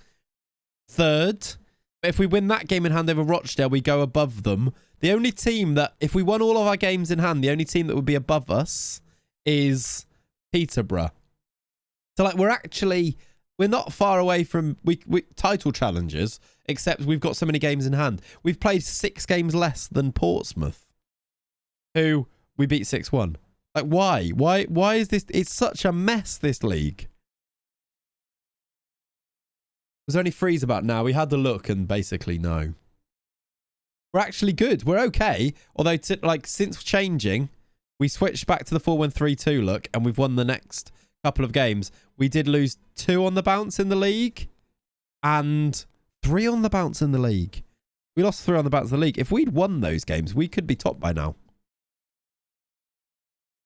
3rd. But if we win that game in hand over Rochdale, we go above them. The only team that, if we won all of our games in hand, the only team that would be above us is Peterborough. So, like, we're not far away from we title challenges, except we've got so many games in hand. We've played 6 games less than Portsmouth, who we beat 6-1. Like, why? Why is this? It's such a mess, this league. Was there any freeze about now? We had the look and basically no. We're actually good. We're okay. Although, since changing, we switched back to the 4-1-3-2 look and we've won the next couple of games. We did lose 2 on the bounce in the league and 3 on the bounce in the league. We lost 3 on the bounce in the league. If we'd won those games, we could be top by now.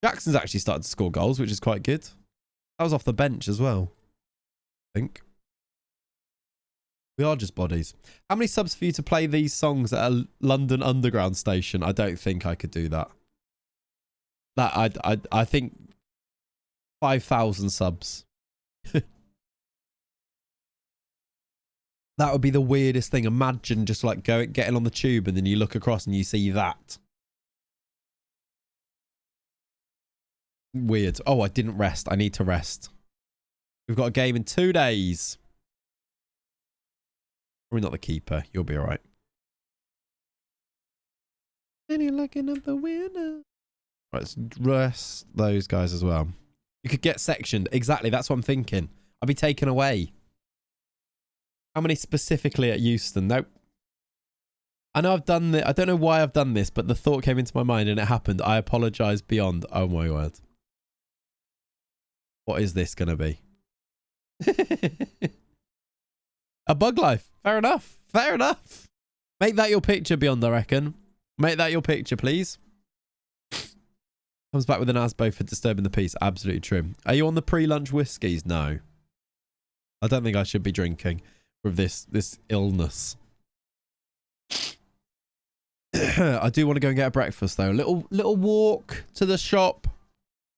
Jackson's actually started to score goals, which is quite good. That was off the bench as well, I think. We are just bodies. How many subs for you to play these songs at a London Underground station? I don't think I could do that. I think 5,000 subs. That would be the weirdest thing. Imagine just like getting on the tube and then you look across and you see that. Weird. Oh, I didn't rest. I need to rest. We've got a game in 2 days. Probably not the keeper. You'll be all right. And you're looking at the window. Right, let's rest those guys as well. You could get sectioned. Exactly. That's what I'm thinking. I'll be taken away. How many specifically at Euston? Nope. I know I've done this. I don't know why I've done this, but the thought came into my mind and it happened. I apologize beyond. Oh my word. What is this going to be? A bug life. Fair enough. Fair enough. Make that your picture, Beyond, I reckon. Make that your picture, please. Comes back with an asbo for disturbing the peace. Absolutely true. Are you on the pre-lunch whiskies? No. I don't think I should be drinking with this illness. I do want to go and get a breakfast, though. A little walk to the shop.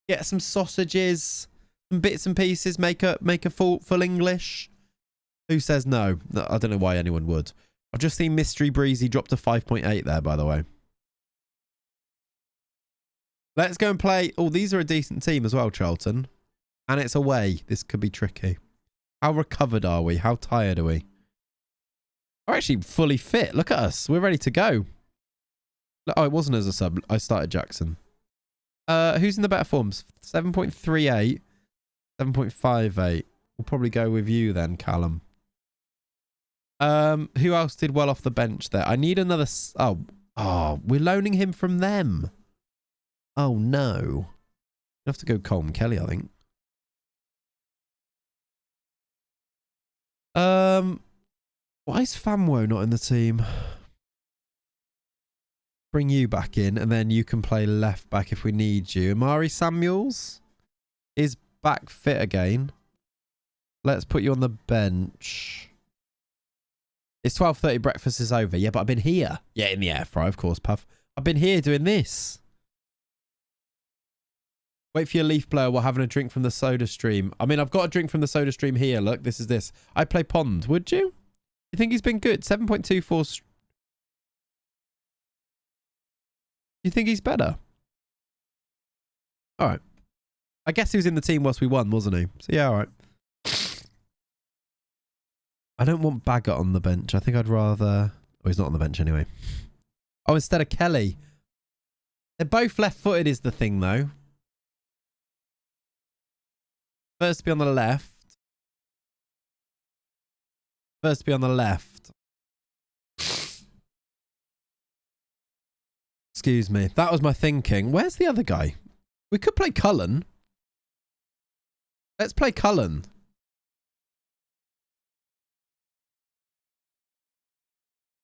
Get some sausages. Some bits and pieces. Make a full English. Who says no? I don't know why anyone would. I've just seen Mystery Breezy drop to 5.8 there, by the way. Let's go and play. Oh, these are a decent team as well, Charlton. And it's away. This could be tricky. How recovered are we? How tired are we? We're actually fully fit. Look at us. We're ready to go. Oh, it wasn't as a sub. I started Jackson. Who's in the better forms? 7.38. 7.58. We'll probably go with you then, Callum. Who else did well off the bench there? I need another... Oh, we're loaning him from them. Oh, no. You have to go Colm Kelly, I think. Why is Famwo not in the team? Bring you back in, and then you can play left back if we need you. Amari Samuels is back fit again. Let's put you on the bench. It's 12:30. Breakfast is over. Yeah, but I've been here. Yeah, in the air fryer, of course, Puff. I've been here doing this. Wait for your leaf blower while having a drink from the soda stream. I mean, I've got a drink from the soda stream here. Look, this is this. I play Pond. Would you? You think he's been good? 7.24. You think he's better? All right. I guess he was in the team whilst we won, wasn't he? So yeah, all right. I don't want Baggett on the bench. I think I'd rather... Oh, he's not on the bench anyway. Oh, instead of Kelly. They're both left-footed is the thing, though. First to be on the left. First to be on the left. Excuse me. That was my thinking. Where's the other guy? We could play Cullen. Let's play Cullen.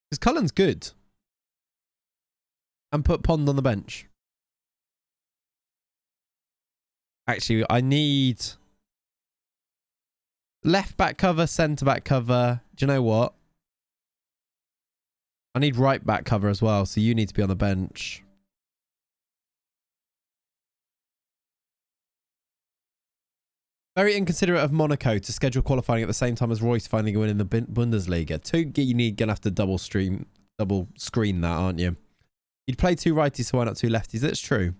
Because Cullen's good. And put Pond on the bench. Actually, I need... left back cover, centre back cover. Do you know what? I need right back cover as well, so you need to be on the bench. Very inconsiderate of Monaco to schedule qualifying at the same time as Royce finally winning the Bundesliga. Gonna have to double screen that, aren't you? You'd play two righties, so why not two lefties? That's true.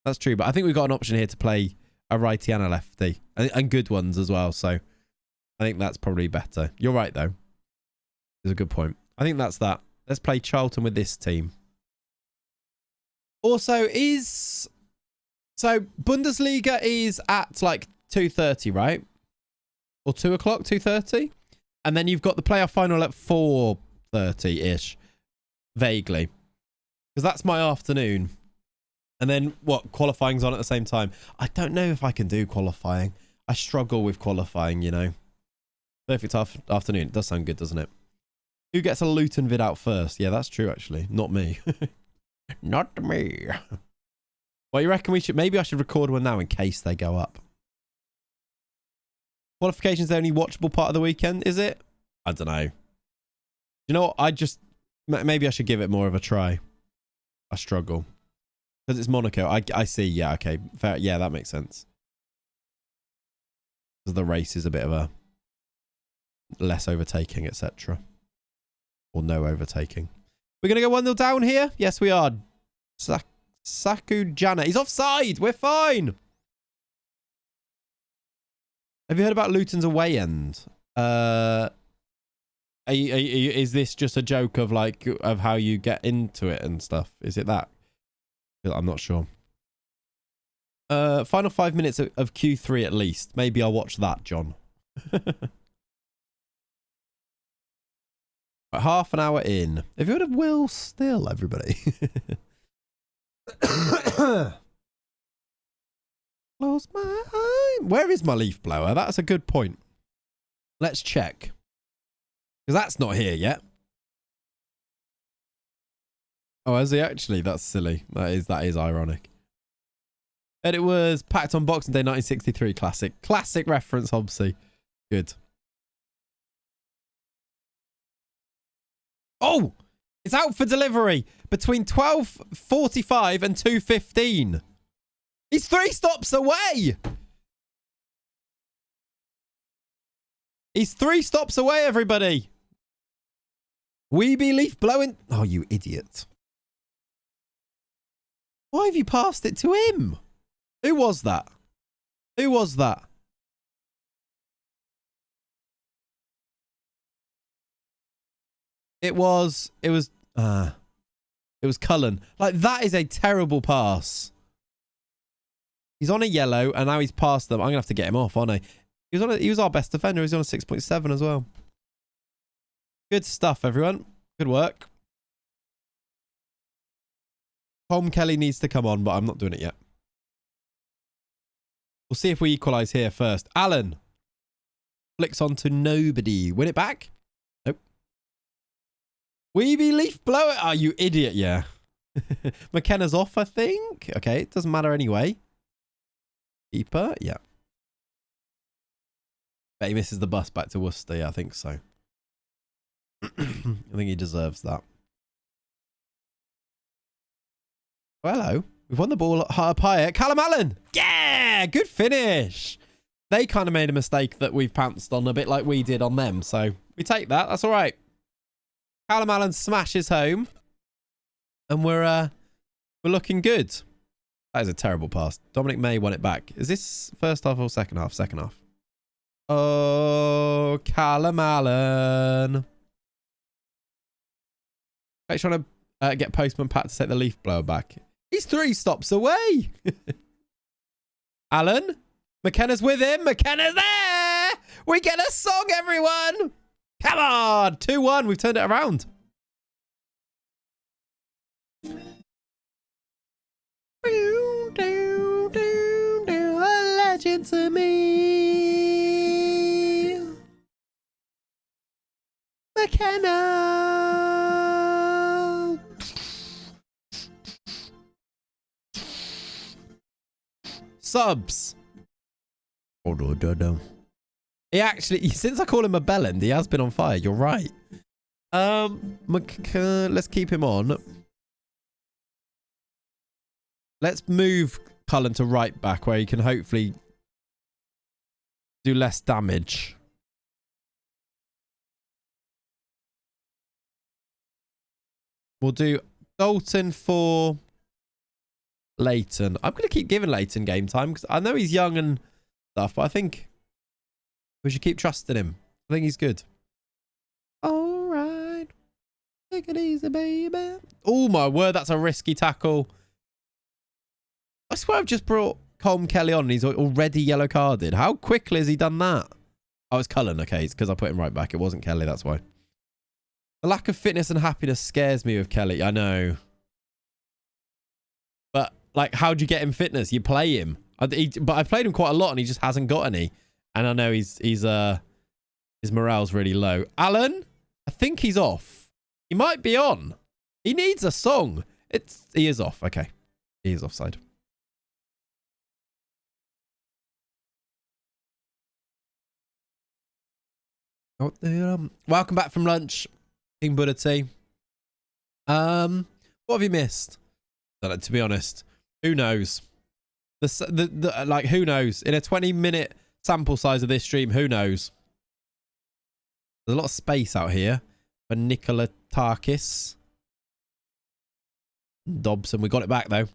That's true, but I think we've got an option here to play a righty and a lefty. And good ones as well, so I think that's probably better. You're right, though. There's a good point. I think that's that. Let's play Charlton with this team. Also, so Bundesliga is at like 2:30, right? Or 2 o'clock, 2:30? And then you've got the playoff final at 4:30-ish. Vaguely. Because that's my afternoon. And then, what, qualifying's on at the same time. I don't know if I can do qualifying. I struggle with qualifying, you know. Perfect afternoon. It does sound good, doesn't it? Who gets a Luton vid out first? Yeah, that's true, actually. Not me. Not me. Well, you reckon we should... Maybe I should record one now in case they go up. Qualification's the only watchable part of the weekend, is it? I don't know. You know what? Maybe I should give it more of a try. I struggle. Because it's Monaco. I see. Yeah, okay. Fair. Yeah, that makes sense. Because the race is a bit of a... less overtaking, etc. Or no overtaking. We're going to go 1-0 down here? Yes, we are. Sakujana. He's offside. We're fine. Have you heard about Luton's away end? Is this just a joke of like of how you get into it and stuff? Is it that? I'm not sure. Final 5 minutes of Q3 at least. Maybe I'll watch that, John. Half an hour in. Have you heard of Will Still, everybody? Close my eye. Where is my leaf blower? That's a good point. Let's check. Because that's not here yet. Oh, is he actually? That's silly. That is ironic. And it was packed on Boxing Day 1963. Classic. Classic reference, Hobbsy. Good. Oh! It's out for delivery between 12:45 and 2:15. He's 3 stops away! He's 3 stops away, everybody! We be leaf blowing... Oh, you idiot. Why have you passed it to him? Who was that? Who was that? It was Cullen. Like, that is a terrible pass. He's on a yellow, and now he's past them. I'm going to have to get him off, aren't I? He was our best defender. He's on a 6.7 as well. Good stuff, everyone. Good work. Tom Kelly needs to come on, but I'm not doing it yet. We'll see if we equalise here first. Alan flicks on to nobody. Win it back? Nope. Weeby leaf blower. Oh, you idiot, yeah. McKenna's off, I think. Okay, it doesn't matter anyway. Keeper, yeah. Bet he misses the bus back to Worcester. Yeah, I think so. I think he deserves that. Well, hello. We've won the ball up higher. Callum Allen. Yeah, good finish. They kind of made a mistake that we've pounced on a bit like we did on them. So we take that. That's all right. Callum Allen smashes home. And we're looking good. That is a terrible pass. Dominic May won it back. Is this first half or second half? Second half. Oh, Callum Allen. He's trying to get Postman Pat to take the leaf blower back. He's 3 stops away. Alan. McKenna's with him. McKenna's there. We get a song, everyone. Come on. 2-1. We've turned it around. A legend to me. McKenna. Subs. He actually, since I call him a bellend, he has been on fire. You're right. Let's keep him on. Let's move Cullen to right back where he can hopefully do less damage. We'll do Dalton for Leighton. I'm going to keep giving Leighton game time because I know he's young and stuff, but I think we should keep trusting him. I think he's good. All right. Take it easy, baby. Oh, my word. That's a risky tackle. I swear I've just brought Colm Kelly on and he's already yellow carded. How quickly has he done that? Oh, it's Cullen. Okay, it's because I put him right back. It wasn't Kelly. That's why. The lack of fitness and happiness scares me with Kelly. I know. But, like, how'd you get him fitness? You play him. But I've played him quite a lot and he just hasn't got any. And I know his morale's really low. Alan, I think he's off. He might be on. He needs a song. He is off. Okay. He is offside. Welcome back from lunch, King Buddha Tea. What have you missed? To be honest, who knows? Like, who knows? In a 20-minute sample size of this stream, who knows? There's a lot of space out here for Nicola Tarkis. Dobson, we got it back though.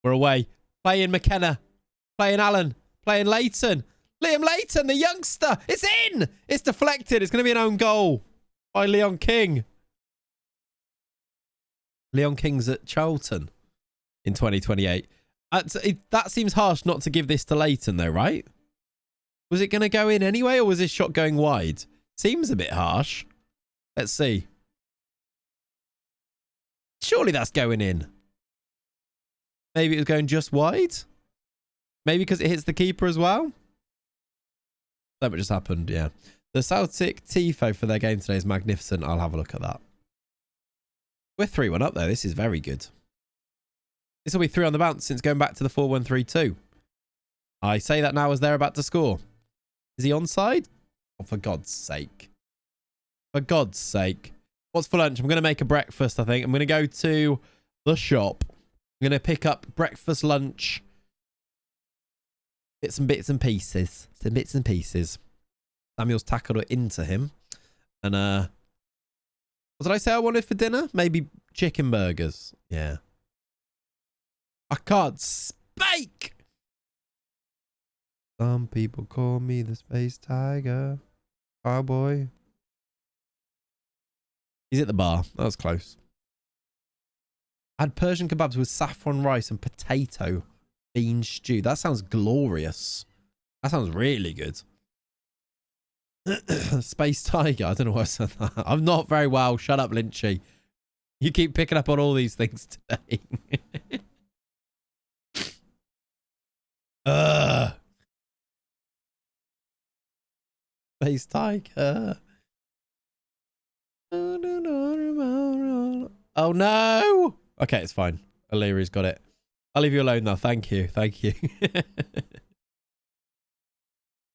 We're away. Playing McKenna. Playing Allen. Playing Leighton. Liam Leighton, the youngster. It's in. It's deflected. It's going to be an own goal by Leon King. Leon King's at Charlton in 2028. That seems harsh not to give this to Leighton though, right? Was it going to go in anyway, or was this shot going wide? Seems a bit harsh. Let's see. Surely that's going in. Maybe it was going just wide. Maybe because it hits the keeper as well. That just happened, yeah. The Celtic TIFO for their game today is magnificent. I'll have a look at that. We're 3-1 up there. This is very good. This will be 3 on the bounce since going back to the 4-1-3-2. I say that now as they're about to score. Is he onside? Oh, for God's sake. For God's sake. What's for lunch? I'm going to make a breakfast, I think. I'm going to go to the shop. I'm going to pick up breakfast, lunch. Some bits and pieces. Some bits and pieces. Samuel's tackled it into him. And, what did I say I wanted for dinner? Maybe chicken burgers. Yeah. I can't speak. Some people call me the space tiger. Cowboy. He's at the bar. That was close. I had Persian kebabs with saffron rice and potato bean stew. That sounds glorious. That sounds really good. Space Tiger. I don't know why I said that. I'm not very well. Shut up, Lynchy. You keep picking up on all these things today. Space Tiger. Oh no. Okay, it's fine. Illyria's got it. I'll leave you alone now. Thank you. Thank you.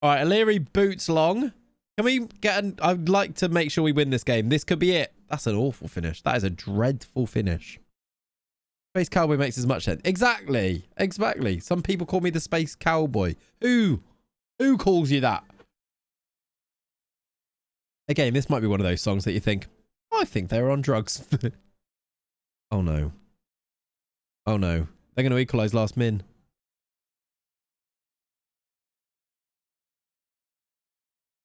All right, Illyria boots long. Can we get an... I'd like to make sure we win this game. This could be it. That's an awful finish. That is a dreadful finish. Space Cowboy makes as much sense. Exactly. Exactly. Some people call me the Space Cowboy. Who? Who calls you that? Again, this might be one of those songs that you think, oh, I think they're on drugs. Oh, no. Oh, no. They're going to equalise last min.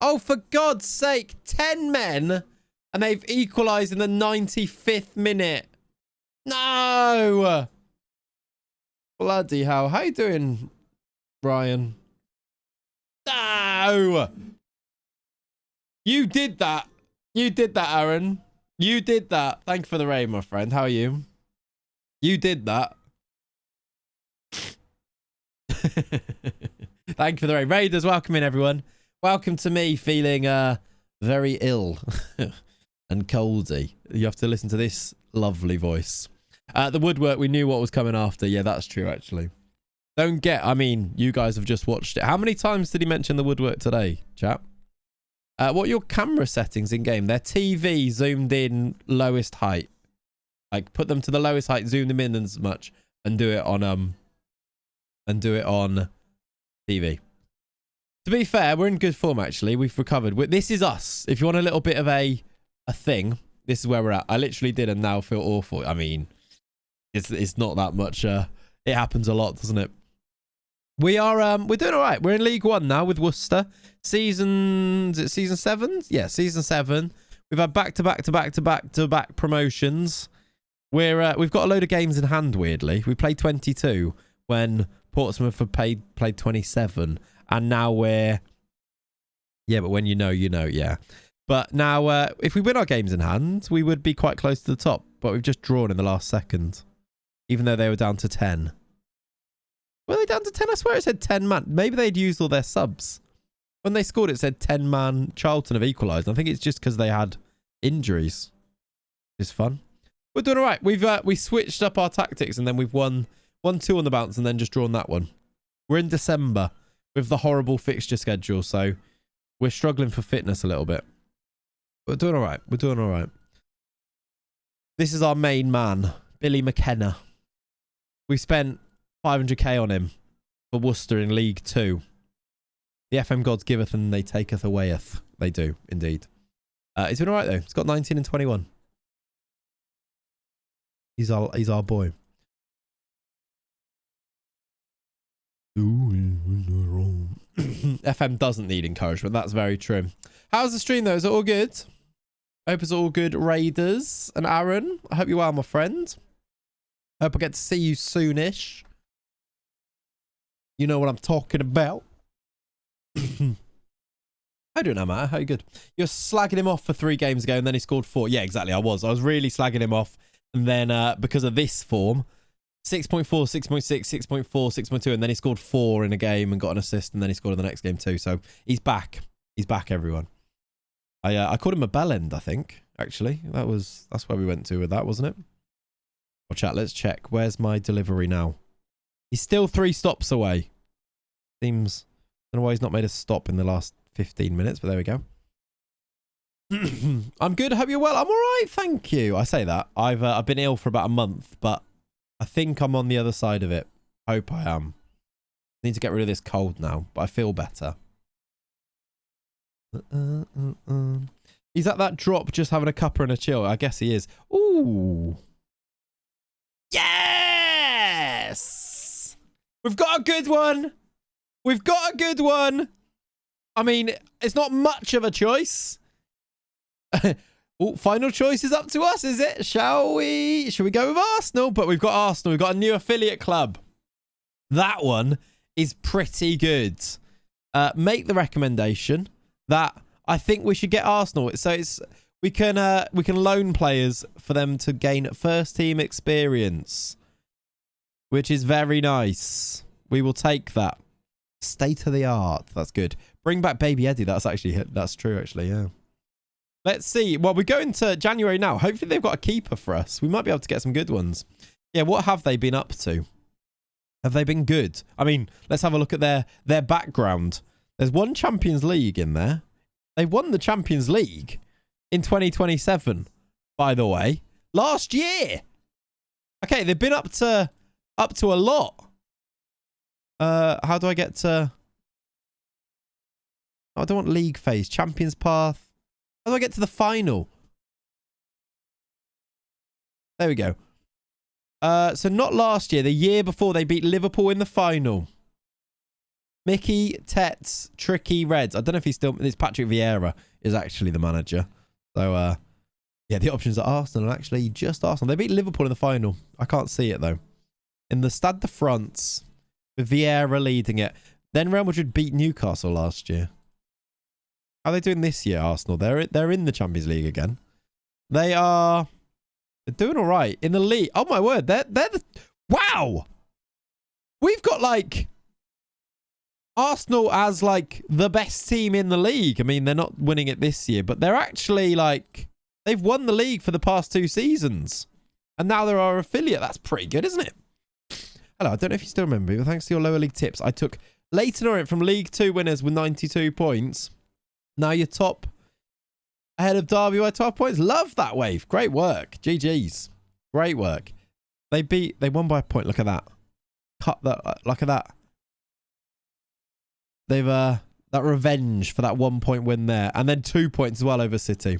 Oh, for God's sake. 10 men. And they've equalised in the 95th minute. No. Bloody hell. How you doing, Ryan? No. You did that. You did that, Aaron. You did that. Thank you for the raid, my friend. How are you? You did that. Thank you for the raid. Raiders, welcome in, everyone. Welcome to me feeling very ill and coldy. You have to listen to this lovely voice. The woodwork, we knew what was coming after. Yeah, that's true, actually. Don't get... I mean, you guys have just watched it. How many times did he mention the woodwork today, chap? What are your camera settings in game? They're TV zoomed in lowest height. Like put them to the lowest height, zoom them in as much, and do it on TV. To be fair, we're in good form actually. We've recovered. This is us. If you want a little bit of a thing, this is where we're at. I literally did and now feel awful. I mean, it's not that much. It happens a lot, doesn't it? We are we're doing all right. We're in League One now with Worcester. Season 7? Yeah, season 7. We've had back-to-back promotions. We've got a load of games in hand, weirdly. We played 22 when Portsmouth have played 27. And now we're... Yeah, but when you know, yeah. But now, if we win our games in hand, we would be quite close to the top. But we've just drawn in the last second. Even though they were down to 10. Were they down to 10? I swear it said 10 man. Maybe they'd used all their subs. When they scored, it said 10 man. Charlton have equalised. I think it's just because they had injuries. It's fun. We're doing all right. We switched up our tactics and then we've won 1-2 on the bounce and then just drawn that one. We're in December with the horrible fixture schedule, so we're struggling for fitness a little bit. We're doing all right. We're doing all right. This is our main man, Billy McKenna. We spent 500k on him for Worcester in League 2. The FM gods giveth and they taketh awayeth. They do, indeed. He's been all right, though. He's got 19 and 21. He's our boy. FM doesn't need encouragement. That's very true. How's the stream, though? Is it all good? I hope it's all good, Raiders and Aaron. I hope you're well, my friend. I hope I get to see you soonish. You know what I'm talking about. How do you know, Matt? How you good? You're slagging him off for 3 games ago and then he scored 4. Yeah, exactly. I was really slagging him off. And then because of this form, 6.4, 6.6, 6.4, 6.2. And then he scored 4 in a game and got an assist. And then he scored in the next game too. So he's back. He's back, everyone. I called him a bell end, I think, actually. That's where we went to with that, wasn't it? Well, chat, let's check. Where's my delivery now? He's still 3 stops away. Seems... I don't know why he's not made a stop in the last 15 minutes, but there we go. I'm good. I hope you're well. I'm all right. Thank you. I say that. I've been ill for about a month, but I think I'm on the other side of it. Hope I am. I need to get rid of this cold now, but I feel better. He's at that drop just having a cuppa and a chill. I guess he is. Ooh. Yes! We've got a good one. We've got a good one. I mean, it's not much of a choice. Oh, final choice is up to us, is it? Shall we go with Arsenal? But we've got Arsenal. We've got a new affiliate club. That one is pretty good. Make the recommendation that I think we should get Arsenal. So we can loan players for them to gain first team experience, which is very nice. We will take that. State of the art. That's good. Bring back Baby Eddie. That's true, actually. Yeah. Let's see. Well, we're going to January now. Hopefully they've got a keeper for us. We might be able to get some good ones. Yeah, what have they been up to? Have they been good? I mean, let's have a look at their background. There's one Champions League in there. They won the Champions League in 2027, by the way. Last year. Okay, they've been up to a lot. How do I get to... Oh, I don't want league phase. Champions path. How do I get to the final? There we go. So not last year. The year before, they beat Liverpool in the final. Mickey, Tets, Tricky, Reds. I don't know if he's still... It's Patrick Vieira is actually the manager. So, yeah, the options are Arsenal. Actually, just Arsenal. They beat Liverpool in the final. I can't see it, though. In the Stade de France, with Vieira leading it. Then Real Madrid beat Newcastle last year. How are they doing this year, Arsenal? They're in the Champions League again. They're doing all right in the league. Oh my word, wow. We've got like Arsenal as like the best team in the league. I mean, they're not winning it this year, but they're actually like they've won the league for the past 2 seasons, and now they're our affiliate. That's pretty good, isn't it? Hello, I don't know if you still remember me, but thanks to your lower league tips, I took Leyton Orient from League 2 winners with 92 points. Now you're top ahead of Derby by 12 points. Love that wave. Great work. GG's. Great work. They won by a point. Look at that. Cut that. Look at that. They've, that revenge for that 1 point win there. And then 2 points as well over City.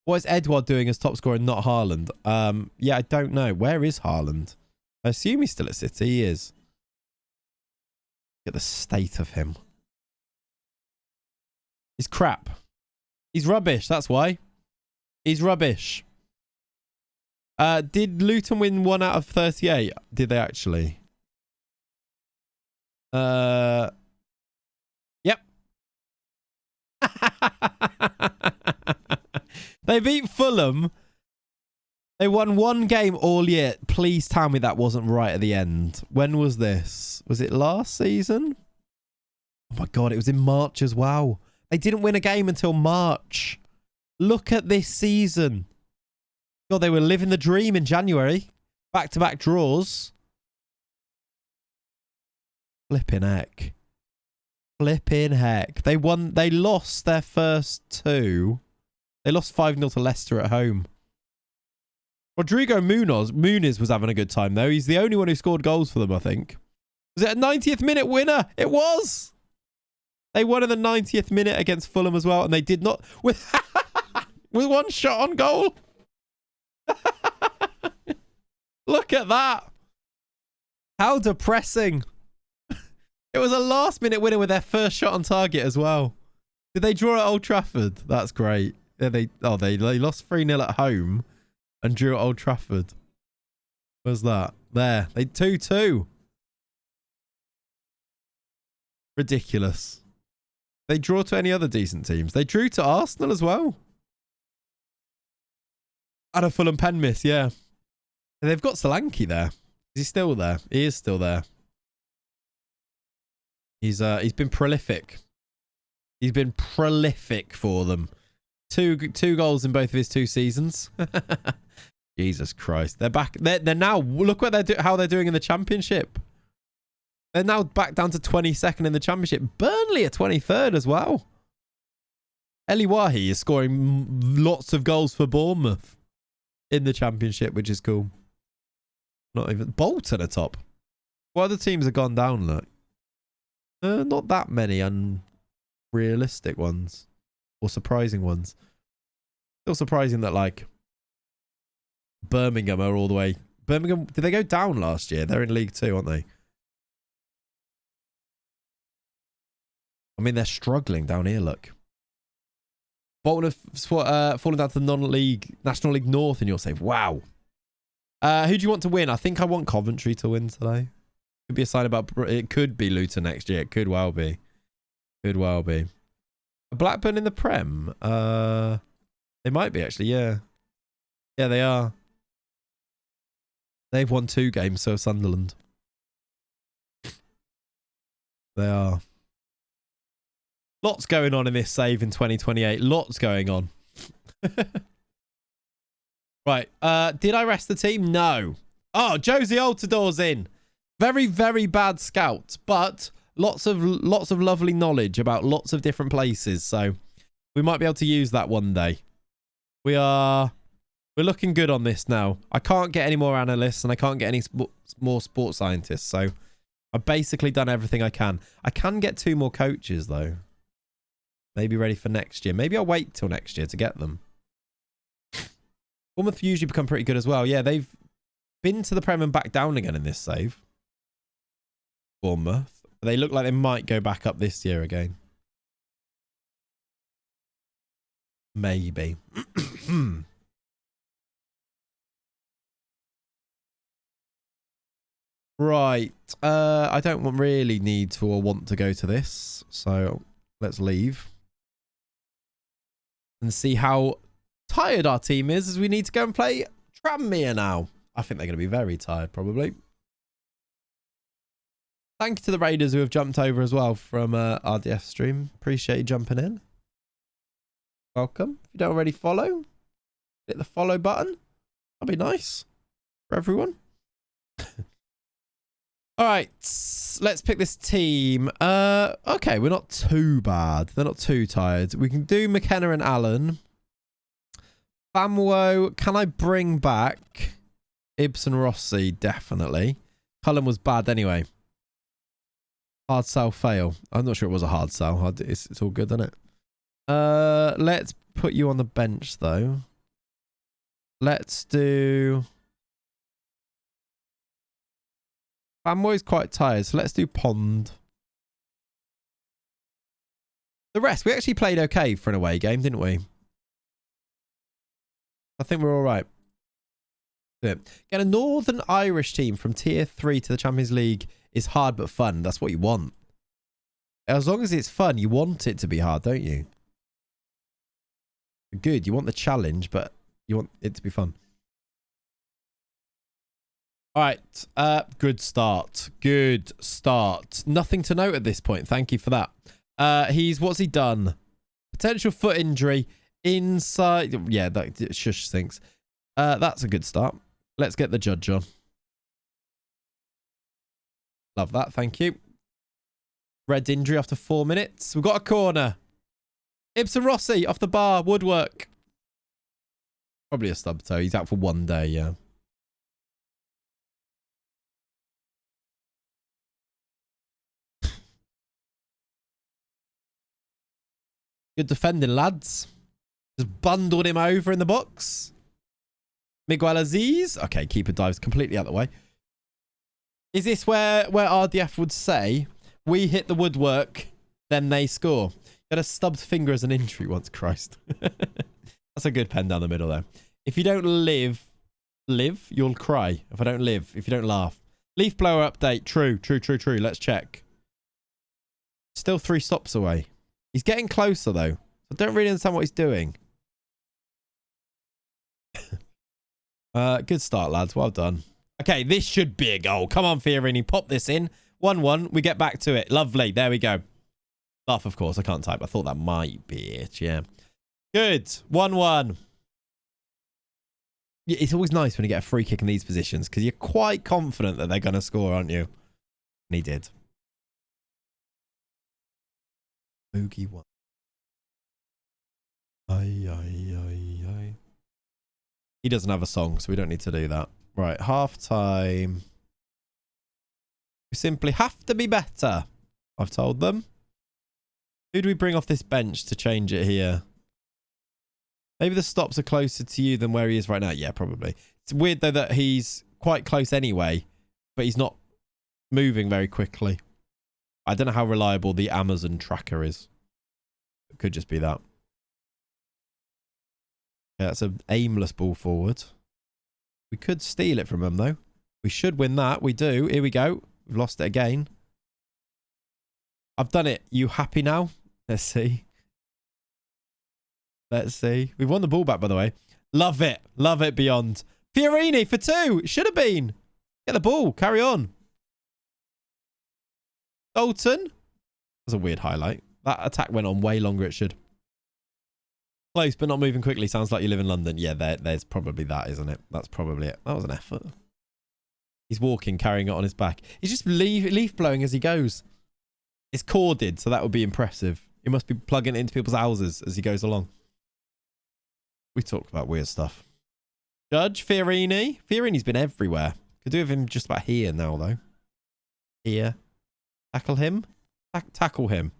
What is Edouard doing as top scorer and not Haaland? Yeah, I don't know. Where is Haaland? I assume he's still at City. He is. Look at the state of him. He's crap. He's rubbish. That's why. He's rubbish. Did Luton win 1 out of 38? Did they actually? Yep. They beat Fulham. They won 1 game all year. Please tell me that wasn't right at the end. When was this? Was it last season? Oh my God, it was in March as well. They didn't win a game until March. Look at this season. God, they were living the dream in January. Back-to-back draws. Flipping heck. Flipping heck. They lost their first 2. They lost 5-0 to Leicester at home. Rodrigo Muniz was having a good time, though. He's the only one who scored goals for them, I think. Was it a 90th minute winner? It was! They won in the 90th minute against Fulham as well, and they did not... With 1 shot on goal. Look at that. How depressing. It was a last-minute winner with their first shot on target as well. Did they draw at Old Trafford? That's great. Yeah, they lost 3-0 at home and drew at Old Trafford. Where's that? There. They 2-2. Ridiculous. They draw to any other decent teams. They drew to Arsenal as well. And a Fulham pen miss, yeah. And they've got Solanke there. Is he still there? He is still there. He's been prolific. He's been prolific for them. Two goals in both of his 2 seasons. Jesus Christ. They're back. They're now, look what how they're doing in the Championship. They're now back down to 22nd in the Championship. Burnley are 23rd as well. Eli Wahi is scoring lots of goals for Bournemouth in the Championship, which is cool. Not even... Bolton are top. What other teams have gone down, look? Not that many unrealistic ones. Or surprising ones. Still surprising that, like, Birmingham are all the way... Birmingham, did they go down last year? They're in League 2, aren't they? I mean, they're struggling down here, look. Bolton have fallen down to the non-league National League North in your save. Wow. Who do you want to win? I think I want Coventry to win today. Could be a sign about it. Could be Luton next year. It could well be. Could well be. Blackburn in the Prem. They might be actually. Yeah. Yeah, they are. They've won 2 games. So Sunderland. They are. Lots going on in this save in 2028. Lots going on. Right. Did I rest the team? No. Oh, Josie Altidor's in. Very, very bad scout, but lots of lovely knowledge about lots of different places. So we might be able to use that one day. We're looking good on this now. I can't get any more analysts and I can't get any more sports scientists. So I've basically done everything I can. I can get 2 more coaches though. Maybe ready for next year. Maybe I'll wait till next year to get them. Bournemouth usually become pretty good as well. Yeah, they've been to the Prem and back down again in this save. Bournemouth. They look like they might go back up this year again. Maybe. Right. I don't really need to or want to go to this. So let's leave. And see how tired our team is as we need to go and play Tranmere now. I think they're going to be very tired probably. Thank you to the Raiders who have jumped over as well from RDF stream. Appreciate you jumping in. Welcome. If you don't already follow, hit the follow button. That'd be nice for everyone. All right, let's pick this team. Okay, we're not too bad. They're not too tired. We can do McKenna and Allen. Famwo, can I bring back Ibsen Rossi? Definitely. Cullen was bad anyway. Hard sell fail. I'm not sure it was a hard sell. It's all good, isn't it? Let's put you on the bench though. Let's do... Famwo's quite tired, so let's do Pond. The rest, we actually played okay for an away game, didn't we? I think we're all right. Get a Northern Irish team from Tier 3 to the Champions League is hard but fun. That's what you want. As long as it's fun, you want it to be hard, don't you? Good. You want the challenge, but you want it to be fun. All right. Good start. Good start. Nothing to note at this point. Thank you for that. What's he done? Potential foot injury inside. Yeah, that shush stinks. That's a good start. Let's get the judge on. Love that. Thank you. Red injury after 4 minutes. We've got a corner. Ibsen Rossi off the bar. Woodwork. Probably a stub toe. He's out for 1 day, yeah. Good defending, lads. Just bundled him over in the box. Miguel Aziz. Okay, keeper dives completely out of the way. Is this where RDF would say, we hit the woodwork, then they score? Got a stubbed finger as an injury once, Christ. That's a good pen down the middle there. If you don't live, you'll cry. If I don't live, if you don't laugh. Leaf blower update. True. Let's check. Still 3 stops away. He's getting closer, though. I don't really understand what he's doing. Good start, lads. Well done. Okay, this should be a goal. Come on, Fiorini. Pop this in. 1-1. We get back to it. Lovely. There we go. Laugh, of course. I can't type. I thought that might be it. Yeah. Good. 1-1. Yeah, it's always nice when you get a free kick in these positions because you're quite confident that they're going to score, aren't you? And he did. Boogie one. Aye. He doesn't have a song, so we don't need to do that. Right, half time. We simply have to be better. I've told them. Who do we bring off this bench to change it here? Maybe the stops are closer to you than where he is right now. Yeah, probably. It's weird, though, that he's quite close anyway, but he's not moving very quickly. I don't know how reliable the Amazon tracker is. It could just be that. Yeah, that's an aimless ball forward. We could steal it from them, though. We should win that. We do. Here we go. We've lost it again. I've done it. You happy now? Let's see. Let's see. We've won the ball back, by the way. Love it. Love it beyond. Fiorini for 2. It should have been. Get the ball. Carry on. Dalton. That's a weird highlight. That attack went on way longer it should. Close, but not moving quickly. Sounds like you live in London. Yeah, there's probably that, isn't it? That's probably it. That was an effort. He's walking, carrying it on his back. He's just leaf blowing as he goes. It's corded, so that would be impressive. He must be plugging it into people's houses as he goes along. We talked about weird stuff. Judge, Fiorini. Fiorini's been everywhere. Could do with him just about here now, though. Here. Tackle him. Tackle him.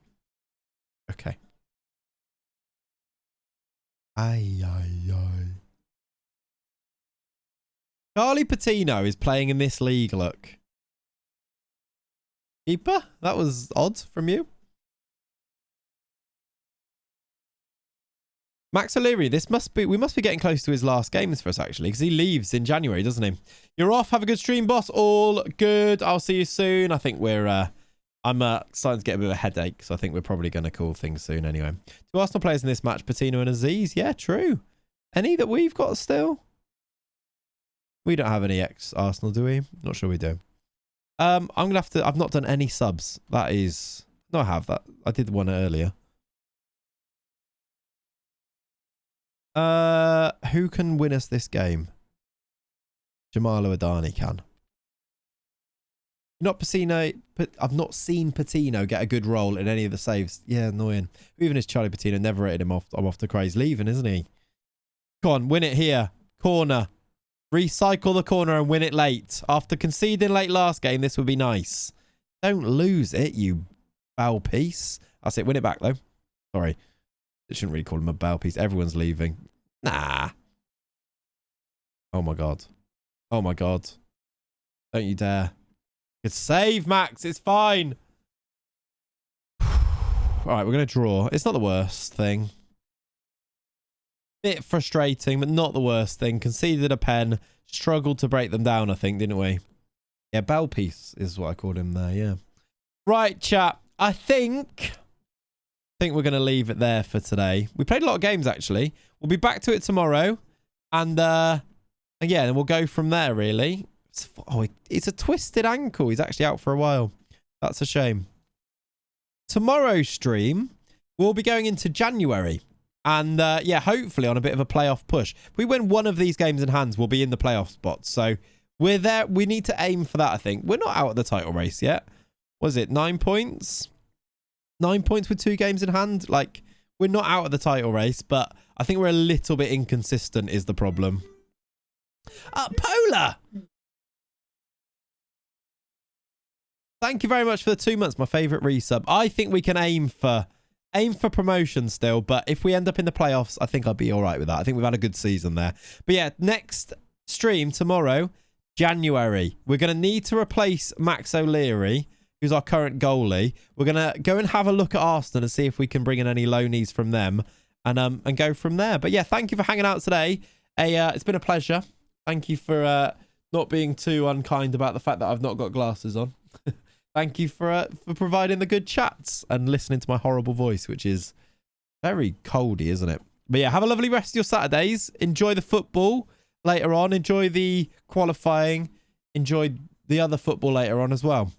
Okay. Ay. Charlie Patino is playing in this league, look. Keeper? That was odd from you. Max O'Leary, we must be getting close to his last games for us, actually, because he leaves in January, doesn't he? You're off. Have a good stream, boss. All good. I'll see you soon. I think I'm starting to get a bit of a headache, so I think we're probably going to call things soon anyway. 2 Arsenal players in this match, Patino and Aziz. Yeah, true. Any that we've got still? We don't have any ex-Arsenal, do we? Not sure we do. I'm going to have to... I've not done any subs. That is... No, I have that. I did one earlier. Who can win us this game? Jamalo Adani can. Not Patino, but I've not seen Patino get a good role in any of the saves. Yeah, annoying. Even as Charlie Patino never rated him off. I'm off the craze. Leaving, isn't he? Come on, win it here. Corner. Recycle the corner and win it late. After conceding late last game, this would be nice. Don't lose it, you bow piece. That's it. Win it back, though. Sorry. I shouldn't really call him a bow piece. Everyone's leaving. Nah. Oh, my God. Oh, my God. Don't you dare. Good save, Max. It's fine. All right, we're going to draw. It's not the worst thing. Bit frustrating, but not the worst thing. Conceded a pen. Struggled to break them down, I think, didn't we? Yeah, bell piece is what I called him there, yeah. Right, chat. I think we're going to leave it there for today. We played a lot of games, actually. We'll be back to it tomorrow. And yeah, then we'll go from there, really. It's a twisted ankle. He's actually out for a while. That's a shame. Tomorrow's stream, we'll be going into January. And yeah, hopefully on a bit of a playoff push. If we win one of these games in hands, we'll be in the playoff spots. So we're there. We need to aim for that, I think. We're not out of the title race yet. Was it 9 points? 9 points with 2 games in hand? Like, we're not out of the title race, but I think we're a little bit inconsistent is the problem. Polar! Thank you very much for the 2 months. My favourite resub. I think we can aim for promotion still, but if we end up in the playoffs, I think I'll be all right with that. I think we've had a good season there. But yeah, next stream tomorrow, January. We're going to need to replace Max O'Leary, who's our current goalie. We're going to go and have a look at Arsenal and see if we can bring in any loanees from them and go from there. But yeah, thank you for hanging out today. It's been a pleasure. Thank you for not being too unkind about the fact that I've not got glasses on. Thank you for providing the good chats and listening to my horrible voice, which is very coldy, isn't it? But yeah, have a lovely rest of your Saturdays. Enjoy the football later on. Enjoy the qualifying. Enjoy the other football later on as well.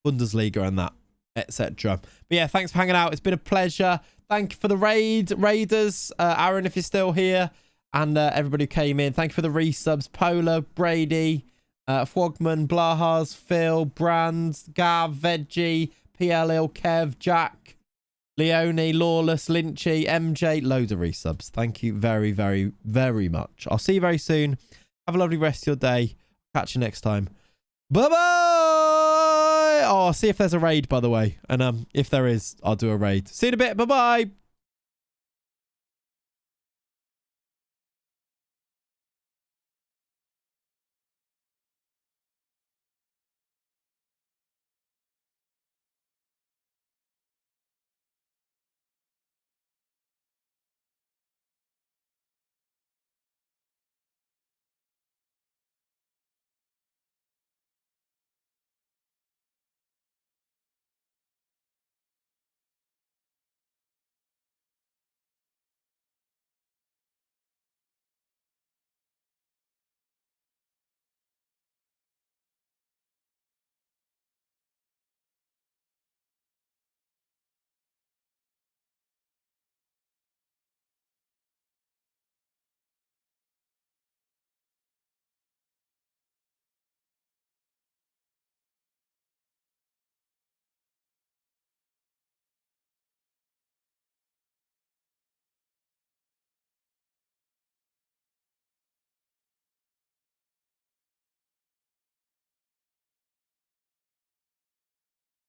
Bundesliga and that, etc. But yeah, thanks for hanging out. It's been a pleasure. Thank you for the raiders. Aaron, if you're still here. And everybody who came in. Thank you for the resubs. Polar, Brady, Frogman, Blahas, Phil, Brands, Gav, Veggie, PLL, Kev, Jack, Leone, Lawless, Lynchy, MJ. Loads of resubs. Thank you very, very, very much. I'll see you very soon. Have a lovely rest of your day. Catch you next time. Bye-bye! Oh, I'll see if there's a raid, by the way. And if there is, I'll do a raid. See you in a bit. Bye-bye!